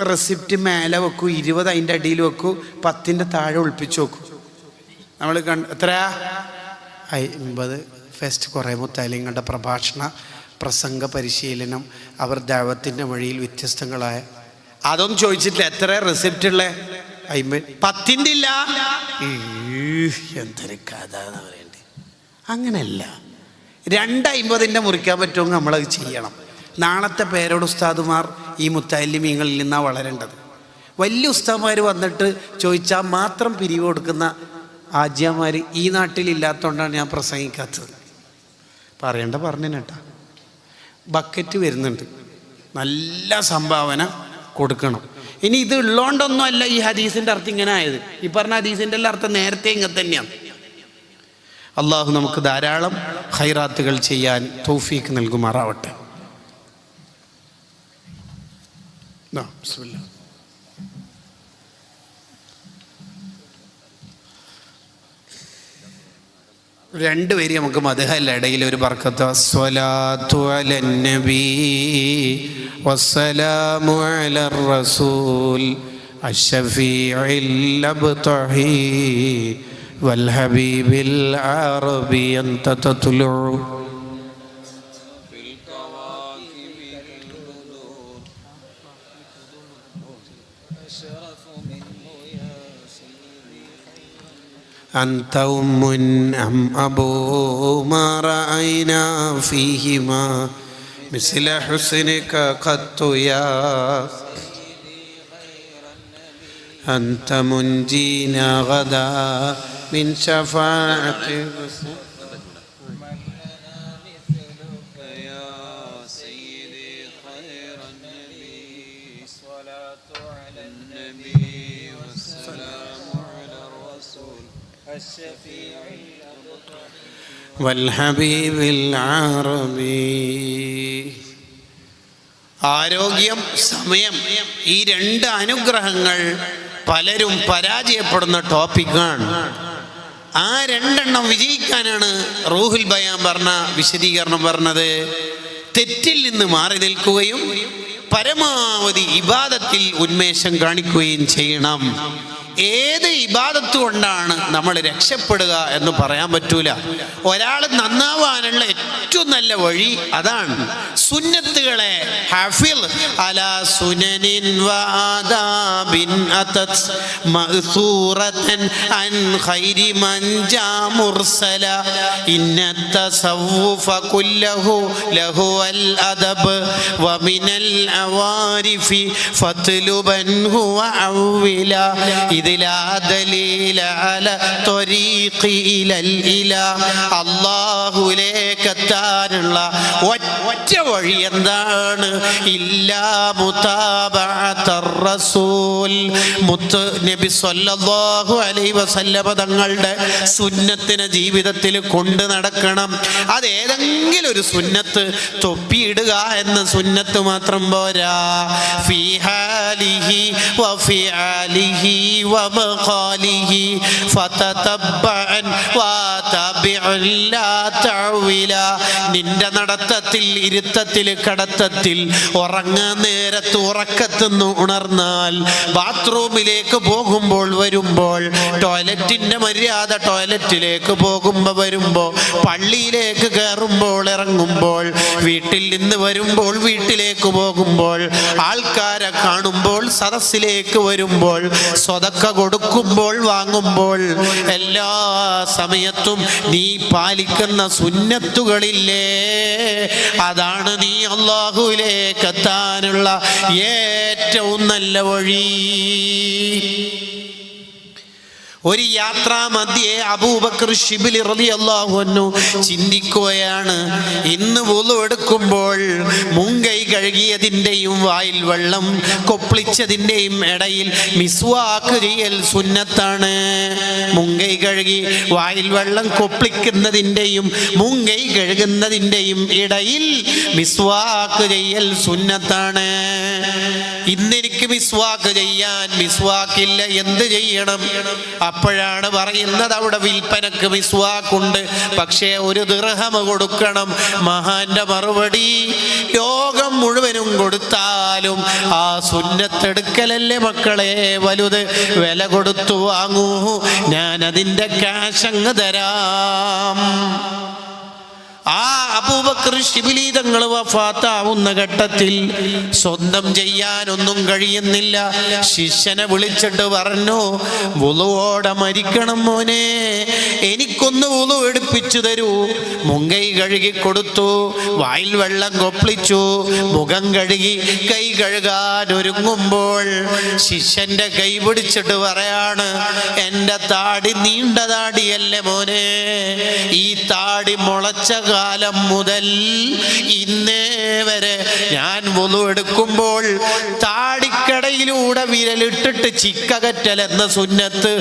റെസിപ്റ്റ് മേലെ വെക്കും, 20 അതിൻ്റെ അടിയിൽ വെക്കും, 10ൻ്റെ താഴെ ഒളിപ്പിച്ച് വെക്കും. നമ്മൾ എത്രയാ 50. ഫെസ്റ്റ് കുറേ മുത്തല്ലിങ്ങളുടെ പ്രഭാഷണ പ്രസംഗ പരിശീലനം, അവർ ദൈവത്തിൻ്റെ വഴിയിൽ വ്യത്യസ്തങ്ങളായ, അതൊന്നും ചോദിച്ചിട്ടില്ല. എത്ര റെസിപ്റ്റ് ഉള്ള 50, 10ൻ്റെ ഇല്ല. എന്തൊരു കഥ എന്ന് പറയണ്ടേ. അങ്ങനെയല്ല, 250ൻ്റെ മുറിക്കാൻ പറ്റുമെങ്കിൽ നമ്മളത് ചെയ്യണം. നാളത്തെ പേരോട് ഉസ്താദുമാർ ഈ മുത്തല്ലിമീങ്ങളിൽ നിന്നാണ് വളരേണ്ടത്. വലിയ ഉസ്താദ്മാർ വന്നിട്ട് ചോദിച്ചാൽ മാത്രം പിരിവ് കൊടുക്കുന്ന ആജ്യമാർ ഈ നാട്ടിലില്ലാത്തതുകൊണ്ടാണ് ഞാൻ പ്രസംഗിക്കാത്തത്. പറഞ്ഞേട്ടാ. ബക്കറ്റ് വരുന്നുണ്ട്, നല്ല സംഭാവന കൊടുക്കണം. ഇനി ഇത് ഉള്ളതുകൊണ്ടൊന്നും അല്ല ഈ ഹദീസിൻ്റെ അർത്ഥം ഇങ്ങനെ ആയത്. ഈ പറഞ്ഞ ഹദീസിൻ്റെ എല്ലാം അർത്ഥം നേരത്തെ ഇങ്ങനെ തന്നെയാണ്. അള്ളാഹു നമുക്ക് ധാരാളം ഖൈറാത്തുകൾ ചെയ്യാൻ തൗഫീഖ് നൽകുമാറാവട്ടെ. ബിസ്മില്ലാ. രണ്ടുപേരും നമുക്ക് മദ്ഹല്ല ഇടയിൽ ഒരു ബർക്കത്ത്. അസ്സലാത്തു അലൻ നബി വസ്സലാമു അലർ റസൂൽ അഷ്ശഫീഇൽ അബ്തഹി വൽ ഹബീബിൽ അറബി അൻത തത്ലു أنت أم أم أبو ما رأينا فيهما مثل حسنك قط يا أنت منجينا غدا من شفاعة വൽഹബീബിൽ അറബി. ആരോഗ്യം, സമയം, ഈ 2 അനുഗ്രഹങ്ങൾ പലരും പരാജയപ്പെടുന്ന ടോപ്പിക്കാണ്. ആ 2 വിജയിക്കാനാണ് റൂഹുൽ ബയാൻ പറഞ്ഞ വിശദീകരണം പറഞ്ഞത്. തെറ്റിൽ നിന്ന് മാറി നിൽക്കുകയും പരമാവധി ഇബാദത്തിൽ ഉന്മേഷം കാണിക്കുകയും ചെയ്യണം. ഏത് ഇബാദത്ത് കൊണ്ടാണ് നമ്മൾ രക്ഷപ്പെടുക എന്ന് പറയാൻ പറ്റൂല. ഒരാൾ നന്നാവാനുള്ള ഏറ്റവും നല്ല വഴി അതാണ്. സുന്നത്തുകളെ ഹഫിൽ അലാ സുനനിൻ വആദാബിൻ അതത് മഅ്സൂറതൻ അൻ ഖൈരി മൻ ജാ മുർസല ഇന്ന തസവ്വുഫ കുല്ലഹു ലഹു അൽ അദബ് വമിനൽ അവാരിഫി ഫത്ലുബൻ ഹുവ അവ്വില അല്ലാഹുലേക്കെത്താനുള്ള ഒറ്റ വഴി എന്താണ്? ഇല്ലാ മുതാബഅത്തർ റസൂൽ. മുത്ത് നബി സ്വല്ലല്ലാഹു അലൈഹി വസല്ലമ തങ്ങളുടെ സുന്നത്തിനെ ജീവിതത്തിൽ കൊണ്ട് നടക്കണം. അതേതെങ്കിലും ഒരു സുന്നത്ത്, തൊപ്പിയിടുക എന്ന സുന്നത്ത് മാത്രം പോരാ. ഫീ ഹാലിഹി വഫിആലിഹി വമഖാലിഹി ഫതതബ്ബഅൻ വതബിഉൻ ലാ തഅവില. നിന്റെ നടത്തത്തിൽ, ഇരുത്തത്തിൽ, കടത്തത്തിൽ, ഉറങ്ങാൻ നേരത്ത് ഉറക്കത്തുനിന്ന് ഉണർന്നാൽ, ബാത്റൂമിലേക്ക് പോകുമ്പോൾ വരുമ്പോൾ, ടോയ്ലറ്റിൻ്റെ മര്യാദ ടോയ്ലറ്റിലേക്ക് പോകുമ്പോൾ വരുമ്പോൾ, പള്ളിയിലേക്ക് കയറുമ്പോൾ ഇറങ്ങുമ്പോൾ, വീട്ടിൽ നിന്ന് വരുമ്പോൾ വീട്ടിലേക്ക് പോകുമ്പോൾ, ആൾക്കാരെ കാണുമ്പോൾ, സദസ്സിലേക്ക് വരുമ്പോൾ, സ്വതക്ക കൊടുക്കുമ്പോൾ, വാങ്ങുമ്പോൾ, എല്ലാ സമയത്തും നീ പാലിക്കുന്ന സുന്നത്തുകളില്ലേ, അതാണ് നീ അല്ലാഹുവിലേക്ക് എത്താനുള്ള ഏറ്റവും നല്ല വഴി. ഒരു യാത്രാ മധ്യേ അബൂബക്കർ ശിബിലി റളിയല്ലാഹു അൻഹു ചിന്തിക്കുകയാണ്, ഇന്ന് വുളു എടുക്കുമ്പോൾ മുങ്കൈ കഴുകിയതിൻ്റെയും വായിൽ വെള്ളം കൊപ്പിളിച്ചതിൻ്റെയും ഇടയിൽ മിസ്വാക്ക് ചെയ്യൽ സുന്നത്താണ്. മുങ്കൈ കഴുകി വായിൽ വെള്ളം കൊപ്പിളിക്കുന്നതിൻ്റെയും മുങ്കൈ കഴുകുന്നതിൻ്റെയും ഇടയിൽ മിസ്വാക്ക് ചെയ്യൽ സുന്നത്താണ്. ഇന്നെനിക്ക് മിസ്വാക്ക് ചെയ്യാൻ മിസ്വാക്കില്ല, എന്ത് ചെയ്യണം? അപ്പോഴാണ് പറയുന്നത്, അവിടെ വിൽപ്പനക്ക് മിസ്വാക്കുണ്ട്, പക്ഷേ 1 ദിർഹം കൊടുക്കണം. മഹാന്റെ മറുപടി, ലോകം മുഴുവനും കൊടുത്താലും ആ സുന്നത്തെടുക്കലല്ലേ മക്കളെ വലുത്. വില കൊടുത്തു വാങ്ങൂ, ഞാൻ അതിൻ്റെ ക്യാഷ് അങ്ങ് തരാം. ആ അബൂബക്കർ ശിബിലി തങ്ങൾ വഫാത്താവുന്ന ഘട്ടത്തിൽ സ്വന്തം ചെയ്യാനൊന്നും കഴിയുന്നില്ല. ശിഷ്യനെ വിളിച്ചിട്ട് പറഞ്ഞു, വുളുവോടെ മരിക്കണം മോനെ, എനിക്കൊന്ന് വുളു എടുപ്പിച്ചു തരൂ. മുങ്കൈ കഴുകി കൊടുത്തു, വായിൽ വെള്ളം കൊപ്പിളിച്ചു, മുഖം കഴുകി കൈ കഴുകാൻ ഒരുങ്ങുമ്പോൾ ശിഷ്യന്റെ കൈ പിടിച്ചിട്ട് പറയാണ്, എൻ്റെ താടി നീണ്ട താടിയല്ലേ മോനെ, ഈ താടി മുളച്ച കാലം മുതൽ ഇന്നേ വരെ ഞാൻ വുളു എടുക്കുമ്പോൾ താടിക്കടയിലൂടെ വിരലിട്ടിട്ട് ചിക്കകറ്റൽ എന്ന സുന്നത്ത്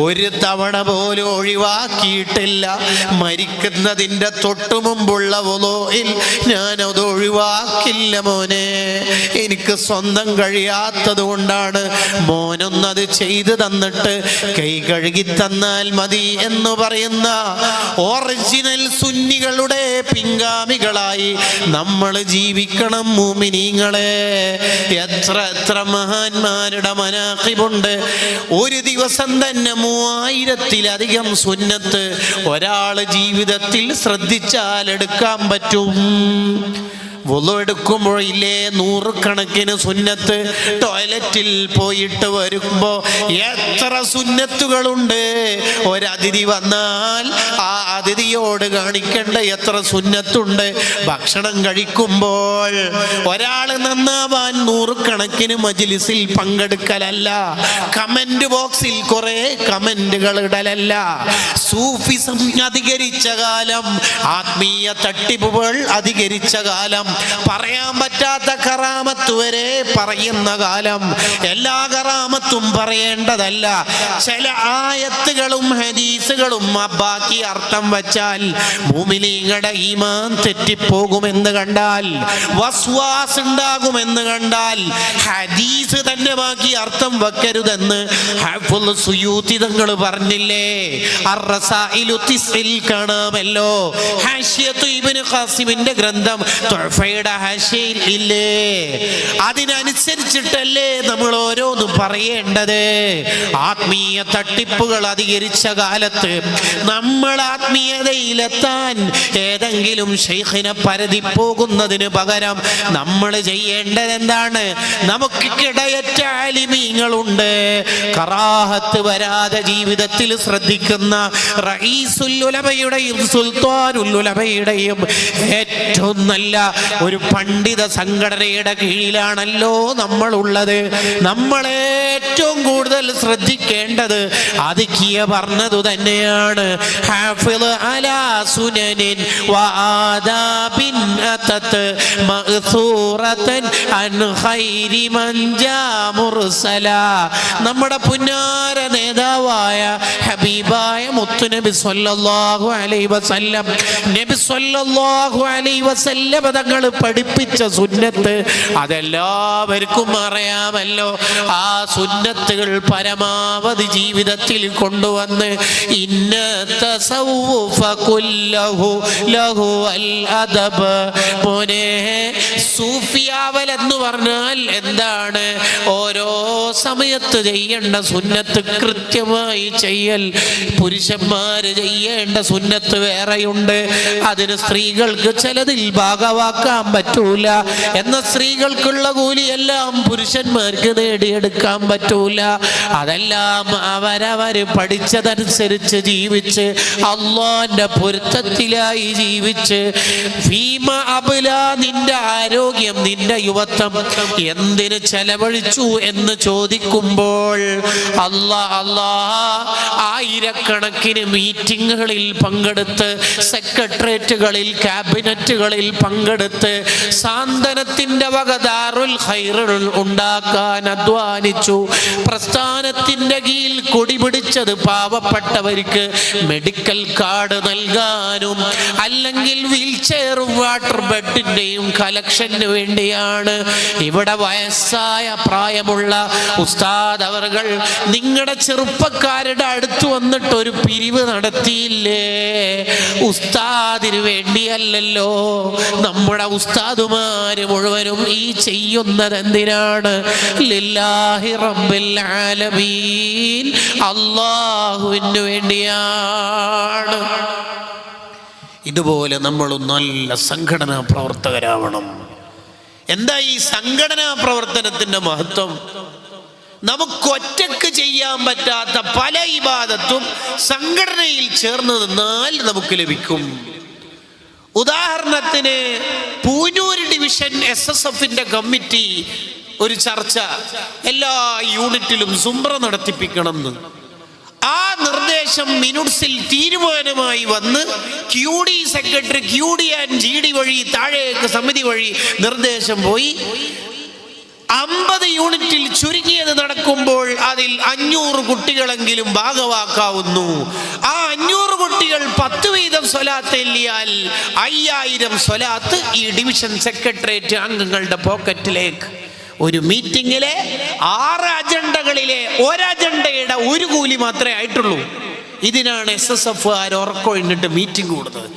1 തവണ പോലും ഒഴിവാക്കിയിട്ടില്ല. മരിക്കുന്നതിൻ്റെ തൊട്ടു മുമ്പുള്ള വുളുയിൽ ഞാനത് ഒഴിവാക്കില്ല മോനെ, എനിക്ക് സ്വന്തം കഴിയാത്തത് കൊണ്ടാണ്. മോനൊന്നത് ചെയ്തു തന്നിട്ട് കൈ കഴുകി തന്നാൽ മതി എന്ന് പറയുന്ന ഒറിജിനൽ സുന്നികളുടെ പിൻഗാമികളായി നമ്മൾ ജീവിക്കണം മുഅ്മിനീങ്ങളെ. എത്ര മഹാന്മാരുടെ മനാഖിബുണ്ട്. ഒരു ദിവസം തന്നെ 3000-ലധികം സുന്നത്ത് ഒരാൾ ജീവിതത്തിൽ ശ്രദ്ധിച്ചാൽ എടുക്കാൻ പറ്റും. വുളു എടുക്കുമ്പോഴില്ലേ 100 കണക്കിന് സുന്നത്ത്. ടോയ്ലറ്റിൽ പോയിട്ട് വരുമ്പോ എത്ര സുന്നത്തുകളുണ്ട്. ഒരതിഥി വന്നാൽ ആ അതിഥിയോട് കാണിക്കേണ്ട എത്ര സുന്നത്തുണ്ട്. ഭക്ഷണം കഴിക്കുമ്പോൾ ഒരാൾ നന്നാവാൻ 100 കണക്കിന് മജ്‌ലിസിൽ പങ്കെടുക്കലല്ല, കമന്റ് ബോക്സിൽ കുറെ കമന്റുകൾ ഇടലല്ല. സൂഫിസം അധികരിച്ച കാലം, ആത്മീയ തട്ടിപ്പുകൾ അധികരിച്ച കാലം, പറയാൻ പറ്റാത്ത കറാമത്ത് വരെ പറയുന്ന കാലം. എല്ലാ കറാമത്തും പറയേണ്ടതല്ല. ചില ആയത്തുകളും ഹദീസുകളും ബാക്കി അർത്ഥം വച്ചാൽ മുഅ്മിനീങ്ങളുടെ ഈമാൻ തെറ്റിപ്പോകുമെന്ന് കണ്ടാൽ, വസ്വാസ് ഉണ്ടാകുമെന്ന് കണ്ടാൽ ഹദീസ് തന്നെ ബാക്കി അർത്ഥം വെക്കരുതെന്ന് ഹഫ്ള് സുയൂത്തി തങ്ങൾ പറഞ്ഞില്ലേ? അർ-റസായിലു തിസ്ഇൽ കാണാമല്ലോ. ഹാശിയത്തു ഇബ്നു ഖാസിമിന്റെ ഗ്രന്ഥം തുഹഫയുടെ ഹാശിയയിൽ ഇല്ലേ? അതിനനുസരിച്ചിട്ടല്ലേ നമ്മൾ ഓരോന്നും പറയേണ്ടത്. ആത്മീയ തട്ടിപ്പുകൾ അധികരിച്ച കാലത്ത് നമ്മൾ ആത്മീയതയിലെത്താൻ ഏതെങ്കിലും ശൈഖിനെ പരതി പോകുന്നതിന് പകരം നമ്മൾ ചെയ്യേണ്ടത് എന്താണ്? നമുക്കിടയറ്റ ആലിമീങ്ങളുണ്ട്, കറാഹത്ത് വരാതെ ജീവിതത്തിൽ ശ്രദ്ധിക്കുന്ന റഈസുൽ ഉലമയുടെയും സുൽത്താനുൽ ഉലമയുടെയും ഏറ്റവും നല്ല ഒരു പണ്ഡിത സംഘടനയുടെ കീഴിലാണല്ലോ നമ്മളുള്ളത്. നമ്മൾ ഏറ്റവും കൂടുതൽ ശ്രദ്ധിക്കേണ്ടത് അതിക്കിയ പറഞ്ഞതു തന്നെയാണ്. ഹാഫിള് അലാ സുനനിൻ വആദാബിൻ അതത് മഅ്സൂറതൻ അൻ ഖൈരി മൻ ജാ മുർസല. നമ്മുടെ പുന്നാര നേതാവായ ഹബീബായ മുത്തുനബി സ്വല്ലല്ലാഹു അലൈഹി വസല്ലം, നബി സ്വല്ലല്ലാഹു അലൈഹി വസല്ലം തങ്ങൾ പഠിപ്പിച്ച സുന്നത്ത് അതെല്ലാവർക്കും അറിയാമല്ലോ. ആ സുന്നത്തുകൾ പരമാവധി ജീവിതത്തിൽ കൊണ്ടുവന്ന് ഇന്ന തസവ്വുഫ കുല്ലഹു ലഹു അൽ അദബ്. മോനെ, സൂഫിയാവൽ എന്ന് പറഞ്ഞാൽ എന്താണ്? ഓരോ സമയത്ത് ചെയ്യേണ്ട സുന്നത്ത് കൃത്യമായി ചെയ്യൽ. പുരുഷന്മാര് ചെയ്യേണ്ട സുന്നത്ത് വേറെയുണ്ട്. അതിന് സ്ത്രീകൾക്ക് ചിലതിൽ ഭാഗവാക്കാൻ പറ്റൂല. എന്ന സ്ത്രീകൾക്കുള്ള കൂലിയെല്ലാം പുരുഷന്മാർക്ക് നേടിയെടുക്കാൻ പറ്റൂല. അതെല്ലാം അവരവര് പഠിച്ചതനുസരിച്ച് ജീവിച്ച് അല്ലാഹുവിന്റെ പൊരുത്തത്തിലായി ജീവിച്ച് ഫീമ അബ്ല, നിന്റെ ആരോഗ്യം നിന്റെ യുവത്വം എന്തിന് ചെലവഴിച്ചു എന്ന് ചോദിക്കുമ്പോൾ അല്ലാ ആയിരക്കണക്കിന് മീറ്റിങ്ങുകളിൽ പങ്കെടുത്ത്, സെക്രട്ടേറിയറ്റുകളിൽ, ക്യാബിനറ്റുകളിൽ പങ്കെടുത്ത്, സാന്ത്വനത്തിന്റെ വക ദാറുൽ ഖൈറുൽ ഉണ്ടാക്കാൻ അധ്വാനിച്ചു. പ്രസ്ഥാനത്തിന്റെ കീഴിൽ കൊടി പിടിച്ചത് പാവപ്പെട്ടവർക്ക് മെഡിക്കൽ കാർഡ് നൽകാനും അല്ലെങ്കിൽ വീൽ ചെയറും വാട്ടർ ബെഡിന്റെയും കളക്ഷന് വേണ്ടിയാണ്. ഇവിടെ വയസ്സായ പ്രായമുള്ള ഉസ്താദ് അവർകൾ നിങ്ങളുടെ ചെറുപ്പക്കാരുടെ അടുത്ത് വന്നിട്ട് ഒരു പിരിവ് നടത്തിയില്ലേ? ഉസ്താദിന് വേണ്ടിയല്ലല്ലോ. നമ്മുടെ ഉസ്താദുമാര് മുഴുവനും ഈ ചെയ്യുന്നത് എന്തിനാണ്? ലില്ലാഹി റബ്ബിൽ ആലമീൻ, അല്ലാഹുവിന് വേണ്ടിയാണ്. ഇതുപോലെ നമ്മൾ നല്ല സംഘടനാ പ്രവർത്തകരാവണം. എന്താ ഈ സംഘടനാ പ്രവർത്തനത്തിന്റെ മഹത്വം? നമുക്കൊറ്റക്ക് ചെയ്യാൻ പറ്റാത്ത പല ഇബാദത്തും സംഘടനയിൽ ചേർന്ന് നിന്നാൽ നമുക്ക് ലഭിക്കും. ഉദാഹരണത്തിന് പൂനൂർ ഡിവിഷൻ SSFന്റെ കമ്മിറ്റി ഒരു ചർച്ച, എല്ലാ യൂണിറ്റിലും സുംറ നടത്തിപ്പിക്കണം എന്ന്. ആ നിർദ്ദേശം മിനുട്സിൽ തീരുമാനമായി വന്ന് QD secretary, QD and GD വഴി താഴേക്ക് സമിതി വഴി നിർദ്ദേശം പോയി. 50 യൂണിറ്റിൽ ചുരുങ്ങിയത് നടക്കുമ്പോൾ അതിൽ 500 കുട്ടികളെങ്കിലും ഭാഗവാക്കാവുന്നു. ആ 500 കുട്ടികൾ 10 വീതം സ്വലാത്ത് എല്ലിയാൽ 5000 സ്വലാത്ത് ഈ ഡിവിഷൻ സെക്രട്ടേറിയറ്റ് അംഗങ്ങളുടെ പോക്കറ്റിലേക്ക്. ഒരു മീറ്റിങ്ങിലെ 6 അജണ്ടകളിലെ ഒരജണ്ടയുടെ ഒരു കൂലി മാത്രമേ ആയിട്ടുള്ളൂ. ഇതിനാണ് SSFകാർ ഉറക്കൊഴിഞ്ഞിട്ട് മീറ്റിംഗ് കൂടുന്നത്.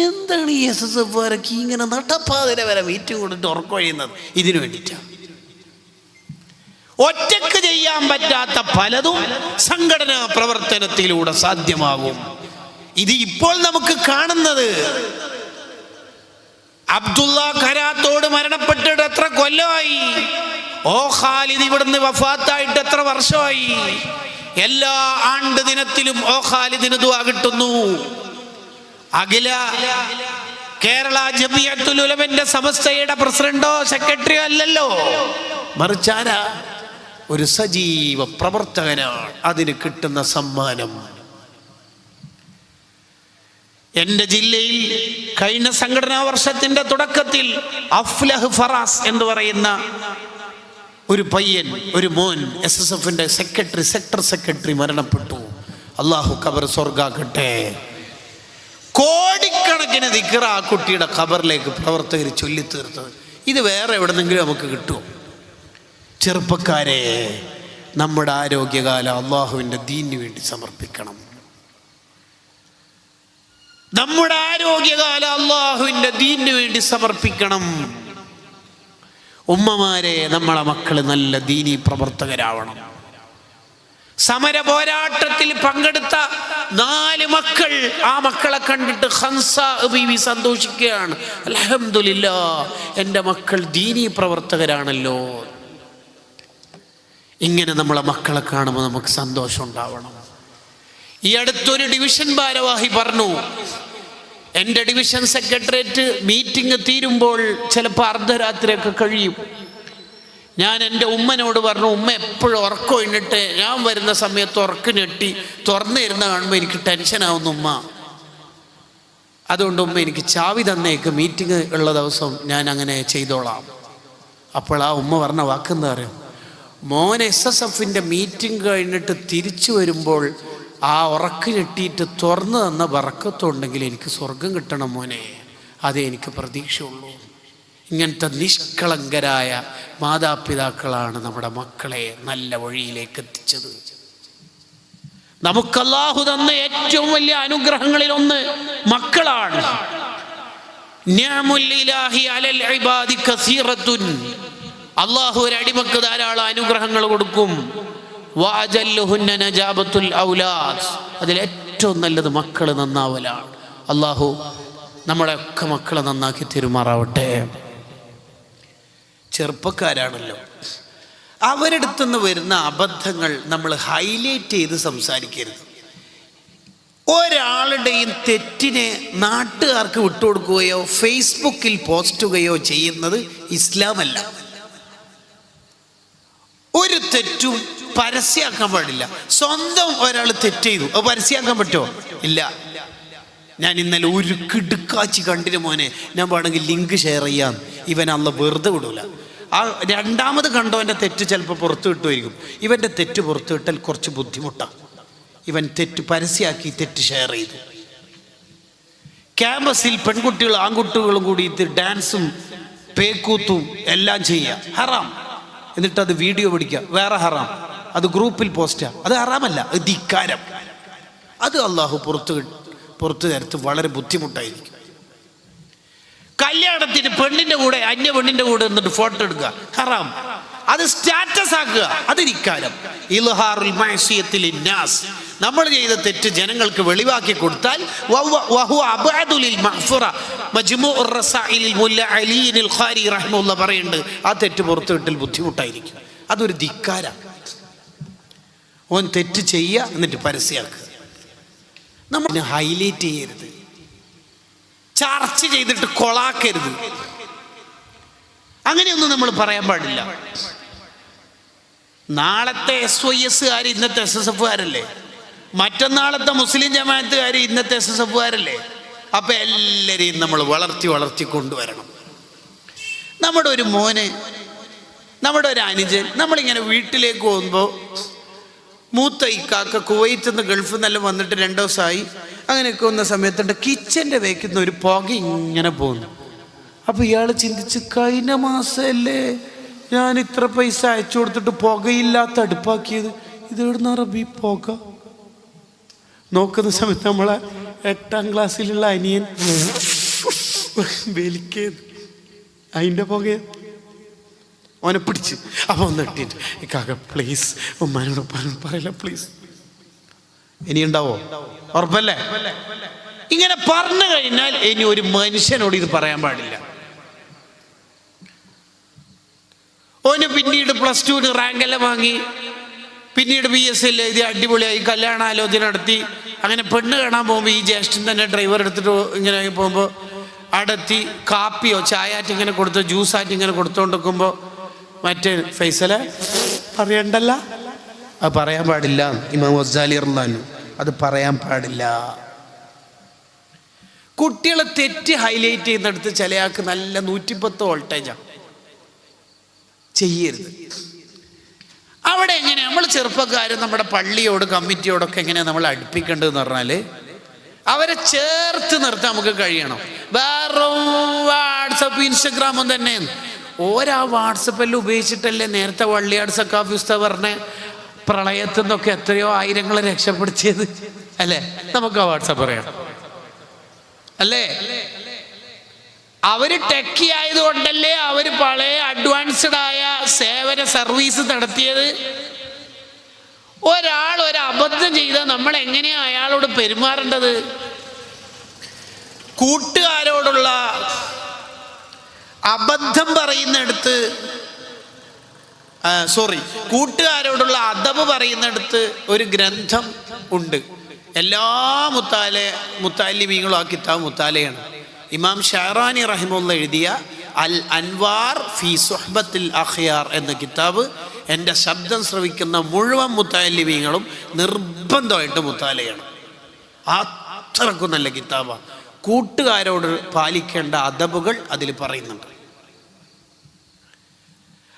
എന്താണ് ഈ SSFകാരൊക്കെ ഇങ്ങനെ നട്ടപ്പാതിര വരെ മീറ്റിംഗ് കൊടുത്തിട്ട് ഉറക്കൊഴിയുന്നത്? ഇതിനു വേണ്ടിയിട്ടാണ്. ഒറ്റക്ക് ചെയ്യാൻ പറ്റാത്ത പലതും സംഘടനാ പ്രവർത്തനത്തിലൂടെ സാധ്യമാകും. ഇത് ഇപ്പോൾ നമുക്ക് കാണുന്നത് അബ്ദുള്ള ഖരാത്തോട് മരണപ്പെട്ടിട്ട് എത്ര കൊല്ലമായി? ഓ ഖാലിദ് ഇവിടുന്ന് വഫാത്തായിട്ട് എത്ര വർഷമായി? എല്ലാ ആണ്ട് ദിനത്തിലും ഓ ഖാലിദിന് ദുആ കിട്ടുന്നു. അഖില കേരള ജമിയത്തുൽ ഉലമന്റെ സമസ്തയുടെ പ്രസിഡന്റോ സെക്രട്ടറിയോ അല്ലല്ലോ, മറിച്ചാരാ? ഒരു സജീവ പ്രവർത്തകനാണ്. അതിന് കിട്ടുന്ന സമ്മാനം. എൻ്റെ ജില്ലയിൽ കഴിഞ്ഞ സംഘടനാ വർഷത്തിന്റെ തുടക്കത്തിൽ അഫ്ലഹ് ഫറാസ് എന്ന് പറയുന്ന ഒരു പയ്യൻ, ഒരു മോൻ SSFന്റെ സെക്രട്ടറി, സെക്ടർ സെക്രട്ടറി മരണപ്പെട്ടു. അള്ളാഹു ഖബർ സ്വർഗാക്കട്ടെ. കോടിക്കണക്കിന് ദിക്ർ ആ കുട്ടിയുടെ ഖബറിലേക്ക് പ്രവർത്തകർ ചൊല്ലിത്തീർത്തത്. ഇത് വേറെ എവിടെന്നെങ്കിലും നമുക്ക് കിട്ടുമോ? ചെറുപ്പക്കാരെ, നമ്മുടെ ആരോഗ്യകാലം അള്ളാഹുവിൻ്റെ ദീനിന് വേണ്ടി സമർപ്പിക്കണം. നമ്മുടെ ആരോഗ്യകാലം അള്ളാഹുവിൻ്റെ ദീനിന് വേണ്ടി സമർപ്പിക്കണം. ഉമ്മമാരെ, നമ്മളെ മക്കള് നല്ല ദീനി പ്രവർത്തകരാവണം. സമര പോരാട്ടത്തിൽ പങ്കെടുത്ത 4 മക്കൾ, ആ മക്കളെ കണ്ടിട്ട് ഹൻസ ബീവി സന്തോഷിക്കുകയാണ്. അൽഹംദുലില്ലാഹ്, എൻ്റെ മക്കൾ ദീനി പ്രവർത്തകരാണല്ലോ. ഇങ്ങനെ നമ്മളെ മക്കളെ കാണുമ്പോൾ നമുക്ക് സന്തോഷം ഉണ്ടാവണം. ഈ അടുത്തൊരു ഡിവിഷൻ ഭാരവാഹി പറഞ്ഞു, എൻ്റെ ഡിവിഷൻ സെക്രട്ടേറിയറ്റ് മീറ്റിംഗ് തീരുമ്പോൾ ചിലപ്പോൾ അർദ്ധരാത്രിയൊക്കെ കഴിയും. ഞാൻ എൻ്റെ ഉമ്മനോട് പറഞ്ഞു, ഉമ്മ എപ്പോഴും ഉറക്കം കഴിഞ്ഞിട്ട് ഞാൻ വരുന്ന സമയത്ത് ഉറക്കം ഞെട്ടി തുറന്നിരുന്ന കാണുമ്പോൾ എനിക്ക് ടെൻഷനാവുന്നു ഉമ്മ. അതുകൊണ്ട് ഉമ്മ എനിക്ക് ചാവി തന്നേക്ക്, മീറ്റിംഗ് ഉള്ള ദിവസം ഞാൻ അങ്ങനെ ചെയ്തോളാം. അപ്പോൾ ആ ഉമ്മ പറഞ്ഞ വാക്കെന്താ അറിയാം? മോൻ SSFന്റെ മീറ്റിംഗ് കഴിഞ്ഞിട്ട് തിരിച്ചു വരുമ്പോൾ ആ ഉറക്ക് ഞെട്ടിയിട്ട് തുറന്നു തന്ന ബറക്കത്തുണ്ടെങ്കിൽ എനിക്ക് സ്വർഗം കിട്ടണം മോനെ, അതേ എനിക്ക് പ്രതീക്ഷയുള്ളൂ. ഇങ്ങനത്തെ നിഷ്കളങ്കരായ മാതാപിതാക്കളാണ് നമ്മുടെ മക്കളെ നല്ല വഴിയിലേക്ക് എത്തിച്ചത്. നമുക്ക് അല്ലാഹു തന്ന ഏറ്റവും വലിയ അനുഗ്രഹങ്ങളിൽ ഒന്ന് മക്കളാണ്. നിഅമുൽ ഇലാഹി അലൽ ഇബാദി കസീറത്തുൻ. അല്ലാഹു ഒരു അടിമക്ക് ധാരാളം അനുഗ്രഹങ്ങൾ കൊടുക്കും. വഅജല്ലുഹുന്ന നജാബത്തുൽ ഔലാദ്. അതിൽ ഏറ്റവും നല്ലത് മക്കൾ നന്നാവലാണ്. അല്ലാഹു നമ്മളെയൊക്കെ മക്കളെ നന്നാക്കി തെരുമാറാവട്ടെ. ചെറുപ്പക്കാരാണല്ലോ, അവരെടുത്തുനിന്ന് വരുന്ന അബദ്ധങ്ങൾ നമ്മൾ ഹൈലൈറ്റ് ചെയ്ത് സംസാരിക്കരുത്. ഒരാളുടെയും തെറ്റിനെ നാട്ടുകാർക്ക് വിട്ടുകൊടുക്കുകയോ ഫേസ്ബുക്കിൽ പോസ്റ്റുകയോ ചെയ്യുന്നത് ഇസ്ലാമല്ല. ഒരു തെറ്റും പരസ്യമാക്കാൻ പാടില്ല. സ്വന്തം ഒരാൾ തെറ്റ് ചെയ്തു, അത് പരസ്യമാക്കാൻ പറ്റുമോ? ഇല്ല. ഞാൻ ഇന്നലെ ഒരു കിടുക്കാച്ചി കണ്ടിന് മോനെ, ഞാൻ വേണമെങ്കിൽ ലിങ്ക് ഷെയർ ചെയ്യാം. ഇവൻ അല്ല വെറുതെ വിടൂല. ആ രണ്ടാമത് കണ്ടവൻ്റെ തെറ്റ് ചിലപ്പോൾ പുറത്തു കിട്ടുമായിരിക്കും. ഇവൻ്റെ തെറ്റ് പുറത്തു കിട്ടാൻ കുറച്ച് ബുദ്ധിമുട്ടാണ്. ഇവൻ തെറ്റ് പരസ്യമാക്കി തെറ്റ് ഷെയർ ചെയ്തു. ക്യാമ്പസിൽ പെൺകുട്ടികളും ആൺകുട്ടികളും കൂടി ഡാൻസും പേക്കൂത്തും എല്ലാം ചെയ്യുക ഹറാം. എന്നിട്ട് അത് വീഡിയോ പിടിക്കുക, വേറെ ഹറാം. അത് ഗ്രൂപ്പിൽ പോസ്റ്റാ, അത് ഹറാമല്ല, അത് ധിക്കാരം. അത് അള്ളാഹു പുറത്തു തരത്ത് വളരെ ബുദ്ധിമുട്ടായിരിക്കും. കല്യാണത്തിന് പെണ്ണിന്റെ കൂടെ അന്യ പെണ്ണിന്റെ കൂടെ എന്നിട്ട് ഫോട്ടോ എടുക്കുക ഹറാം. അത് സ്റ്റാറ്റസ് ആക്കുക, അത് ധിക്കാരം. ഇൽഹാറുൽ മഅസിയത്തിൽ നാസ്, നമ്മൾ ചെയ്ത തെറ്റ് ജനങ്ങൾക്ക് വെളിവാക്കി കൊടുത്താൽ വഹുവ അബ്അദു ലിൽ മഗ്ഫിറ. മജ്മൂഉർ റസായിലിൽ മുല്ല അലിയിൽ ഖാരി റഹ്മത്തുള്ളാഹി പറയുന്നുണ്ട്, ആ തെറ്റ് പുറത്തു കിട്ടൽ ബുദ്ധിമുട്ടായിരിക്കും. അതൊരു ധിക്കാരം. ഓൻ തെറ്റ് ചെയ്യുക എന്നിട്ട് പരസ്യമാക്കുക. നമ്മൾ ഹൈലൈറ്റ് ചെയ്യരുത്, ചർച്ച ചെയ്തിട്ട് കൊളാക്കരുത്. അങ്ങനെയൊന്നും നമ്മൾ പറയാൻ പാടില്ല. നാളത്തെ SYS ഇന്നത്തെ SSFകാരല്ലേ? മറ്റന്നാളത്തെ മുസ്ലിം ജമാഅത്തുകാർ ഇന്നത്തെ SSFകാരല്ലേ? അപ്പം എല്ലാവരെയും നമ്മൾ വളർത്തി കൊണ്ടുവരണം. നമ്മുടെ ഒരു മോന്, നമ്മുടെ ഒരു അനുജൻ, നമ്മളിങ്ങനെ വീട്ടിലേക്ക് പോകുമ്പോൾ മൂത്ത ഇക്കാക്ക കുവൈത്തിൽ നിന്ന് ഗൾഫിൽ നിന്നെല്ലാം വന്നിട്ട് 2 ദിവസമായി. അങ്ങനെയൊക്കെ വന്ന സമയത്തുണ്ട് കിച്ചൻ്റെ വേക്കുന്ന ഒരു പുക ഇങ്ങനെ പോകുന്നു. അപ്പോൾ ഇയാൾ ചിന്തിച്ച്, കഴിഞ്ഞ മാസമല്ലേ ഞാൻ ഇത്ര പൈസ അയച്ചു കൊടുത്തിട്ട് പുകയില്ലാത്ത അടുപ്പാക്കിയത്, ഇതെവിടുന്ന റബി പുക? നോക്കുന്ന സമയത്ത് നമ്മളെ 8ാം ക്ലാസ്സിലുള്ള അനിയൻ വലിക്കത് അതിൻ്റെ പുക ഓനെ പിടിച്ച്. അപ്പോൾ ഒന്ന് ഇട്ടിട്ട്, കാക്ക പ്ലീസ് ഉമ്മാനോട് പറയില്ല പ്ലീസ്. ഇനി ഉണ്ടാവോ? ഉറപ്പല്ലേ? ഇങ്ങനെ പറഞ്ഞു കഴിഞ്ഞാൽ ഇനി ഒരു മനുഷ്യനോട് ഇത് പറയാൻ പാടില്ല. ഓന് പിന്നീട് +2 റാങ്കെല്ലാം വാങ്ങി, പിന്നീട് BSc എഴുതി അടിപൊളിയായി കല്യാണാലോചന നടത്തി. അങ്ങനെ പെണ്ണ് കാണാൻ പോകുമ്പോൾ ഈ ജ്യേഷ്ഠൻ തന്നെ ഡ്രൈവർ എടുത്തിട്ട് ഇങ്ങനെ പോകുമ്പോൾ അടത്തി കാപ്പിയോ ചായയായിട്ട് ഇങ്ങനെ കൊടുത്ത് ജ്യൂസായിട്ട് ഇങ്ങനെ കൊടുത്തുകൊണ്ടിരിക്കുമ്പോൾ മറ്റേ ഫൈസലെ പറയണ്ടല്ല, അത് പറയാൻ പാടില്ല. ഇമാം ഗസാലി റളിയല്ലാഹു, അത് പറയാൻ പാടില്ല. കുട്ടികളെ തെറ്റ് ഹൈലൈറ്റ് ചെയ്യുന്നിടത്ത് ചിലയാൾക്ക് നല്ല 110 വോൾട്ടേജാണ്. ചെയ്യരുത്. അവിടെ എങ്ങനെ നമ്മൾ ചെറുപ്പക്കാർ നമ്മുടെ പള്ളിയോട് കമ്മിറ്റിയോടൊക്കെ എങ്ങനെയാണ് നമ്മൾ അടുപ്പിക്കേണ്ടതെന്ന് പറഞ്ഞാൽ, അവരെ ചേർത്ത് നിർത്താൻ നമുക്ക് കഴിയണം. വേറെ വാട്സപ്പ് ഇൻസ്റ്റഗ്രാമും തന്നെ ഓരോ വാട്സപ്പെല്ലാം ഉപയോഗിച്ചിട്ടല്ലേ നേരത്തെ വള്ളിയാട് സക്കാഫി ഉസ്താദ് പറഞ്ഞ പ്രളയത്തിൽ നിന്നൊക്കെ എത്രയോ ആയിരങ്ങളെ രക്ഷപ്പെടുത്തിയത് അല്ലേ? നമുക്ക് ആ വാട്സപ്പ് പറയാം അല്ലേ? അവര് ടെക്കി ആയതുകൊണ്ടല്ലേ അവര് പഴയ അഡ്വാൻസ്ഡ് ആയ സേവന സർവീസ് നടത്തിയത്. ഒരാൾ ഒരു അബദ്ധം ചെയ്താൽ നമ്മൾ എങ്ങനെയാ അയാളോട് പെരുമാറേണ്ടത്? കൂട്ടുകാരോടുള്ള അബദ്ധം പറയുന്നിടത്ത്, കൂട്ടുകാരോടുള്ള അദബ് പറയുന്നിടത്ത് ഒരു ഗ്രന്ഥം ഉണ്ട്. എല്ലാ മുത്താലിമീങ്ങളും ആ കിതാബ് മുത്താലയാണ്. ഇമാം ഷഹറാനി റഹിമഹുല്ലാഹ് എഴുതിയ അൽ അൻവാർ ഫി സുഹ്ബത്തിൽ അഖ്യാർ എന്ന കിതാബ് എൻ്റെ ശബ്ദം ശ്രവിക്കുന്ന മുഴുവൻ മുത്താലിമീങ്ങളും നിർബന്ധമായിട്ട് മുത്താലയാണ്. അത്രക്കും നല്ല കിതാബാണ്. കൂട്ടുകാരോട് പാലിക്കേണ്ട അദബുകൾ അതിൽ പറയുന്നുണ്ട്.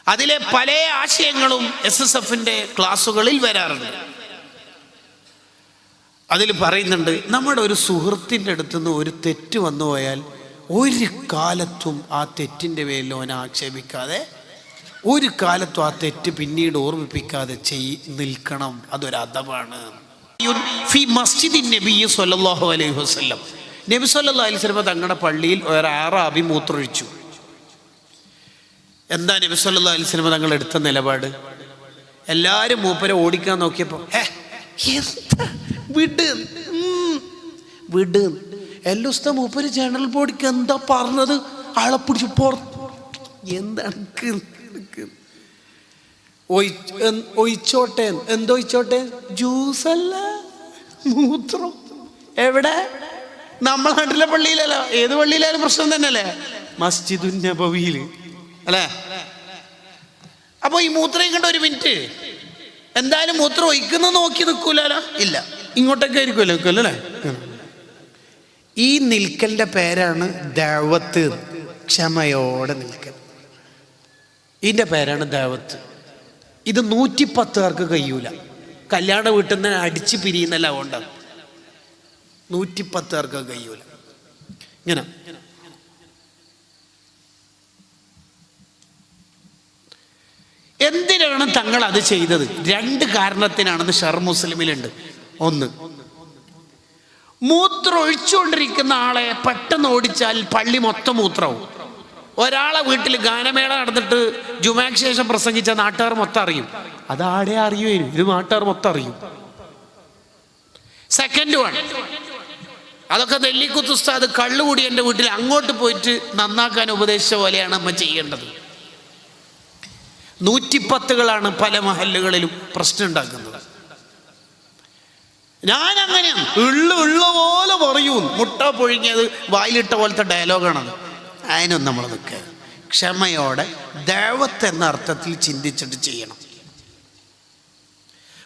അതിലെ പല ആശയങ്ങളും SSFന്റെ ക്ലാസ്സുകളിൽ വരാറുണ്ട്. അതിൽ പറയുന്നുണ്ട്, നമ്മുടെ ഒരു സുഹൃത്തിൻ്റെ അടുത്തുനിന്ന് ഒരു തെറ്റ് വന്നു പോയാൽ ഒരു കാലത്തും ആ തെറ്റിൻ്റെ പേരിൽ അവനെ ആക്ഷേപിക്കാതെ, ഒരു കാലത്തും ആ തെറ്റ് പിന്നീട് ഓർമ്മിപ്പിക്കാതെ നിൽക്കണം. അതൊരു അദബാണ്. ഫി മസ്ജിദിൻ നബി സല്ലല്ലാഹു അലൈഹി വസല്ലം, നബി സല്ലല്ലാഹു അലൈഹി വസല്ലം തങ്ങളുടെ പള്ളിയിൽ ഒരു അറാബി മൂത്രൊഴിച്ചു. എന്താ നബി സല്ലല്ലാഹു അലൈഹി വസല്ലം തങ്ങൾ എടുത്ത നിലപാട്? എല്ലാവരും മൂപ്പരെ ഓടിക്കാൻ നോക്കിയപ്പോൾ വിട് എല്ലാ ദിവസത്തെ മൂപ്പര് ജനറൽ ബോഡിക്ക് എന്താ പറഞ്ഞത്? ആളെ പിടിച്ച് എന്താണ് ഒഴിച്ചോട്ടെ? എന്തോയിച്ചോട്ടെ? ജ്യൂസല്ല, മൂത്രം. എവിടെ? നമ്മളെ നാട്ടിലെ പള്ളിയിലല്ലോ, ഏത് പള്ളിയിലായാലും പ്രശ്നം തന്നെയല്ലേ, മസ്ജിദുൻ നബവിയിൽ അല്ലേ? അപ്പൊ ഈ മൂത്രം കണ്ട ഒരു മിനിറ്റ് എന്തായാലും മൂത്രം ഒഴിക്കുന്ന നോക്കി നിൽക്കൂലോ, ഇല്ല, ഇങ്ങോട്ടൊക്കെ ആയിരിക്കുമല്ലോ നിൽക്കുമല്ലോ അല്ലേ? ഈ നിൽക്കലിന്റെ പേരാണ് ദഅവത്ത്, ക്ഷമയോടെ നിൽക്കൽ. ഇതിന്റെ പേരാണ് ദഅവത്ത്. ഇത് 110 പേർക്ക് കഴിയൂല. കല്യാണ വീട്ടിൽ നിന്ന് അടിച്ച് പിരിയുന്നല്ല അതുകൊണ്ടാണ്. 110 പേർക്ക് കഴിയൂല. ഇങ്ങനെ എന്തിനാണ് തങ്ങൾ അത് ചെയ്തത്? 2 കാരണത്തിനാണെന്ന് ഷർ മുസ്ലിമിലുണ്ട്. ഒന്ന്, മൂത്രം ഒഴിച്ചുകൊണ്ടിരിക്കുന്ന ആളെ പെട്ടെന്ന് ഓടിച്ചാൽ പള്ളി മൊത്തം മൂത്രവും. ഒരാളെ വീട്ടിൽ ഗാനമേള നടന്നിട്ട് ജുമാക്ക് ശേഷം പ്രസംഗിച്ച നാട്ടുകാർ മൊത്തം അറിയും. അത് ആടെ അറിയുമായിരുന്നു, ഇത് നാട്ടുകാർ മൊത്തം അറിയും. സെക്കൻഡ് വൺ, അതൊക്കെ നെല്ലിക്കുത്ത് ഉസ്താദ് കള്ളുകൂടി എൻ്റെ വീട്ടിൽ അങ്ങോട്ട് പോയിട്ട് നന്നാക്കാൻ ഉപദേശിച്ച പോലെയാണ് നമ്മൾ ചെയ്യേണ്ടത്. 110കളാണ് പല മഹല്ലുകളിലും പ്രശ്നം ഉണ്ടാക്കുന്നത്. ഞാൻ അങ്ങനെയാണ്, ഉള്ള പോലെ പറയൂ, മുട്ട പൊഴുങ്ങിയത് വായിലിട്ട പോലത്തെ ഡയലോഗാണത്. അതിനൊന്നും നമ്മൾ നിൽക്കുക, ക്ഷമയോടെ ദഅവത്ത് എന്ന അർത്ഥത്തിൽ ചിന്തിച്ചിട്ട് ചെയ്യണം.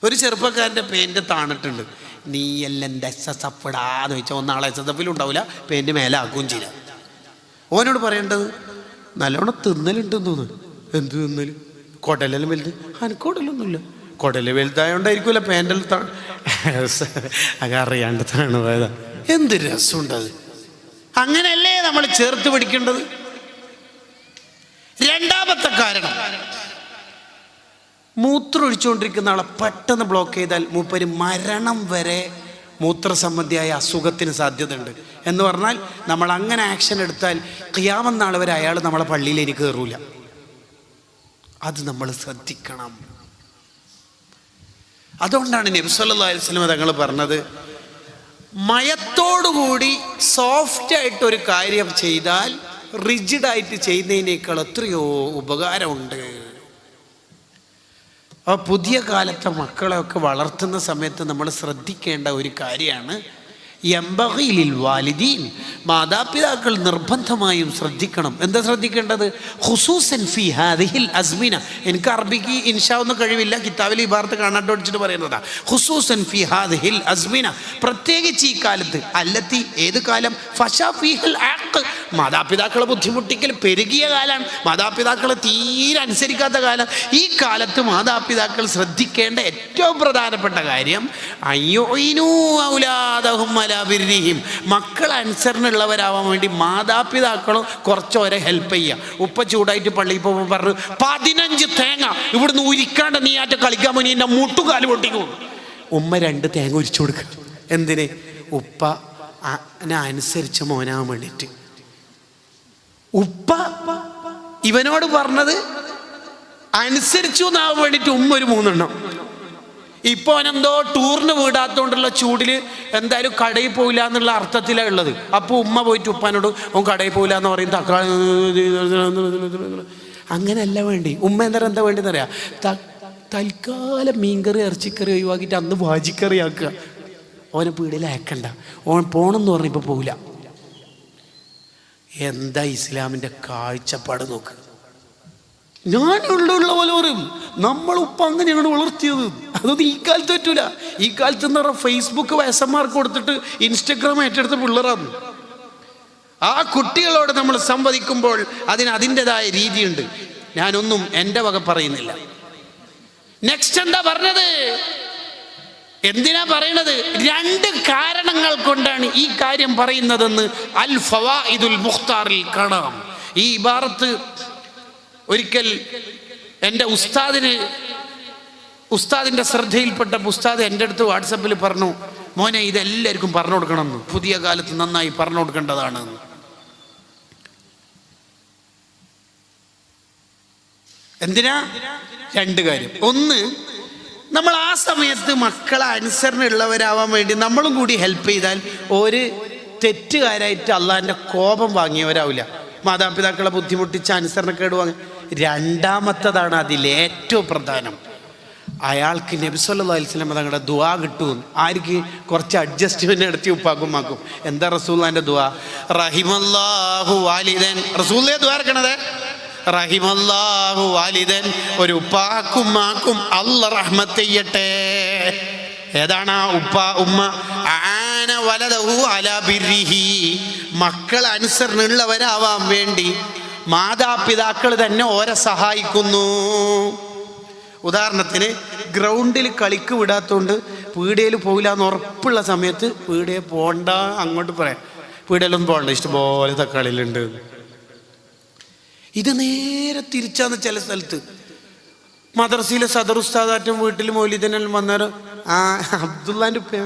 ഒരു ചെറുപ്പക്കാരൻ്റെ പേന്റ് താണിട്ടുണ്ട്. നീ എല്ലാം SSF ഇടാന്ന് വെച്ചാൽ ഒന്നാളെ SSF ഉണ്ടാവില്ല, പേന്റ് മേലെ ആക്കുകയും ചെയ്യാം. ഓനോട് പറയേണ്ടത് നല്ലോണം തിന്നലുണ്ടെന്ന് തോന്നുന്നു. എന്ത് തിന്നല്? കുടലെല്ലാം വലുത്. അനക്കുടലൊന്നുമില്ല, കുടല് വലുതായോണ്ടായിരിക്കുമല്ലോ പേൻ്റിൽ അറിയാണ്ട് താണ് പോയതാ. എന്ത് രസമുണ്ടത്. അങ്ങനെയല്ലേ നമ്മൾ ചേർത്ത് പിടിക്കേണ്ടത്. രണ്ടാമത്തെ കാരണം, മൂത്രം ഒഴിച്ചുകൊണ്ടിരിക്കുന്ന ആളെ പെട്ടെന്ന് ബ്ലോക്ക് ചെയ്താൽ മൂപ്പര് മരണം വരെ മൂത്രസംബന്ധിയായ അസുഖത്തിന് സാധ്യതയുണ്ട്. എന്ന് പറഞ്ഞാൽ നമ്മൾ അങ്ങനെ ആക്ഷൻ എടുത്താൽ ഖിയാമത്ത് നാൾ വരെ അയാൾ നമ്മളെ പള്ളിയിലേക്ക് കയറൂല. അത് നമ്മൾ ശ്രദ്ധിക്കണം. അതുകൊണ്ടാണ് നബി സല്ലല്ലാഹു അലൈഹി വസല്ലം തങ്ങൾ പറഞ്ഞത്, മയത്തോടുകൂടി സോഫ്റ്റായിട്ടൊരു കാര്യം ചെയ്താൽ റിജിഡായിട്ട് ചെയ്യുന്നതിനേക്കാൾ എത്രയോ ഉപകാരമുണ്ട്. അപ്പോൾ പുതിയ കാലത്തെ മക്കളെയൊക്കെ വളർത്തുന്ന സമയത്ത് നമ്മൾ ശ്രദ്ധിക്കേണ്ട ഒരു കാര്യമാണ് യംബഗി ലിൽ വാലിദീൻ, മാതാപിതാക്കൾ നിർബന്ധമായും ശ്രദ്ധിക്കണം. എന്താ ശ്രദ്ധിക്കേണ്ടത്? ഖുസൂസൻ ഫി ഹാദിഹിൽ അസ്മിന. എനിക്ക് അറബിക്ക് ഇൻഷാ ഒന്നും കഴിവില്ല, കിതാബിൽ ഇബാറത്ത് കാണാണ്ട് പഠിച്ചിട്ട് പറയുന്നതാ. ഖുസൂസൻ ഫി ഹാദിഹിൽ അസ്മിന, പ്രത്യേകിച്ച് ഈ കാലത്ത്. അല്ലത്തി, ഏത് കാലം? ഫശാ ഫീഹൽ അഖ്, മാതാപിതാക്കളെ ബുദ്ധിമുട്ടിക്കൽ പെരുകിയ കാലമാണ്, മാതാപിതാക്കളെ തീരെ അനുസരിക്കാത്ത കാലം. ഈ കാലത്ത് മാതാപിതാക്കൾ ശ്രദ്ധിക്കേണ്ട ഏറ്റവും പ്രധാനപ്പെട്ട കാര്യം അയ്യുഇനു ഔലാദഹും അലാ ബിർരിഹിം, മക്കൾ അനുസരണയുള്ളവരാവാൻ വേണ്ടി മാതാപിതാക്കളും കുറച്ചോരെ ഹെൽപ്പ് ചെയ്യുക. ഉപ്പ ചൂടായിട്ട് പള്ളിയിൽ പോകുമ്പോൾ പറഞ്ഞു 15 തേങ്ങ ഇവിടുന്ന് ഉരിക്കാണ്ട് നീ ആറ്റ കളിക്കാൻ പോയി എൻ്റെ മുട്ടുകാല് പൊട്ടിക്കും. ഉമ്മ 2 തേങ്ങ ഉരിച്ചു കൊടുക്കുക. എന്തിന്? ഉപ്പ അനുസരിച്ച മോനാവാൻ വേണ്ടിയിട്ട്. ഉപ്പ ഇവനോട് പറഞ്ഞത് അനുസരിച്ചു എന്നാവാൻ വേണ്ടിയിട്ട് ഉമ്മ ഒരു 3 എണ്ണം. ഇപ്പോൾ അവനെന്തോ ടൂറിന് വീടാത്തോണ്ടുള്ള ചൂടിൽ എന്തായാലും കടയിൽ പോയില്ല എന്നുള്ള അർത്ഥത്തിലാണ് ഉള്ളത്. അപ്പോൾ ഉമ്മ പോയിട്ട് ഉപ്പാനോട് അവൻ കടയിൽ പോയില്ല എന്ന് പറയും. തക്കാളി അങ്ങനെയല്ല വേണ്ടി. ഉമ്മ എന്താ വേണ്ടിയെന്ന് അറിയാം, തൽക്കാലം മീൻകറി ഇറച്ചിക്കറി ഒഴിവാക്കിയിട്ട് അന്ന് വാജിക്കറി ആക്കുക. ഓനെ പീടിയിൽ അയക്കണ്ട, ഓൻ പോണെന്ന് പറഞ്ഞപ്പോൾ പോകില്ല. എന്താ ഇസ്ലാമിൻ്റെ കാഴ്ചപ്പാട് നോക്ക്. ഞാനുള്ള പോലെ പറയും, നമ്മളുപ്പ അങ്ങനെയാണ് വളർത്തിയത്. അതൊന്നും ഈ കാലത്ത് പറ്റൂല. ഈ കാലത്ത് എന്ന് പറഞ്ഞാൽ ഫേസ്ബുക്ക് വയസ്സന്മാർക്ക് കൊടുത്തിട്ട് ഇൻസ്റ്റഗ്രാം ഏറ്റെടുത്ത പിള്ളേരാണ്. ആ കുട്ടികളോട് നമ്മൾ സംവദിക്കുമ്പോൾ അതിൻ്റെതായ രീതിയുണ്ട്. ഞാനൊന്നും എൻ്റെ വക പറയുന്നില്ല. നെക്സ്റ്റ് എന്താ പറഞ്ഞത്? എന്തിനാ പറയണത്? 2 കാരണങ്ങൾ കൊണ്ടാണ് ഈ കാര്യം പറയുന്നതെന്ന് അൽ ഫവായിദുൽ മുഖ്താറിൽ കാണാം. ഈ ഇബാറത്ത് ഒരിക്കൽ എൻ്റെ ഉസ്താദിൻ്റെ ശ്രദ്ധയിൽപ്പെട്ട ഉസ്താദ് എൻ്റെ അടുത്ത് വാട്സപ്പിൽ പറഞ്ഞു, മോനെ ഇതെല്ലാവർക്കും പറഞ്ഞു കൊടുക്കണമെന്ന്, പുതിയ കാലത്ത് നന്നായി പറഞ്ഞു കൊടുക്കേണ്ടതാണ്. എന്തിനാ? 2 കാര്യം. ഒന്ന്, നമ്മൾ ആ സമയത്ത് മക്കളെ അനുസരണയുള്ളവരാവാൻ വേണ്ടി നമ്മളും കൂടി ഹെൽപ്പ് ചെയ്താൽ ഒരു തെറ്റുകാരായിട്ട് അള്ളാഹിൻ്റെ കോപം വാങ്ങിയവരാവില്ല. മാതാപിതാക്കളെ ബുദ്ധിമുട്ടിച്ച് അനുസരണക്കേട് വാങ്ങി. രണ്ടാമത്തതാണ് അതിലേറ്റവും പ്രധാനം, അയാൾക്ക് നബി സല്ലല്ലാഹു അലൈഹി വസല്ലം തങ്ങളുടെ ദുആ കിട്ടും. ആർക്ക്? കുറച്ച് അഡ്ജസ്റ്റ്മെന്റ് നടത്തി ഉപ്പാക്കും മാക്കും. എന്താ റസൂലുള്ളാഹിന്റെ ദുആ? റഹിമല്ലാഹു വാലിദൻ. റസൂലുള്ളാഹി ദുആ ഇറക്കണത് റഹിമല്ലാഹു വാലിദൻ, ഒരു ഉപ്പാക്കും മാക്കും അല്ല റഹ്മത്ത് ചെയ്യട്ടെ. ഏതാണ് ആ ഉപ്പ ഉമ്മ? ആന വലദഹു അലാ ബിർരിഹി, മക്കൾ അനുസരണയുള്ളവരാവാൻ വേണ്ടി മാതാപിതാക്കൾ തന്നെ ഓരെ സഹായിക്കുന്നു. ഉദാഹരണത്തിന് ഗ്രൗണ്ടിൽ കളിക്ക് വിടാത്തതുകൊണ്ട് പീടികയിൽ പോകില്ല എന്ന് ഉറപ്പുള്ള സമയത്ത് പീടികയിൽ പോണ്ട അങ്ങോട്ട് പറയാം, പീടികയിലൊന്നും പോകണ്ട, ഇഷ്ടംപോലെ തക്കാളിയിലുണ്ട്. ഇത് നേരെ തിരിച്ചാന്ന് ചില സ്ഥലത്ത്. മദ്രസയിലെ സദർ ഉസ്താദാറ്റും വീട്ടിൽ മൗലിദിനെല്ലാം വന്നേരം അബ്ദുള്ളാൻ്റെ ഉപ്പ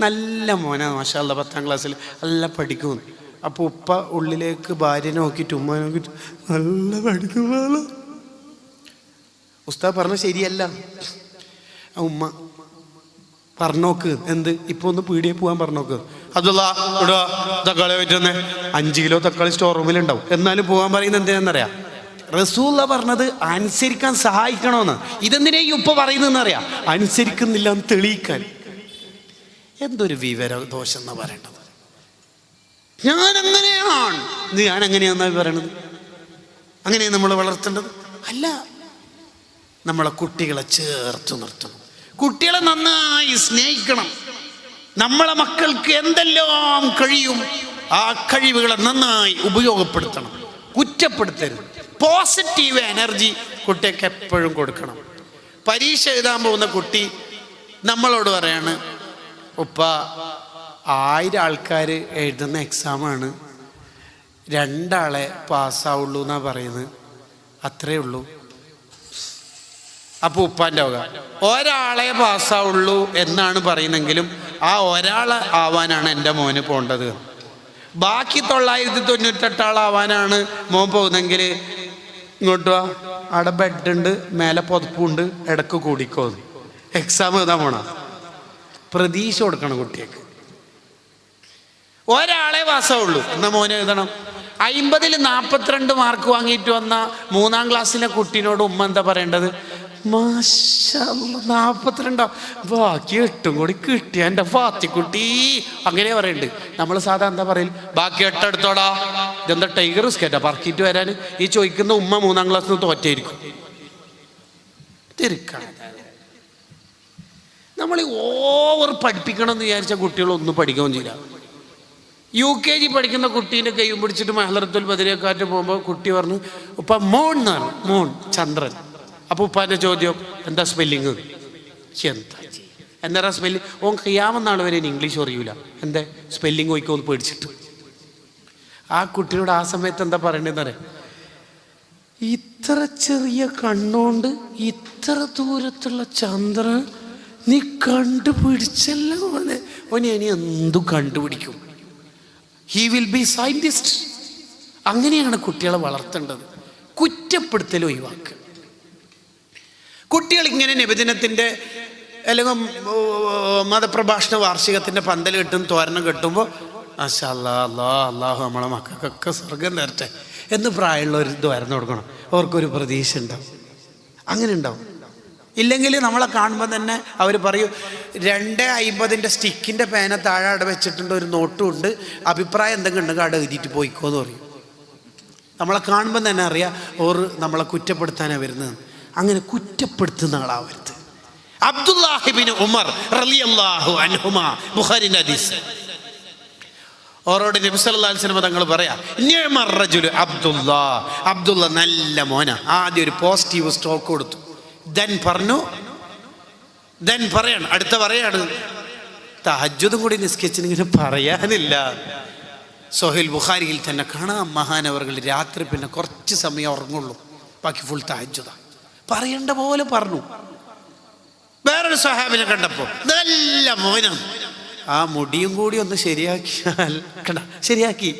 നല്ല മോനാ മാഷാ അല്ലാ, 10ാം ക്ലാസ്സിൽ നല്ല പഠിക്കും. അപ്പോൾ ഉപ്പ ഉള്ളിലേക്ക് ഭാര്യനെ നോക്കിയിട്ട് ഉമ്മ നോക്കിയിട്ട് നല്ല പഠിക്കുമ്പോൾ ഉസ്താദ് പറഞ്ഞ ശരിയല്ല. ഉമ്മ പറഞ്ഞോക്ക്, എന്ത് ഇപ്പോൾ ഒന്ന് പീടിയെ പോകാൻ പറഞ്ഞോക്ക്. അബ്ദുള്ള ഇടാ തക്കാളി പറ്റുന്നേ, 5 കിലോ തക്കാളി സ്റ്റോർ റൂമിലുണ്ടാവും, എന്നാലും പോകാൻ പറയുന്നത് എന്തിനാണെന്നറിയാം? റസൂലുള്ള പറഞ്ഞത് അനുസരിക്കാൻ സഹായിക്കണമെന്ന്. ഇതെന്തിനാ ഈ ഉപ്പ പറയുന്നതെന്നറിയാം? അനുസരിക്കുന്നില്ല എന്ന് തെളിയിക്കാൻ. എന്തൊരു വിവര ദോഷം എന്നാ പറയേണ്ടത്? ഞാൻ അങ്ങനെയാണ്, ഞാൻ അങ്ങനെയാന്നാ പറയണത്? അങ്ങനെയാണ് നമ്മൾ വളർത്തേണ്ടത്? അല്ല, നമ്മളെ കുട്ടികളെ ചേർത്ത് നിർത്തണം, കുട്ടികളെ നന്നായി സ്നേഹിക്കണം. നമ്മളെ മക്കൾക്ക് എന്തെല്ലാം കഴിയും ആ കഴിവുകളെ നന്നായി ഉപയോഗപ്പെടുത്തണം, കുറ്റപ്പെടുത്തരുത്. പോസിറ്റീവ് എനർജി കുട്ടിക്ക് എപ്പോഴും കൊടുക്കണം. പരീക്ഷ എഴുതാൻ പോകുന്ന കുട്ടി നമ്മളോട് പറയാണ്, ഉപ്പ 1000 ആൾക്കാർ എഴുതുന്ന എക്സാമാണ്, 2 ആളെ പാസ്സാവുള്ളൂ എന്നാ പറയുന്നത്, അത്രേ ഉള്ളൂ. അപ്പോൾ ഉപ്പാൻ്റെ വക ഒരാളെ പാസ്സാവുള്ളൂ എന്നാണ് പറയുന്നെങ്കിലും ആ ഒരാൾ ആവാനാണ് എൻ്റെ മോന് പോകേണ്ടത്. ബാക്കി 998 ആളാവാനാണ് മോൻ പോകുന്നെങ്കിൽ ഇങ്ങോട്ട് വാ, അവിടെ ബെഡുണ്ട്, മേലെ പുതപ്പുണ്ട്, ഇടക്ക് കൂടിക്കോ. എക്സാം എഴുതാൻ പോണ പ്രതീക്ഷ കൊടുക്കണം കുട്ടിക്ക്. ഒരാളെ പാസ്സാവുള്ളൂ എന്നാ മോനെ എഴുതണം. 50-ൽ 42 മാർക്ക് വാങ്ങിയിട്ട് വന്ന 3ാം ക്ലാസ്സിലെ കുട്ടീനോട് ഉമ്മ എന്താ പറയേണ്ടത്? മാഷാ അല്ലാ 42, ബാക്കി 8 കൂടി കിട്ടിയ എൻ്റെ ഫാത്തിക്കുട്ടി, അങ്ങനെ പറയുന്നുണ്ട്. നമ്മൾ സാധാരണ എന്താ പറയൽ? ബാക്കി 8 എടുത്തോടാ. ഇതെന്താ ടൈഗർ സ്കേറ്റാ പറക്കിയിട്ട് വരാൻ? ഈ ചോദിക്കുന്ന ഉമ്മ 3ാം ക്ലാസ്സിൽ നിന്ന് തോറ്റായിരിക്കും. തിരിക്കണം. നമ്മൾ ഓവർ പഠിപ്പിക്കണം എന്ന് വിചാരിച്ച കുട്ടികളൊന്നും പഠിക്കുകയും ചെയ്യില്ല. UKG പഠിക്കുന്ന കുട്ടീൻ്റെ കൈ പിടിച്ചിട്ട് മഹലറത്തുൽ ബദരിയക്കാറ്റ് പോകുമ്പോൾ കുട്ടി പറഞ്ഞു, ഉപ്പ മോൺ എന്നാണ്, മോൺ ചന്ദ്രൻ. അപ്പോൾ ഉപ്പാൻ്റെ ചോദ്യം, എന്താ സ്പെല്ലിങ്? എന്താ സ്പെല്ലിങ്? ഓൻ ഖിയാമന്നാൾ വരെ ഇംഗ്ലീഷ് അറിയൂല, എന്താ സ്പെല്ലിങ് പോയിക്കോന്ന് പേടിച്ചിട്ട്. ആ കുട്ടിയോട് ആ സമയത്ത് എന്താ പറയണ്ടെന്ന് പറയാം? ഇത്ര ചെറിയ കണ്ണുകൊണ്ട് ഇത്ര ദൂരത്തുള്ള ചന്ദ്രൻ നീ കണ്ടുപിടിച്ചല്ലോ മോനെ. ഓനെ ഇനി എന്തും കണ്ടുപിടിക്കും. He will be scientist. അങ്ങനെയാണ് കുട്ടികളെ വളർത്തേണ്ടത്. കുറ്റപ്പെടുത്തൽ ഒഴിവാക്കുക. കുട്ടികൾ ഇങ്ങനെ നബിദിനത്തിൻ്റെ അല്ലെങ്കിൽ മതപ്രഭാഷണ വാർഷികത്തിൻ്റെ പന്തൽ കെട്ടും തോരണം കെട്ടുമ്പോൾ മാഷാ അല്ലാ, അള്ളാഹു നമ്മളെ മക്കൾക്കൊക്കെ സ്വർഗം തരട്ടെ എന്ന് പ്രായമുള്ളവർ തോരണം കൊടുക്കണം. അവർക്കൊരു പ്രതീക്ഷ ഉണ്ടാവും. അങ്ങനെ ഉണ്ടാവും. ഇല്ലെങ്കിൽ നമ്മളെ കാണുമ്പോൾ തന്നെ അവർ പറയും 2.50 സ്റ്റിക്കിൻ്റെ പേന താഴെ അവിടെ വെച്ചിട്ടുണ്ട്, ഒരു നോട്ടും ഉണ്ട്, അഭിപ്രായം എന്തെങ്കിലും ഉണ്ടെങ്കിൽ അവിടെ എഴുതിയിട്ട് പോയിക്കോന്ന് പറയും. നമ്മളെ കാണുമ്പോൾ തന്നെ അറിയാം ഓർ നമ്മളെ കുറ്റപ്പെടുത്താനാണ് വരുന്നത്. അങ്ങനെ കുറ്റപ്പെടുത്തുന്ന ആളാവരുത്. അബ്ദുല്ലാഹി ഇബ്നു ഉമർ റളിയല്ലാഹു അൻഹുമാ, ബുഖാരിന്റെ ഹദീസ്. ഓരോട് നബി സല്ലല്ലാഹു അലൈഹി വസല്ലം തങ്ങൾ പറയാ, നിഅമർ റജുലു അബ്ദുല്ലാ, അബ്ദുള്ള നല്ല മോന. ആദ്യം ഒരു പോസിറ്റീവ് സ്റ്റോക്ക് കൊടുത്തു. പറയാണ്, അടുത്ത പറയാണ്, തഹജ്ജുദും കൂടി നിസ്കരിച്ചിങ്ങനെ പറയാനില്ല. സഹീഹ് ബുഖാരിയിൽ തന്നെ കാണാം, മഹാനവറുകൾ രാത്രി പിന്നെ കുറച്ച് സമയം ഉറങ്ങുള്ളൂ, ബാക്കി ഫുൾ തഹജ്ജുദാ. പറയേണ്ട പോലെ പറഞ്ഞു. വേറൊരു സ്വഹാബിനെ കണ്ടപ്പോൾ നല്ല മോനം, ആ മുടിയും കൂടി ഒന്ന് ശരിയാക്കിയാൽ കണ്ട ശരിയാക്കി.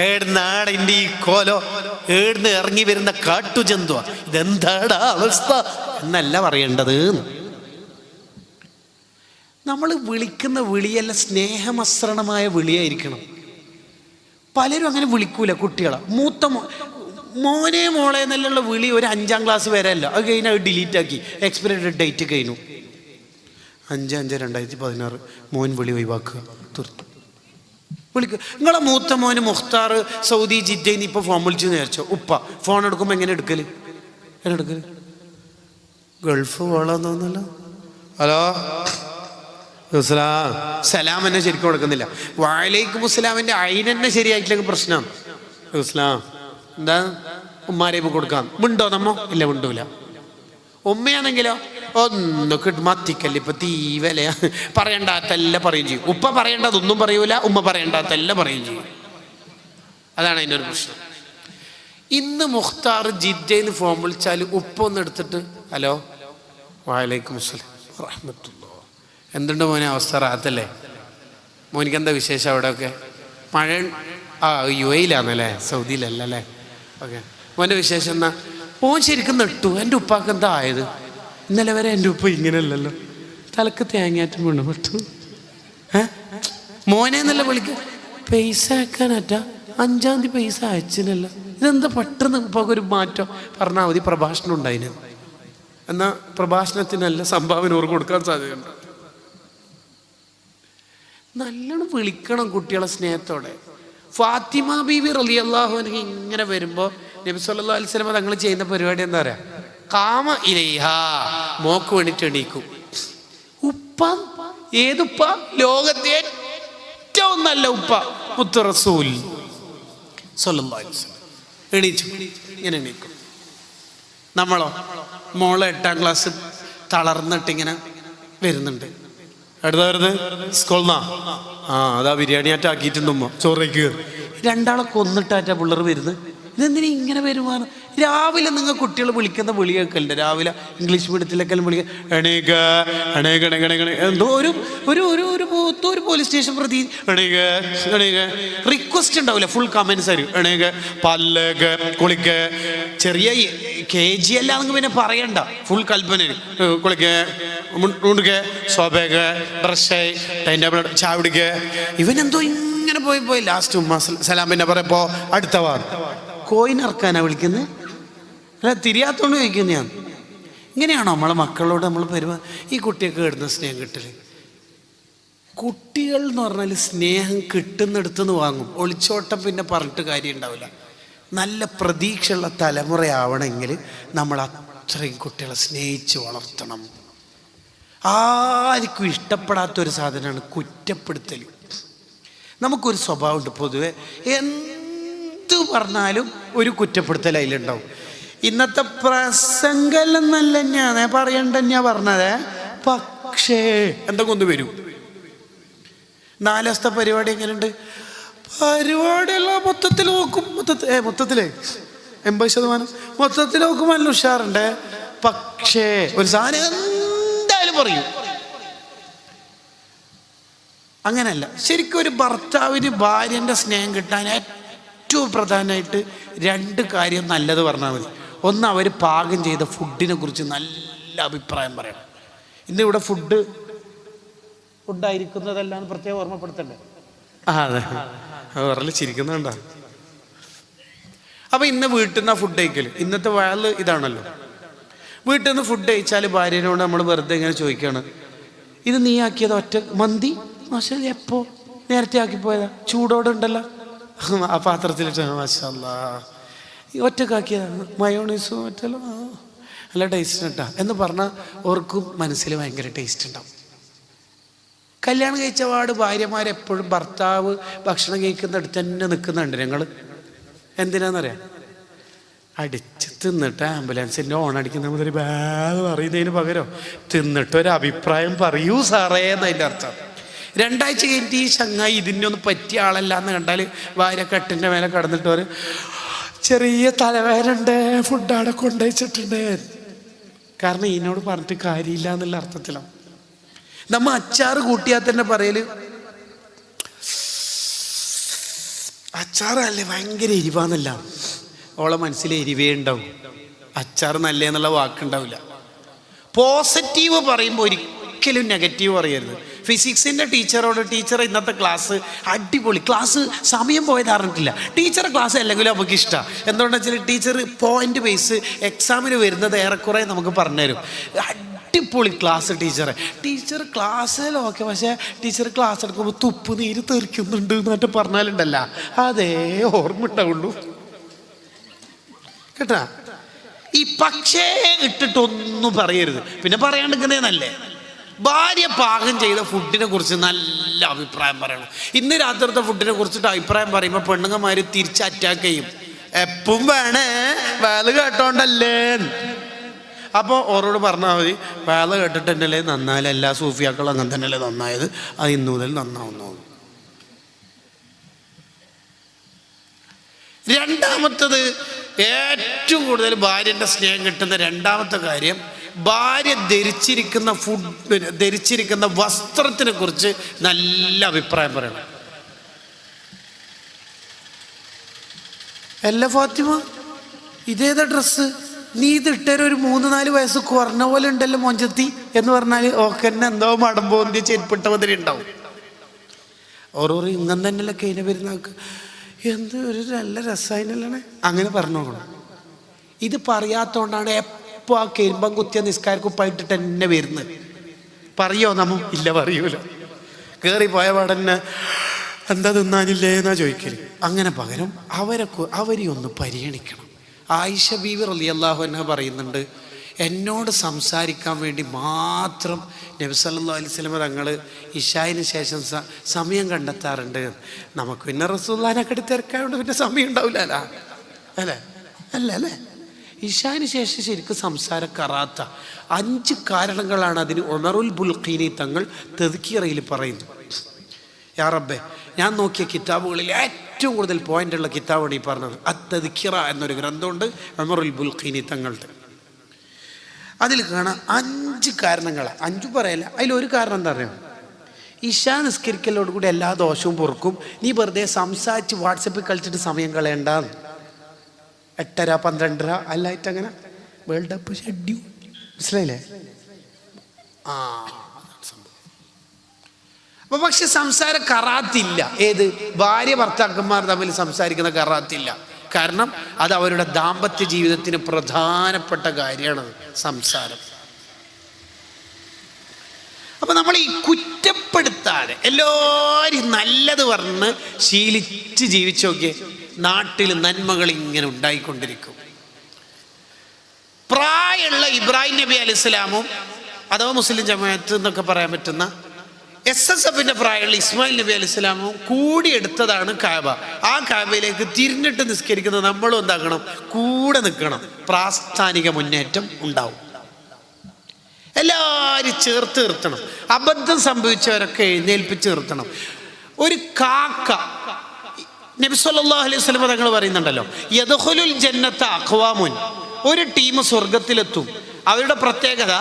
ഏടുന്നാടിൻ്റെ ഈ കോലോ, ഏടുന്ന് ഇറങ്ങി വരുന്ന കാട്ടുജന്തുവാ, ഇതെന്താടാ അവസ്ഥ എന്നല്ല പറയേണ്ടത്. നമ്മൾ വിളിക്കുന്ന വിളിയല്ല സ്നേഹമസൃണമായ വിളിയായിരിക്കണം. പലരും അങ്ങനെ വിളിക്കൂല കുട്ടികളെ. മോനെ മോളെ എന്നുള്ള വിളി ഒരു 5ാം ക്ലാസ് വരെ അല്ല, അത് കഴിഞ്ഞാൽ അത് ഡിലീറ്റ് ആക്കി. എക്സ്പയറി ഡേറ്റ് കഴിഞ്ഞു. 5/5/2016 മോൻ വിളി ഒഴിവാക്കുക, തീർത്തു. വിളിക്കുക. നിങ്ങളെ മൂത്ത മോന് മുഖ്താർ സൗദി ജിദ്ദയിൽ നിന്ന് ഇപ്പോൾ ഫോൺ വിളിച്ചു വിചാരിച്ചോ. ഉപ്പ ഫോൺ എടുക്കുമ്പോൾ എങ്ങനെ എടുക്കല്? ഗൾഫ് പോളാന്ന് തോന്നല്ലോ. ഹലോ സലാം എന്നെ ശരിക്കും കൊടുക്കുന്നില്ല. വഅലൈക്കും മുസ്സലാമിൻ്റെ അയിനെന്നെ ശരിയായിട്ടില്ലെങ്കിൽ പ്രശ്നമാണ്. ഇസ്ലാം എന്താ ഉമ്മാരെ കൊടുക്കാം. മിണ്ടോ നമ്മോ? ഇല്ല, മിണ്ടൂല. ഉമ്മയാണെങ്കിലോ ഒന്നൊക്കെ മത്തിക്കല്ല, ഇപ്പൊ തീവലയാ, പറയണ്ടാത്തല്ല പറയും ചെയ്യും. ഉപ്പ പറയേണ്ടതൊന്നും പറയൂല, ഉമ്മ പറയണ്ടാത്തല്ല പറയും ചെയ്യും. അതാണ് അതിൻ്റെ ഒരു പ്രശ്നം. ഇന്ന് മുഖ്താർ ജിദ്ദയിൽ നിന്ന് ഫോൺ വിളിച്ചാൽ ഉപ്പ ഒന്ന് എടുത്തിട്ട് ഹലോ വഅലൈക്കും അസ്സലാം റഹ്മത്തുള്ളാ, എന്തുണ്ട് മോനെ അവസ്ഥ? റാത്തല്ലേ? മോനിക്ക് എന്താ വിശേഷം അവിടെയൊക്കെ? മഴ? UAE-ലാണല്ലേ, സൗദിയിലല്ല അല്ലേ? ഓക്കെ. മോൻ്റെ വിശേഷം എന്നാ? മോൻ ശരിക്കും നെട്ടു. എൻ്റെ ഉപ്പാക്ക് എന്താ ആയത്? ഇന്നലെ വരെ എൻ്റെ ഉപ്പ ഇങ്ങനെയല്ലല്ലോ, തലക്ക് തേങ്ങാറ്റം വീണ് പെട്ടു. മോനെ എന്നല്ല വിളിക്കുക. പൈസ അയക്കാനറ്റാ 5-ാം തീയതി പൈസ അയച്ചില്ലല്ലോ. ഇതെന്താ പെട്ടെന്ന് ഉപ്പാക്ക് ഒരു മാറ്റം? പറഞ്ഞാൽ മതി, പ്രഭാഷണം ഉണ്ടായിന്. എന്നാൽ പ്രഭാഷണത്തിനല്ല സംഭാവന ഓർക്ക് കൊടുക്കാൻ സാധ്യതയുണ്ട്. നല്ലോണം വിളിക്കണം കുട്ടികളെ സ്നേഹത്തോടെ. ഫാത്തിമ ബീവി റളിയല്ലാഹു അൻഹ ഇങ്ങനെ വരുമ്പോൾ നബി സല്ലല്ലാഹു അലൈഹി വസല്ലം തങ്ങൾ ചെയ്യുന്ന പരിപാടി എന്താ പറയാ? കാമ ഇലൈഹാ, മോക്ക് വേണ്ടിയിട്ട് എണീക്കും. ഉപ്പ ഏതുപ്പ? ലോകത്തെ ഏറ്റവും നല്ല ഉപ്പ മുത്ത് റസൂൽ സല്ലല്ലാഹു അലൈഹി വസല്ലം എണീച്ചു. ഇങ്ങനെ എണീക്കും. നമ്മളോ മോളെ 8ാം ക്ലാസ് തളർന്നിട്ടിങ്ങനെ വരുന്നുണ്ട്. അടുത്ത വരുന്നത് സ്കൂളിന്നാ. അതാ ബിരിയാണി ആറ്റാക്കിയിട്ടുണ്ടുമ്മ ചോറേക്ക്. 2ആളെ കൊന്നിട്ടാറ്റാ പിള്ളേർ വരുന്നത്. ഇതെന്തിനാ ഇങ്ങനെ വരുവാണ്? രാവിലെ നിങ്ങൾ കുട്ടികൾ വിളിക്കുന്ന വിളി കേൾക്കലുണ്ട്. രാവിലെ ഇംഗ്ലീഷ് മീഡിയത്തിലേക്കെല്ലാം വിളിക്കുക എണീക എണീക എണീക, എന്തോ ഒരു പോലീസ് സ്റ്റേഷൻ പ്രതി എണീക എണീക. റിക്വസ്റ്റ് ഉണ്ടാവില്ല, ഫുൾ കമൻസ് ആയിരിക്കും. എണീക, പല്ലേക്ക്, കുളിക്ക്. ചെറിയ KG അല്ലാന്നെങ്കിൽ പിന്നെ പറയണ്ട, ഫുൾ കൽപ്പന. കുളിക്ക്, മുണ്ടുക്ക്, സോപ്പേക്ക്, ഡ്രസ്സ്, ടൈം ടേബിൾ, ചായ കുടിക്ക്. ഇവനെന്തോ ഇങ്ങനെ പോയി ലാസ്റ്റ് ഉമ്മ സലാം പിന്നെ പറയപ്പോ അടുത്ത വാർ കോയിൻ ഇറക്കാനാ വിളിക്കുന്നത്. അല്ല, തിരിയാത്തോണ്ട് ചോദിക്കുന്നത് ഞാൻ. ഇങ്ങനെയാണോ നമ്മളെ മക്കളോട് നമ്മൾ ഈ കുട്ടിയൊക്കെ കിട്ടുന്ന സ്നേഹം കിട്ടല്? കുട്ടികൾ എന്ന് പറഞ്ഞാൽ സ്നേഹം കിട്ടുന്നിടത്തുനിന്ന് വാങ്ങും. ഒളിച്ചോട്ടം പിന്നെ പറഞ്ഞിട്ട് കാര്യം ഉണ്ടാവില്ല. നല്ല പ്രതീക്ഷയുള്ള തലമുറയാവണമെങ്കിൽ നമ്മൾ അത്രയും കുട്ടികളെ സ്നേഹിച്ച് വളർത്തണം. ആർക്കും ഇഷ്ടപ്പെടാത്തൊരു സാധനമാണ് കുറ്റപ്പെടുത്തൽ. നമുക്കൊരു സ്വഭാവമുണ്ട്, പൊതുവെ എന്തു പറഞ്ഞാലും ഒരു കുറ്റപ്പെടുത്തൽ അതിലുണ്ടാവും. ഇന്നത്തെ പ്രസംഗം നല്ല തന്നെയാണ് പറയണ്ട ഞാൻ പറഞ്ഞത്. പക്ഷേ എന്തൊക്കെ ഒന്ന് വരും. 4 ദിവസത്തെ പരിപാടി എങ്ങനെയുണ്ട്? പരിപാടിയെല്ലാം മൊത്തത്തിൽ നോക്കും, മൊത്തത്തിലേ 80% മൊത്തത്തിൽ നോക്കും നല്ല ഉഷാറുണ്ട്. പക്ഷേ ഒരു സാധനം എന്തായാലും പറയും. അങ്ങനെയല്ല. ശരിക്കും ഒരു ഭർത്താവിന് ഭാര്യൻ്റെ സ്നേഹം കിട്ടാൻ ഏറ്റവും പ്രധാനമായിട്ട് 2 കാര്യം നല്ലത് പറഞ്ഞാൽ മതി. ഒന്ന്, അവർ പാകം ചെയ്ത ഫുഡിനെ കുറിച്ച് നല്ല അഭിപ്രായം പറയണം. ഇന്നിവിടെ ഫുഡായിരിക്കുന്നതല്ലാന്ന് പ്രത്യേകം ഓർമ്മപ്പെടുത്തണ്ടേ? അതെ, പറഞ്ഞ് ചിരിക്കുന്നുണ്ടോ? അപ്പം ഇന്ന് വീട്ടിൽ നിന്നാണ് ഫുഡ് കഴിക്കൽ. ഇന്നത്തെ വയല് ഇതാണല്ലോ. വീട്ടിൽ നിന്ന് ഫുഡ് കഴിച്ചാൽ ഭാര്യനോട് നമ്മൾ വെറുതെ ഇങ്ങനെ ചോദിക്കുകയാണ്, ഇത് നീ ആക്കിയത് ഒറ്റ മന്തി? മാഷാ, എപ്പോ? നേരത്തെ ആക്കി പോയതാ, ചൂടോടെ ഉണ്ടല്ലോ ആ പാത്രത്തിലിട്ട്. മാഷാല്ലാ, ഒറ്റക്കാക്കിയതാണ്, മയോണൈസും മറ്റല്ലോ, നല്ല ടേസ്റ്റ് ഉണ്ടാ എന്ന് പറഞ്ഞാൽ ഓർക്കും മനസ്സിൽ ഭയങ്കര ടേസ്റ്റ് ഉണ്ടാവും. കല്യാണം കഴിച്ച പാട് ഭാര്യമാരെപ്പോഴും ഭർത്താവ് ഭക്ഷണം കഴിക്കുന്നിടത്ത് തന്നെ നിൽക്കുന്നുണ്ട്. ഞങ്ങൾ എന്തിനാണെന്നറിയാം? അടിച്ച് തിന്നിട്ട് ആംബുലൻസിൻ്റെ ഓണടിക്കുന്ന മുതൽ ബാഗ് പറയുന്നതിന് പകരം തിന്നിട്ടൊരു അഭിപ്രായം പറയൂ സാറേ എന്നതിൻ്റെ അർത്ഥം. 2 ആഴ്ച കഴിഞ്ഞിട്ട് ഈ ചങ്ങായി ഇതിനൊന്നും പറ്റിയ ആളല്ല എന്ന് കണ്ടാൽ ഭാര്യ കട്ടിൻ്റെ മേലെ കടന്നിട്ട് ഒരു ചെറിയ തലവേദനയുണ്ട്, ഫുഡ് അവിടെ കൊണ്ടുവച്ചിട്ടുണ്ട്. കാരണം ഇതിനോട് പറഞ്ഞിട്ട് കാര്യമില്ല എന്നുള്ള അർത്ഥത്തിലാണ്. നമ്മ അച്ചാറ് കൂട്ടിയാൽ തന്നെ പറയല് അച്ചാറല്ലേ ഭയങ്കര എരിവാന്നല്ല. ഓളെ മനസ്സിൽ എരിവേ ഉണ്ടാവും, അച്ചാറ് നല്ല എന്നുള്ള വാക്കുണ്ടാവില്ല. പോസിറ്റീവ് പറയുമ്പോൾ ഒരിക്കലും നെഗറ്റീവ് പറയരുത്. ഫിസിക്സിൻ്റെ ടീച്ചറോട് ടീച്ചർ ഇന്നത്തെ ക്ലാസ് അടിപൊളി, ക്ലാസ് സമയം പോയത് അറിഞ്ഞിട്ടില്ല, ടീച്ചറെ ക്ലാസ് അല്ലെങ്കിലും നമുക്ക് ഇഷ്ടമാണ്. എന്തുകൊണ്ടെന്ന് വെച്ചാൽ ടീച്ചർ പോയിന്റ് ബേസ് എക്സാമിന് വരുന്നത് ഏറെക്കുറെ നമുക്ക് പറഞ്ഞുതരും. അടിപൊളി ക്ലാസ് ടീച്ചർ ക്ലാസ്സിലൊക്കെ, പക്ഷേ ടീച്ചർ ക്ലാസ് എടുക്കുമ്പോൾ തുപ്പ് നീര് തെറിക്കുന്നുണ്ട് എന്നിട്ട് പറഞ്ഞാലുണ്ടല്ല അതേ ഓർമ്മ ഉണ്ടാവുള്ളൂ കേട്ടാ. ഈ പക്ഷേ ഇട്ടിട്ടൊന്നും പറയരുത്. പിന്നെ പറയാണ്ടിരിക്കുന്നേ നല്ലേ. ഭാര്യ പാകം ചെയ്ത ഫുഡിനെ കുറിച്ച് നല്ല അഭിപ്രായം പറയണം. ഇന്ന് രാത്രിത്തെ ഫുഡിനെ കുറിച്ചിട്ട് അഭിപ്രായം പറയുമ്പോൾ പെണ്ണുങ്ങന്മാർ തിരിച്ച് അറ്റാക്ക് ചെയ്യും. എപ്പം വേണേ വേല കേട്ടോണ്ടല്ലേ. അപ്പോൾ ഓരോട് പറഞ്ഞാൽ മതി, വേല കേട്ടിട്ടുണ്ടല്ലേ നന്നായാലും എല്ലാ സൂഫിയാക്കളും അങ്ങനെ തന്നെയല്ലേ നന്നായത്, അത് ഇന്നു മുതൽ നന്നാവുന്നു. രണ്ടാമത്തത്, ഏറ്റവും കൂടുതൽ ഭാര്യൻ്റെ സ്നേഹം കിട്ടുന്ന രണ്ടാമത്തെ കാര്യം, ഭാര്യ ധരിച്ചിരിക്കുന്ന വസ്ത്രത്തിനെ കുറിച്ച് നല്ല അഭിപ്രായം പറയണം. അല്ല ഫാത്തിമ, ഇതേതാ ഡ്രസ്സ്, നീ ഇതിട്ടൊരു 3-4 വയസ്സ് കുറഞ്ഞ പോലെ ഉണ്ടല്ലോ മൊഞ്ചത്തി എന്ന് പറഞ്ഞാൽ ഓക്കെന്നെ എന്തോ മടമ്പോന്തിയ ചെരുപ്പിട്ട മതിരി ഉണ്ടാവും. ഓരോരോ ഇങ്ങനെ തന്നെയല്ലേ കഴിഞ്ഞ വരുന്നാൾക്ക് എന്ത് ഒരു നല്ല രസായനല്ലേ അങ്ങനെ പറഞ്ഞു നോക്കണം. ഇത് പറയാത്തോണ്ടാണ് എപ്പോൾ ആ കരിമ്പം കുത്തിയ നിസ്കാരക്കുപ്പായിട്ടിട്ട് എന്നെ വരുന്നത്. പറയോ നമ്മ? ഇല്ല, പറയൂല. കയറിപ്പോയ പാടന്നെ എന്താ തിന്നാനില്ലേ എന്നാ ചോദിക്കല്. അങ്ങനെ പകരം അവരെ ഒന്ന് പരിഗണിക്കണം. ആയിഷ ബീവി റളിയല്ലാഹു അൻഹ പറയുന്നുണ്ട്, എന്നോട് സംസാരിക്കാൻ വേണ്ടി മാത്രം നബി സല്ലല്ലാഹു അലൈഹി വസല്ലം തങ്ങൾ ഇശായിന് ശേഷം സമയം കണ്ടെത്താറുണ്ട്. നമുക്ക് പിന്നെ റസൂലുള്ളാഹിനെ കെട്ടി തിരക്കായതുകൊണ്ട് പിന്നെ സമയം ഉണ്ടാവില്ല അല്ലേ? അല്ലേ? ഇശായിന് ശേഷം ശരിക്കും സംസാരം കറാത്ത 5 കാരണങ്ങളാണ് അതിന് ഉമറുൽ ബുൽഖീനി തങ്ങൾ തദ്കിറയിൽ പറയുന്നത്. യാ റബ്ബേ, ഞാൻ നോക്കിയ കിതാബുകളിൽ ഏറ്റവും കൂടുതൽ പോയിൻ്റുള്ള കിതാബാണ് ഈ പറഞ്ഞത്. അത്തദ്കിറ എന്നൊരു ഗ്രന്ഥമുണ്ട് ഉമറുൽ ബുൽഖീനി തങ്ങളുടെ. അതിൽ കാണാം 5 കാരണങ്ങളാണ്. 5 പറയല്ല, അതിലൊരു കാരണം എന്താ പറയുക, ഇശാ നിസ്കരിക്കലോടുകൂടി എല്ലാ ദോഷവും പൊറുക്കും, നീ വെറുതെ സംസാരിച്ച് വാട്സപ്പിൽ കളിച്ചിട്ട് സമയം കളയണ്ടാന്ന്. 8:30 12:30 അല്ലായിട്ട് അങ്ങനെ വേൾഡ് കപ്പ് ഷെഡ്യൂൾ, മനസ്സിലായില്ലേ? അപ്പൊ പക്ഷെ സംസാരം കറാത്തില്ല. ഏത്? ഭാര്യ ഭർത്താക്കന്മാർ തമ്മിൽ സംസാരിക്കുന്ന കറാത്തില്ല. കാരണം അത് അവരുടെ ദാമ്പത്യ ജീവിതത്തിന് പ്രധാനപ്പെട്ട കാര്യമാണ് സംസാരം. അപ്പൊ നമ്മൾ ഈ കുറ്റപ്പെടുത്താതെ എല്ലാവരും നല്ലത് പറഞ്ഞ് ശീലിച്ച് ജീവിച്ചു നോക്കിയേ, നാട്ടിൽ നന്മകൾ ഇങ്ങനെ ഉണ്ടായിക്കൊണ്ടിരിക്കും. പ്രായമുള്ള ഇബ്രാഹിം നബി അലൈഹി സ്വലാമും അഥവാ മുസ്ലിം ജമാഅത്ത് എന്നൊക്കെ പറയാൻ പറ്റുന്ന SSFന്റെ പ്രായമുള്ള ഇസ്മായിൽ നബി അലൈഹി സ്വലാമും കൂടി എടുത്തതാണ് കാബ. ആ കാബയിലേക്ക് തിരിഞ്ഞിട്ട് നിസ്കരിക്കുന്നത് നമ്മളും എന്താക്കണം, കൂടെ നിൽക്കണം. പ്രാസ്ഥാനിക മുന്നേറ്റം ഉണ്ടാവും. എല്ലാവരും ചേർത്ത് നിർത്തണം. അബദ്ധം സംഭവിച്ചവരൊക്കെ എഴുന്നേൽപ്പിച്ച് നിർത്തണം. ഒരു കാക്ക, നബി സല്ലല്ലാഹു അലൈഹി വസല്ലം തങ്ങൾ പറയുന്നുണ്ടല്ലോ, യദ്ഖുലുൽ ജന്നത അഖ്വാമുൻ, ഒരു ടീം സ്വർഗത്തിലെത്തും. അവരുടെ പ്രത്യേകത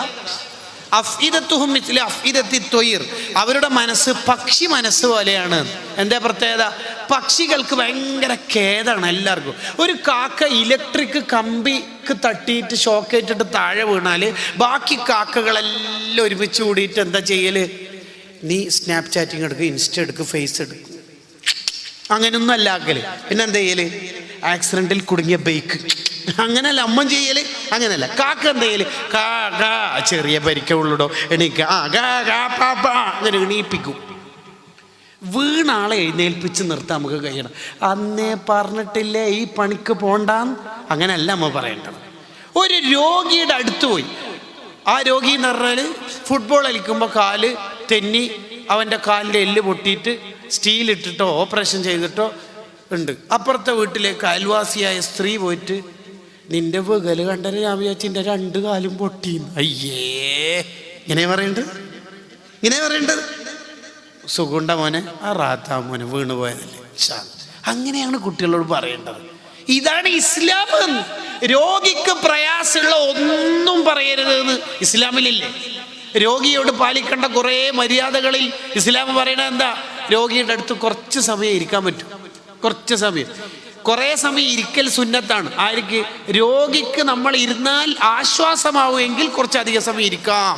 അഫ്ഇദത്തുഹും മിസ്ല അഫ്ഇദത്തി ത്വയ്ർ, അവരുടെ മനസ്സ് പക്ഷി മനസ്സ് പോലെയാണ്. എന്താ പ്രത്യേകത? പക്ഷികൾക്ക് ഭയങ്കര ഖേദമാണ് എല്ലാവർക്കും. ഒരു കാക്ക ഇലക്ട്രിക് കമ്പിക്ക് തട്ടിയിട്ട് ഷോക്കേറ്റിട്ട് താഴെ വീണാൽ ബാക്കി കാക്കകളെല്ലാം ഒരുമിച്ച് കൂടിയിട്ട് എന്താ ചെയ്യല്? നീ സ്നാപ്പ് ചാറ്റിങ് എടുക്കുക, ഇൻസ്റ്റ എടുക്കുക, ഫേസ് എടുക്കുക, അങ്ങനെയൊന്നും അല്ല ആക്കല്. പിന്നെ എന്താ ചെയ്യല്? ആക്സിഡന്റിൽ കുടുങ്ങിയ ബൈക്ക്, അങ്ങനെയല്ല അമ്മ ചെയ്യല്, അങ്ങനെയല്ല. കാക്ക എന്താ ചെയ്യല്? ചെറിയ പരിക്കുള്ളൂടോ, എണീക്ക, അങ്ങനെ എണീപ്പിക്കും. വീണാളെ എഴുന്നേൽപ്പിച്ച് നിർത്താൻ നമുക്ക് കഴിയണം. അന്നേ പറഞ്ഞിട്ടില്ലേ ഈ പണിക്ക് പോണ്ടാന്ന്? അങ്ങനെയല്ല അമ്മ പറയേണ്ടത്. ഒരു രോഗിയുടെ അടുത്ത് പോയി, ആ രോഗി എന്ന് പറഞ്ഞാൽ ഫുട്ബോൾ കളിക്കുമ്പോൾ കാല് തെന്നി അവൻ്റെ കാലിൻ്റെ എല്ല് പൊട്ടിയിട്ട് സ്റ്റീലിട്ടിട്ടോ ഓപ്പറേഷൻ ചെയ്തിട്ടോ ഉണ്ട്. അപ്പുറത്തെ വീട്ടിലേക്ക് അയൽവാസിയായ സ്ത്രീ പോയിട്ട്, നിന്റെ വികല് കണ്ടത് ഞാൻ വിചാരിച്ചു എൻ്റെ 2 കാലും പൊട്ടിന്ന്. അയ്യേ, ഇങ്ങനെ പറയേണ്ടത് സുഖുണ്ട മോനെ, ആ റാത്താ മോനെ, വീണു പോയതല്ലേ. അങ്ങനെയാണ് കുട്ടികളോട് പറയേണ്ടത്. ഇതാണ് ഇസ്ലാം. രോഗിക്ക് പ്രയാസമുള്ള ഒന്നും പറയരുതെന്ന് ഇസ്ലാമിലില്ലേ? രോഗിയോട് പാലിക്കേണ്ട കുറേ മര്യാദകളിൽ ഇസ്ലാം പറയണത് എന്താ? രോഗിയുടെ അടുത്ത് കുറച്ച് സമയം ഇരിക്കാൻ പറ്റും. കുറേ സമയം ഇരിക്കൽ സുന്നത്താണ്. ആർക്ക്? രോഗിക്ക് നമ്മൾ ഇരുന്നാൽ ആശ്വാസമാവുമെങ്കിൽ കുറച്ചധികം സമയം ഇരിക്കാം.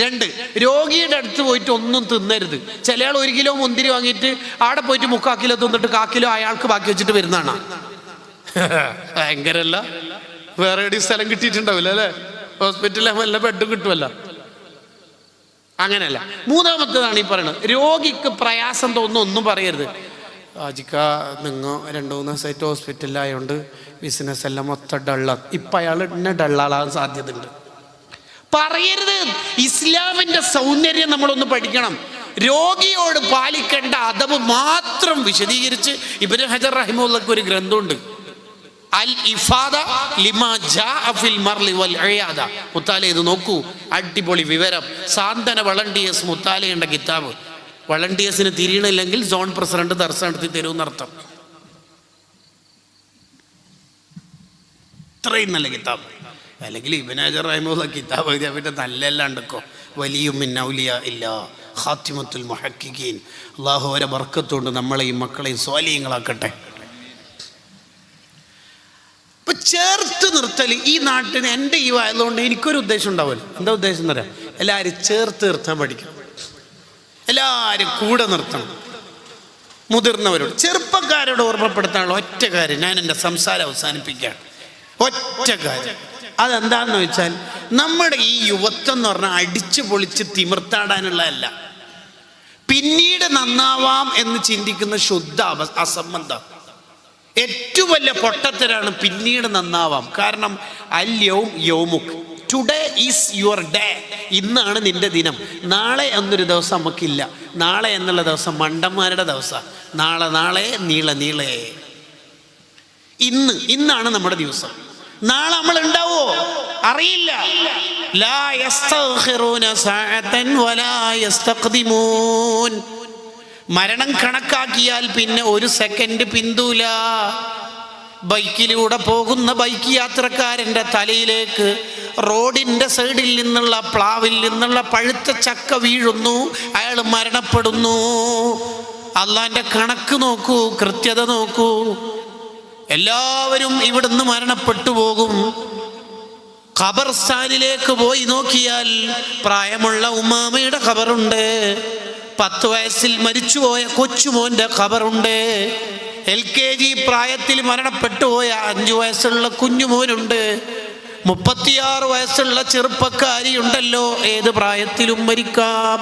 2, രോഗിയുടെ അടുത്ത് പോയിട്ട് ഒന്നും തിന്നരുത്. ചില ആൾ 1 കിലോ മുന്തിരി വാങ്ങിയിട്ട് അവിടെ പോയിട്ട് 3/4 കിലോ തിന്നിട്ട് 1/4 കിലോ അയാൾക്ക് ബാക്കി വെച്ചിട്ട് വരുന്നതാണ്. ഭയങ്കരല്ല. വേറെ എവിടെയും സ്ഥലം കിട്ടിയിട്ടുണ്ടാവില്ല അല്ലേ? ഹോസ്പിറ്റലിൽ വല്ല ബെഡും കിട്ടുമല്ല. അങ്ങനെയല്ല. 3ാമത്തേതാണ് ഈ പറയുന്നത്, രോഗിക്ക് പ്രയാസം തോന്നുന്നു ഒന്നും പറയരുത്. ആജിക്ക നിങ്ങൾ 2-3 ദിവസമായിട്ട് ഹോസ്പിറ്റലിലായതുകൊണ്ട് ബിസിനസ് എല്ലാം മൊത്തം ഡള്ളാണ്. ഇപ്പം അയാൾ എന്നെ ഡള്ളാളാൻ സാധ്യതയുണ്ട് പറയരുത്. ഇസ്ലാമിൻ്റെ സൗന്ദര്യം നമ്മളൊന്ന് പഠിക്കണം. രോഗിയോട് പാലിക്കേണ്ട അദബ് മാത്രം വിശദീകരിച്ച് ഇബ്നു ഹജർ റഹിമഹുള്ളാഹ് ഒരു ഗ്രന്ഥമുണ്ട്, അൽ ഇഫാദ ലിമാ ജാഅ ഫിൽ മർളി വൽ ഇയാദ. മുത്താല ഇത് നോക്കൂ, അടിപൊളി വിവരം. സാന്ത്വന വളണ്ടിയേഴ്സ് മുത്താലയുടെ കിതാബ്. വളണ്ടിയേഴ്സിന് തിരിയണില്ലെങ്കിൽ സോൺ പ്രസിഡന്റ് ദർശനം നടത്തി തരുമെന്നർത്ഥം. ഇത്രയും നല്ല കിതാബ്. അല്ലെങ്കിൽ ഇബ്നു ഹജർ റഹിമഹുള്ളാഹ് കിതാബ് എഴുതിയാൽ പിന്നെ നല്ലെല്ലാണ്ടൊക്കെ വലിയ മിന്നൗലിയ ഇല്ല ഖാത്തിമത്തുൽ മുഹഖിഖീൻ. അല്ലാഹു അവരെ ബർക്കത്തുകൊണ്ട് നമ്മളെയും മക്കളെയും സ്വാലിഹീങ്ങളാക്കട്ടെ. ഇപ്പൊ ചേർത്ത് നിർത്തൽ ഈ നാട്ടിന് എൻ്റെ ഈ ആയതുകൊണ്ട് എനിക്കൊരു ഉദ്ദേശം ഉണ്ടാവില്ല. എന്താ ഉദ്ദേശം എന്ന് പറയാം, എല്ലാവരും ചേർത്ത് നിർത്താൻ പഠിക്കണം, എല്ലാവരും കൂടെ നിർത്തണം. മുതിർന്നവരോട് ചെറുപ്പക്കാരോട് ഓർമ്മപ്പെടുത്താനുള്ള ഒറ്റ കാര്യം, ഞാൻ എൻ്റെ സംസാരം അവസാനിപ്പിക്കുകയാണ്. ഒറ്റ കാര്യം, അതെന്താണെന്ന് വെച്ചാൽ നമ്മുടെ ഈ യുവത്വം എന്ന് പറഞ്ഞാൽ അടിച്ചു പൊളിച്ച് തിമിർത്താടാനുള്ളതല്ല. പിന്നീട് നന്നാവാം എന്ന് ചിന്തിക്കുന്ന ശുദ്ധ അസംബന്ധം. ഏറ്റവും വലിയ പൊട്ടത്തരാണ് പിന്നീട് നന്നാവാം. കാരണം അല്യവും യൗമുക്, ടുഡേ ഈസ് യുവർ ഡേ. ഇന്നാണ് നിന്റെ ദിനം. നാളെ എന്നൊരു ദിവസം നമുക്കില്ല. നാളെ എന്നുള്ള ദിവസം മണ്ടന്മാരുടെ ദിവസം. നാളെ നീളെ. ഇന്നാണ് നമ്മുടെ ദിവസം. നാളെ നമ്മൾ ഉണ്ടാവോ അറിയില്ല. ലാ യസ്തഗ്ഫിറൂന സഅതൻ വലാ യസ്തഖ്ദിമൂൻ. മരണം കണക്കാക്കിയാൽ പിന്നെ 1 സെക്കൻഡ് പിന്തൂല. ബൈക്കിലൂടെ പോകുന്ന ബൈക്ക് യാത്രക്കാരൻ്റെ തലയിലേക്ക് റോഡിൻ്റെ സൈഡിൽ നിന്നുള്ള പ്ലാവിൽ നിന്നുള്ള പഴുത്ത ചക്ക വീഴുന്നു, അയാൾ മരണപ്പെടുന്നു. അള്ളാൻ്റെ കണക്ക് നോക്കൂ, കൃത്യത നോക്കൂ. എല്ലാവരും ഇവിടുന്ന് മരണപ്പെട്ടു പോകും. ഖബർസ്ഥാനിലേക്ക് പോയി നോക്കിയാൽ പ്രായമുള്ള ഉമ്മാമയുടെ ഖബറുണ്ട്, 10 വയസ്സിൽ മരിച്ചുപോയ കൊച്ചുമോൻ്റെ ഖബറുണ്ട്, LKG പ്രായത്തിൽ മരണപ്പെട്ടു പോയ 5 വയസ്സുള്ള കുഞ്ഞുമോനുണ്ട്, 36 വയസ്സുള്ള ചെറുപ്പക്കാരി ഉണ്ടല്ലോ. ഏത് പ്രായത്തിലും മരിക്കാം.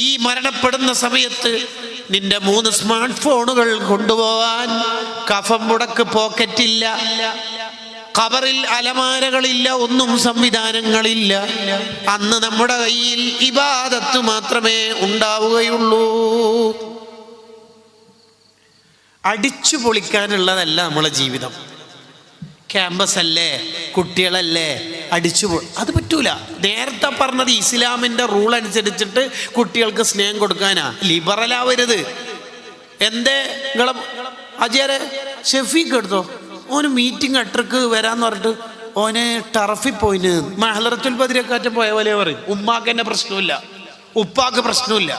ഈ മരണപ്പെടുന്ന സമയത്ത് നിന്റെ 3 സ്മാർട്ട് ഫോണുകൾ കൊണ്ടുപോവാൻ കഫം മുടക്ക് പോക്കറ്റില്ല, ഖബറിൽ അലമാരകളില്ല, ഒന്നും സംവിധാനങ്ങളില്ല. അന്ന് നമ്മുടെ കയ്യിൽ ഇബാദത്ത് മാത്രമേ ഉണ്ടാവുകയുള്ളൂ. അടിച്ചു പൊളിക്കാനുള്ളതല്ല നമ്മളെ ജീവിതം. ക്യാമ്പസ് അല്ലേ, കുട്ടികളല്ലേ, അത് പറ്റൂല. നേരത്തെ പറഞ്ഞത് ഇസ്ലാമിൻ്റെ റൂൾ അനുസരിച്ചിട്ട് കുട്ടികൾക്ക് സ്നേഹം കൊടുക്കാനാ. ലിബറലാവരുത്. എന്തേ നിങ്ങളെ അജയരെ ഷെഫീക്ക് എടുത്തോ, ഓന് മീറ്റിംഗ് 8:30 വരാന്ന് പറഞ്ഞിട്ട് ഓനെ ടർഫിൽ പോയിന്. മഹ്ലറത്തുൽ ബദരിയക്കാറ്റ് പോയ പോലെ പറയും. ഉമ്മാക്ക് തന്നെ പ്രശ്നമില്ല, ഉപ്പാക്ക് പ്രശ്നമില്ല.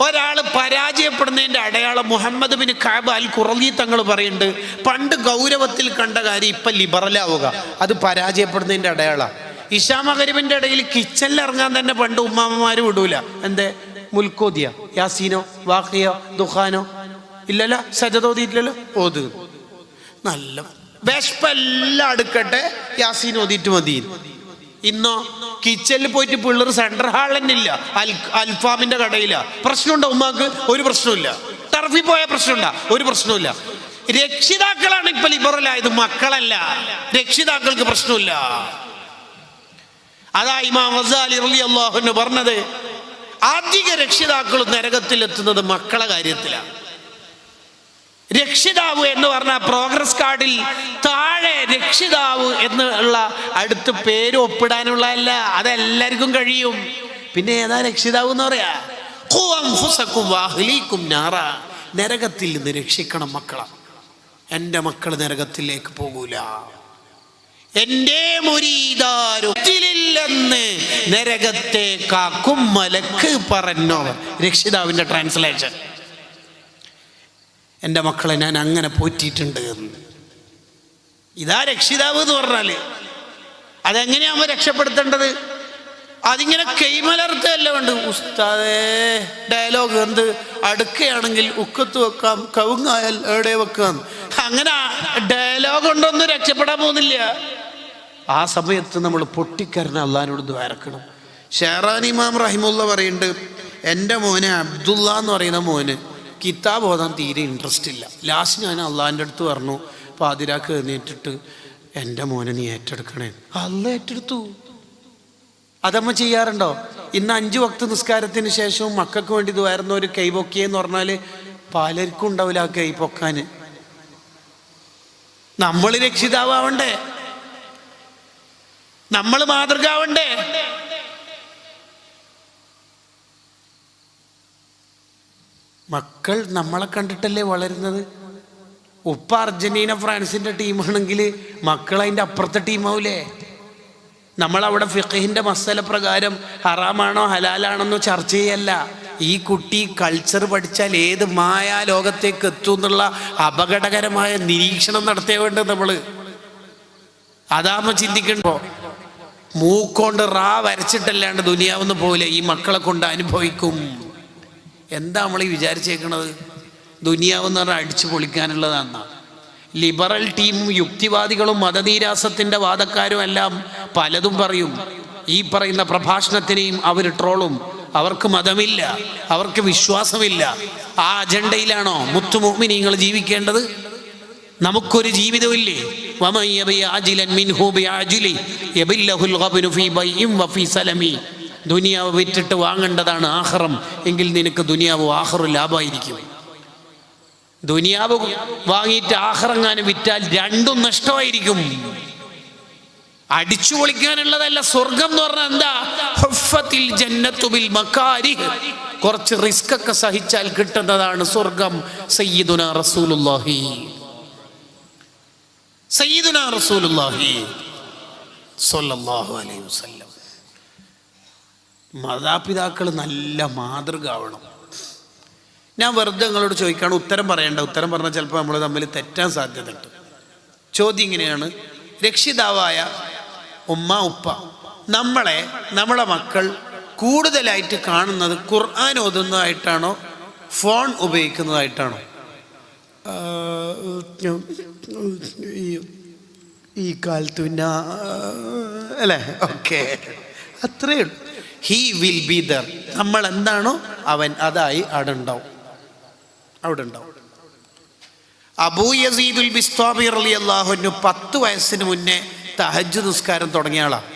ഒരാൾ പരാജയപ്പെടുന്നതിൻ്റെ അടയാളം മുഹമ്മദ് ബിൻ കഅബ് അൽ ഖുറളി തങ്ങൾ പറയുന്നുണ്ട്, പണ്ട് ഗൗരവത്തിൽ കണ്ട കാര്യം ഇപ്പം ലിബറലാവുക, അത് പരാജയപ്പെടുന്നതിൻ്റെ അടയാളമാണ്. ഇശാ മഗ്‌രിബിൻ്റെ ഇടയിൽ കിച്ചണിൽ ഇറങ്ങാൻ തന്നെ പണ്ട് ഉമ്മാമ്മമാർ വിടൂല. എന്തേ? മുൽക്കോദിയ, യാസീനോ, വാഖിയോ, ദുഖാനോ ഇല്ലല്ലോ, സജദോദിയില്ലല്ലോ, ഓത്. നല്ല വിശപ്പെല്ലാം അടുക്കട്ടെ, യാസീൻ ഓതിയിട്ട് മതി. ഇന്നോ കിച്ചണിൽ പോയിട്ട് പിള്ളേർ സെൻട്രൽ ഹാൾ തന്നെ ഇല്ല, അൽഫാമിന്റെ കടയില്ല. പ്രശ്നമുണ്ടോ ഉമ്മാക്ക്? ഒരു പ്രശ്നമില്ല. ടർഫിൽ പോയ പ്രശ്നമുണ്ടാ? ഒരു പ്രശ്നമില്ല. രക്ഷിതാക്കളാണ് ഇപ്പൊ ലിബറലായത്, മക്കളല്ല. രക്ഷിതാക്കൾക്ക് പ്രശ്നമില്ല. അതാ ഇമാം ഗസാലി റളിയല്ലാഹു അൻഹു പറഞ്ഞത്, അധിക രക്ഷിതാക്കൾ നരകത്തിലെത്തുന്നത് മക്കളെ കാര്യത്തിലാണ്. രക്ഷിതാവ് എന്ന് പറഞ്ഞാൽ പ്രോഗ്രസ് കാർഡിൽ താഴെ രക്ഷിതാവ് എന്നുള്ള അടുത്ത് പേര് ഒപ്പിടാനുള്ളതല്ല, അതെല്ലാവർക്കും കഴിയും. പിന്നെ ഏതാ രക്ഷിതാവ് എന്ന് പറയാ? ഖു അൻഫുസകും വഅഹ്ലീകും നാറ. നരകത്തിൽ നിന്ന് രക്ഷിക്കണം മക്കളെ. എൻ്റെ മക്കൾ നരകത്തിലേക്ക് പോകൂല. എൻ്റെ മുരീദാരുന്ന് നരകത്തെ കാക്കും മലക്ക് പറഞ്ഞോ. രക്ഷിതാവിൻ്റെ ട്രാൻസ്ലേഷൻ. എൻ്റെ മക്കളെ ഞാൻ അങ്ങനെ പോറ്റിയിട്ടുണ്ട് എന്ന്. ഇതാ രക്ഷിതാവ് എന്ന് പറഞ്ഞാൽ. അതെങ്ങനെയാകുമ്പോൾ രക്ഷപ്പെടുത്തേണ്ടത്? അതിങ്ങനെ കൈമലർത്തല്ല വേണ്ട ഉസ്താദേ. ഡയലോഗ് എന്ത്, അടുക്കയാണെങ്കിൽ ഉക്കത്ത് വെക്കാം, കവുങ്ങായാൽ എവിടെ വെക്കാം. അങ്ങനെ ഡയലോഗ് കൊണ്ടൊന്നും രക്ഷപ്പെടാൻ പോകുന്നില്ല. ആ സമയത്ത് നമ്മൾ പൊട്ടിക്കരഞ്ഞ അള്ളാഹിനോട് ദ്വാരക്കണം. ഷെഹറാൻ ഇമാം റഹിമുള്ള പറയുന്നുണ്ട്, എൻ്റെ മോനെ അബ്ദുള്ള എന്ന് പറയുന്ന മോന് കിതാബ് ഓതാൻ തീരെ ഇൻട്രസ്റ്റ് ഇല്ല. ലാസ്റ്റ് ഞാൻ അള്ളാഹിൻ്റെ അടുത്ത് പറഞ്ഞു, പാതിരാക്ക് എഴുന്നേറ്റിട്ട് എൻ്റെ മോനെ നീ ഏറ്റെടുക്കണേ. അള്ളാഹ് ഏറ്റെടുത്തു. അതമ്മ ചെയ്യാറുണ്ടോ? ഇന്ന് 5 വക്ത് നിസ്കാരത്തിന് ശേഷവും മക്കൾക്ക് വേണ്ടി ദ്വാരുന്ന ഒരു കൈ പൊക്കിയെന്ന് പറഞ്ഞാൽ പലർക്കും ഉണ്ടാവില്ല ആ കൈ പൊക്കാൻ. നമ്മൾ രക്ഷിതാവണ്ടേ, നമ്മൾ മാതൃകാവണ്ടേ? മക്കൾ നമ്മളെ കണ്ടിട്ടല്ലേ വളരുന്നത്. ഉപ്പ അർജന്റീന ഫ്രാൻസിന്റെ ടീമാണെങ്കിൽ മക്കൾ അതിൻ്റെ അപ്പുറത്തെ ടീമാവൂലേ? നമ്മളവിടെ ഫിഖഹിന്റെ മസല പ്രകാരം ഹറാമാണോ ഹലാലാണെന്നോ ചർച്ച ചെയ്യല്ല. ഈ കുട്ടി കൾച്ചർ പഠിച്ചാൽ ഏത് മായാ ലോകത്തേക്ക് എത്തും എന്നുള്ള അപകടകരമായ നിരീക്ഷണം നടത്തിയ വേണ്ടത് നമ്മൾ. അതാകുമ്പോൾ ചിന്തിക്കണ്ടോ? മൂക്കൊണ്ട് വരച്ചിട്ടല്ലാണ്ട് ദുനിയാവെന്ന് പോലെ ഈ മക്കളെ കൊണ്ട് അനുഭവിക്കും. എന്താ നമ്മൾ ഈ വിചാരിച്ചേക്കണത്? ദുനിയാവെന്ന് പറഞ്ഞാൽ അടിച്ചു പൊളിക്കാനുള്ളതാണെന്നാ. ലിബറൽ ടീമും യുക്തിവാദികളും മതനീരാസത്തിൻ്റെ വാദക്കാരും എല്ലാം പലതും പറയും. ഈ പറയുന്ന പ്രഭാഷണത്തിനെയും അവർ ട്രോളും. അവർക്ക് മതമില്ല, അവർക്ക് വിശ്വാസമില്ല. ആ അജണ്ടയിലാണോ മുത്തു മുഅ്മിനീങ്ങൾ ജീവിക്കേണ്ടത്? നമുക്കൊരു ജീവിതമില്ലേ? ദുനിയാവ് വിറ്റിട്ട് വാങ്ങേണ്ടതാണ് ആഖിറം. എങ്കിൽ നിനക്ക് ദുനിയാവ് ആഖിറും ലാഭമായിരിക്കും. ദുനിയാവ് വാങ്ങിയിട്ട് ആഖിറങ്ങാനും വിറ്റാൽ രണ്ടും നഷ്ടമായിരിക്കും. അടിച്ചു പൊളിക്കാനുള്ളതല്ല സ്വർഗം എന്ന് പറഞ്ഞാൽ എന്താ? ഹുഫത്തിൽ ജന്നത്തു ബിൽ മകാരിഹ്. കുറച്ച് റിസ്ക് ഒക്കെ സഹിച്ചാൽ കിട്ടുന്നതാണ് സ്വർഗം. സയ്യിദുനാ റസൂലുള്ളാഹി സ്വല്ലല്ലാഹു അലൈഹി വസല്ലം. മാതാപിതാക്കൾ നല്ല മാതൃക ആവണം. ഞാൻ വെറുതെ നിങ്ങളോട് ചോദിക്കുകയാണ്, ഉത്തരം പറയേണ്ട. ഉത്തരം പറഞ്ഞാൽ ചിലപ്പോൾ നമ്മൾ തമ്മിൽ തെറ്റാൻ സാധ്യതയുണ്ട്. ചോദ്യം ഇങ്ങനെയാണ്: രക്ഷിതാവായ ഉമ്മ ഉപ്പ നമ്മളെ മക്കൾ കൂടുതലായിട്ട് കാണുന്നത് ഖുർആൻ ഓതുന്നതായിട്ടാണോ ഫോൺ ഉപയോഗിക്കുന്നതായിട്ടാണോ? ഈ കാലത്ത് പിന്നെ അല്ലേ? ഓക്കെ, അത്രയേ ഉള്ളൂ. He will be there. നമ്മൾ എന്താണോ അവൻ അതായി അവിടെ ഉണ്ടാവും. അബൂ യസീദുൽ ബിസ്താമി റളിയല്ലാഹു അൻഹു 10 വയസ്സിന് മുന്നേ തഹജ്ജുദ് നിസ്കാരം തുടങ്ങിയ ആളാണ്.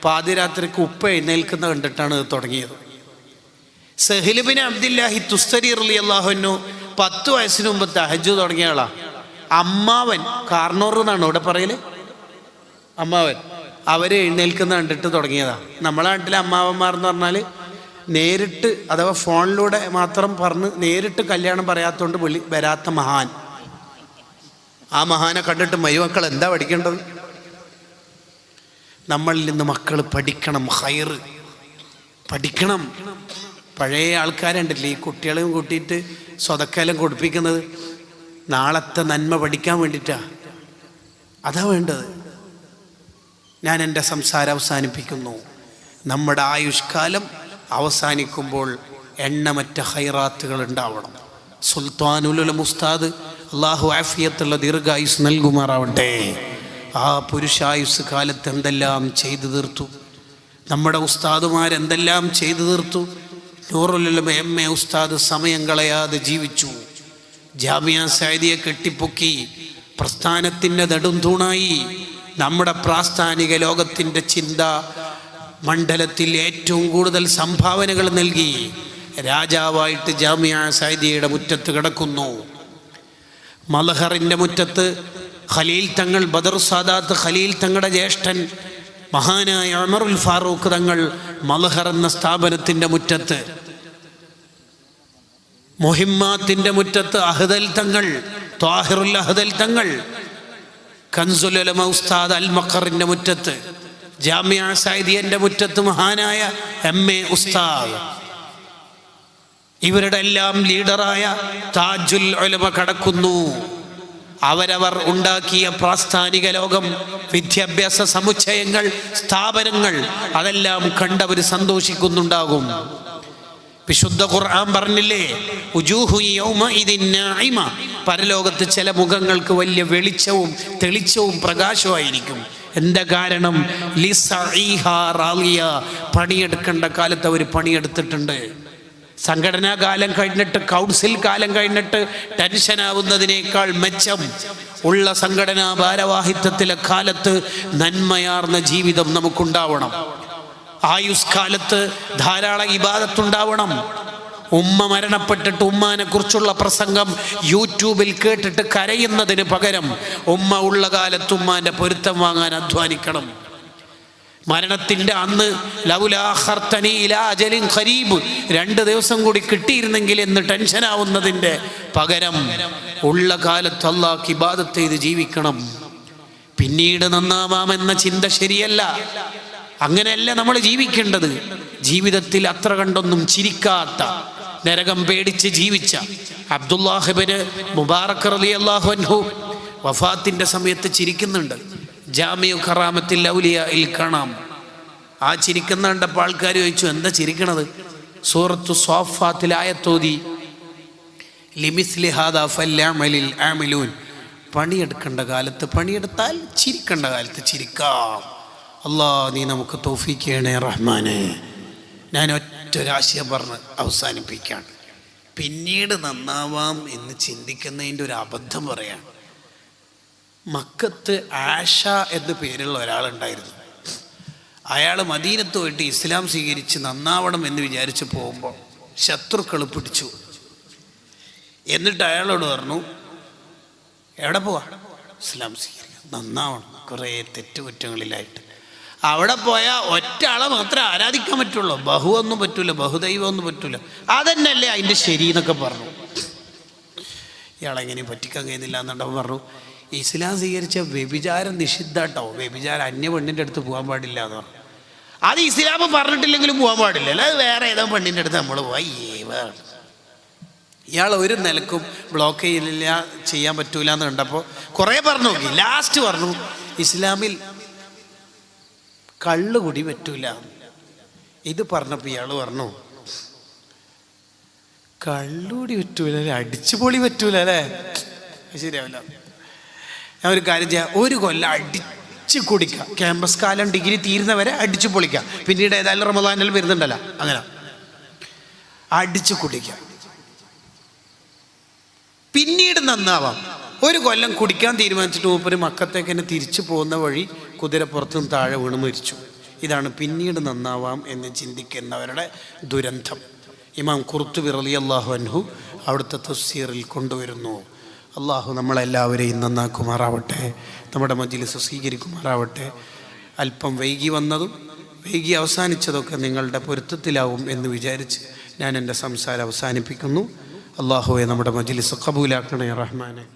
പാതിരാത്രിക്ക് ഉപ്പ എഴുന്നേൽക്കുന്ന കണ്ടിട്ടാണ് ഇത് തുടങ്ങിയത്. സഹ്ൽ ബിൻ അബ്ദുല്ലാഹി തുസ്തരി റളിയല്ലാഹു അൻഹു 10 വയസ്സിന് മുമ്പ് തഹജ്ജുദ് തുടങ്ങിയ ആളാണ്. അമ്മാവൻ കാർണോർ എന്നാണ് ഇവിടെ പറയല്. അമ്മാവൻ അവരെ എഴുന്നേൽക്കുന്ന കണ്ടിട്ട് തുടങ്ങിയതാണ്. നമ്മളെ നാട്ടിലെ അമ്മാവന്മാർ എന്ന് പറഞ്ഞാൽ നേരിട്ട് അഥവാ ഫോണിലൂടെ മാത്രം പറഞ്ഞ് നേരിട്ട് കല്യാണം പറയാത്തതുകൊണ്ട് വരാത്ത മഹാൻ. ആ മഹാനെ കണ്ടിട്ട് മരുമക്കൾ എന്താ പഠിക്കേണ്ടത്? നമ്മളിൽ നിന്ന് മക്കൾ പഠിക്കണം, ഹൈറ് പഠിക്കണം. പഴയ ആൾക്കാരുണ്ടല്ലേ ഈ കുട്ടികളെയും കൂട്ടിയിട്ട് സ്വതക്കെല്ലാം കൊടുപ്പിക്കുന്നത് നാളത്തെ നന്മ പഠിക്കാൻ വേണ്ടിയിട്ടാണ്. അതാ വേണ്ടത്. ഞാൻ എൻ്റെ സംസാരം അവസാനിപ്പിക്കുന്നു. നമ്മുടെ ആയുഷ്കാലം അവസാനിക്കുമ്പോൾ എണ്ണമറ്റ ഹൈറാത്തുകൾ ഉണ്ടാവണം. സുൽത്താനുൽ ഉലമ ഉസ്താദ് അള്ളാഹു ആഫിയത്തുള്ള ദീർഘായുസ് നൽകുമാറാവട്ടെ. ആ പുരുഷായുസ് കാലത്ത് എന്തെല്ലാം ചെയ്തു തീർത്തു. നമ്മുടെ ഉസ്താദുമാരെന്തെല്ലാം ചെയ്തു തീർത്തു. നൂറുൽ ഉലമ എം എ ഉസ്താദ് സമയം കളയാതെ ജീവിച്ചു. ജാമിയ സഅദിയെ കെട്ടിപ്പൊക്കി പ്രസ്ഥാനത്തിൻ്റെ നെടും തൂണായി. നമ്മുടെ പ്രാസ്ഥാനിക ലോകത്തിൻ്റെ ചിന്ത മണ്ഡലത്തിൽ ഏറ്റവും കൂടുതൽ സംഭാവനകൾ നൽകി. രാജാവായിട്ട് ജാമിയ സഅദിയുടെ മുറ്റത്ത് കിടക്കുന്നു. മൽഹറിൻ്റെ മുറ്റത്ത് ഖലീൽ തങ്ങൾ, ബദർ സാദാത്ത് ഖലീൽ തങ്ങളുടെ ജ്യേഷ്ഠൻ മഹാനായ ഉമറുൽ ഫാറൂഖ് തങ്ങൾ മൽഹർ എന്ന സ്ഥാപനത്തിൻ്റെ മുറ്റത്ത്, മുഹിമ്മാത്തിൻ്റെ മുറ്റത്ത് അഹ്ദൽ തങ്ങൾ, ത്വാഹിറുൽ അഹ്ദൽ തങ്ങൾ, കൻസുൽ ഉലമ ഉസ്താദ് അൽ മഖറിൻ്റെ മുറ്റത്ത്, ജാമിയ സഅദിയൻ്റെ മുറ്റത്ത് മഹാനായ എം എ ഉസ്താദ്, ഇവരുടെ എല്ലാം ലീഡറായ താജുൽ ഉലമ കടക്കുന്നു. അവരവർ ഉണ്ടാക്കിയ പ്രാസ്ഥാനിക ലോകം, വിദ്യാഭ്യാസ സമുച്ചയങ്ങൾ, സ്ഥാപനങ്ങൾ, അതെല്ലാം കണ്ടവർ സന്തോഷിക്കുന്നുണ്ടാകും. വിശുദ്ധ ഖുർആൻ പറഞ്ഞില്ലേ, ഉജൂഹു യൗമഇദിൻ നാഇമ, പരലോകത്ത് ചില മുഖങ്ങൾക്ക് വലിയ വെളിച്ചവും തെളിച്ചവും പ്രകാശമായിരിക്കും. എന്താ കാരണം? ലിസഈഹാ റാളിയ, പണിയെടുക്കേണ്ട കാലത്ത് അവർ പണിയെടുത്തിട്ടുണ്ട്. സംഘടനാ കാലം കഴിഞ്ഞിട്ട്, കൗൺസിൽ കാലം കഴിഞ്ഞിട്ട് ടെൻഷനാവുന്നതിനേക്കാൾ മെച്ചം ഉള്ള സംഘടനാ ഭാരവാഹിത്വത്തിലെ കാലത്ത് നന്മയാർന്ന ജീവിതം നമുക്കുണ്ടാവണം. ആയുഷ്കാലത്ത് ധാരാളം ഇബാദത്തുണ്ടാവണം. ഉമ്മ മരണപ്പെട്ടിട്ട് ഉമ്മാനെ കുറിച്ചുള്ള പ്രസംഗം യൂട്യൂബിൽ കേട്ടിട്ട് കരയുന്നതിന് പകരം ഉമ്മ ഉള്ള കാലത്ത് ഉമ്മാന്റെ പൊരുത്തം വാങ്ങാൻ അധ്വാനിക്കണം. മരണത്തിൻ്റെ അന്ന് ലൗലാ അഖർതനി ഇലാ അജലിൻ ഖരീബ്, 2 ദിവസം കൂടി കിട്ടിയിരുന്നെങ്കിൽ എന്ന് ടെൻഷനാവുന്നതിൻ്റെ പകരം ഉള്ള കാലത്ത് അല്ലാഹുക്ക് ഇബാദത്ത് ചെയ്ത് ജീവിക്കണം. പിന്നീട് നന്നാവാമെന്ന ചിന്ത ശരിയല്ല. അങ്ങനെയല്ല നമ്മൾ ജീവിക്കേണ്ടത്. ജീവിതത്തിൽ അത്ര കണ്ടൊന്നും ചിരിക്കാത്ത, നരകം പേടിച്ച് ജീവിച്ച അബ്ദുല്ലാഹ് ഇബ്നു മുബാറക് റളിയല്ലാഹു അൻഹു വഫാത്തിൻ്റെ സമയത്ത് ചിരിക്കുന്നുണ്ട്. ജാമിഉ കറാമത്തിൽ ഔലിയായിൽ കാണാം. ആ ചിരിക്കുന്ന കണ്ടപ്പോൾ ആൾക്കാർ ചോദിച്ചു, എന്താ ചിരിക്കണത്? സൂറത്തു സ്വാഫാത്തിൽ ആയത്തോതി, ലിമിസ്ലി ഹാദാ ഫല്യഅമലിൽ ആമിലൂൻ, പണിയെടുക്കേണ്ട കാലത്ത് പണിയെടുത്താൽ ചിരിക്കേണ്ട കാലത്ത് ചിരിക്കാം. അല്ലാ, നീ നമുക്ക് തൗഫീഖ് ചെയ്യണേ റഹ്മാനെ. ഞാൻ ഒറ്റൊരാശയം പറഞ്ഞ് അവസാനിപ്പിക്കുകയാണ്. പിന്നീട് നന്നാവാം എന്ന് ചിന്തിക്കുന്നതിൻ്റെ ഒരു അബദ്ധം പറയാം. മക്കത്ത് ആഷ എന്ന പേരുള്ള ഒരാളുണ്ടായിരുന്നു. അയാൾ മദീനത്ത് പോയിട്ട് ഇസ്ലാം സ്വീകരിച്ച് നന്നാവണം എന്ന് വിചാരിച്ച് പോകുമ്പോൾ ശത്രുക്കൾ പിടിച്ചു. എന്നിട്ട് അയാളോട് പറഞ്ഞു, എവിടെ പോവാ? ഇസ്ലാം സ്വീകരിക്കാം, നന്നാവണം, കുറേ തെറ്റുകുറ്റങ്ങളിലായിട്ട്. അവിടെ പോയാൽ ഒറ്റ ആളെ മാത്രമേ ആരാധിക്കാൻ പറ്റുള്ളൂ, ബഹുവൊന്നും പറ്റൂല, ബഹുദൈവമൊന്നും പറ്റൂല. അതന്നെയല്ലേ അതിൻ്റെ ശരി എന്നൊക്കെ പറഞ്ഞു. ഇയാളെങ്ങനെ പറ്റിക്കാൻ കഴിയുന്നില്ല എന്നുണ്ടപ്പോൾ പറഞ്ഞു, ഇസ്ലാം സ്വീകരിച്ച വ്യഭിചാരം നിഷിദ്ധാട്ടോ, വ്യഭിചാരം അന്യ പെണ്ണിൻ്റെ അടുത്ത് പോകാൻ പാടില്ല എന്ന് പറഞ്ഞു. അത് ഇസ്ലാം പറഞ്ഞിട്ടില്ലെങ്കിലും പോകാൻ പാടില്ല, അല്ലാതെ വേറെ ഏതോ പെണ്ണിൻ്റെ അടുത്ത് നമ്മൾ പോയി. ഇയാൾ ഒരു നിലക്കും ബ്ലോക്ക് ചെയ്യില്ല, ചെയ്യാൻ പറ്റൂല എന്ന് കണ്ടപ്പോൾ കുറേ പറഞ്ഞു നോക്കി. ലാസ്റ്റ് പറഞ്ഞു, ഇസ്ലാമിൽ കള്ളുകുടി പറ്റൂല. ഇത് പറഞ്ഞപ്പോൾ ഇയാൾ പറഞ്ഞു, കള്ളുകുടി പറ്റൂല, അടിച്ചുപൊളി പറ്റൂല അല്ലേ? ശരിയാവില്ല. ഞാൻ ഒരു കാര്യം ചെയ്യാം, 1 കൊല്ലം അടിച്ച് കുടിക്കാം, ക്യാമ്പസ് കാലം ഡിഗ്രി തീരുന്നവരെ അടിച്ചു പൊളിക്കാം, പിന്നീട് ഏതായാലും റമദാനിൽ വരുന്നുണ്ടല്ലോ, അങ്ങനെ അടിച്ചു കുടിക്കാം, പിന്നീട് നന്നാവാം. 1 കൊല്ലം കുടിക്കാൻ തീരുമാനിച്ചിട്ട് മൂപ്പര് മക്കത്തേക്ക് തന്നെ തിരിച്ചു പോകുന്ന വഴി കുതിരപ്പുറത്തും താഴെ വീണ് മരിച്ചു. ഇതാണ് പിന്നീട് നന്നാവാം എന്ന് ചിന്തിക്കുന്നവരുടെ ദുരന്തം. ഇമാം ഖുർത്തുബി റളിയല്ലാഹു അൻഹു അവിടുത്തെ തഫ്സീറിൽ കൊണ്ടുവരുന്നു. അള്ളാഹു നമ്മളെല്ലാവരെയും നന്നാക്കുമാറാവട്ടെ, നമ്മുടെ മജ്ലിസ് സ്വീകരിക്കുമാറാവട്ടെ. അല്പം വൈകി വന്നതും വൈകി അവസാനിച്ചതൊക്കെ നിങ്ങളുടെ പൊരുത്തത്തിലാവും എന്ന് വിചാരിച്ച് ഞാൻ എൻ്റെ സംസാരം അവസാനിപ്പിക്കുന്നു. അള്ളാഹുവെ നമ്മുടെ മജ്ലിസ് ഖബൂലാക്കണേ റഹ്മാനെ.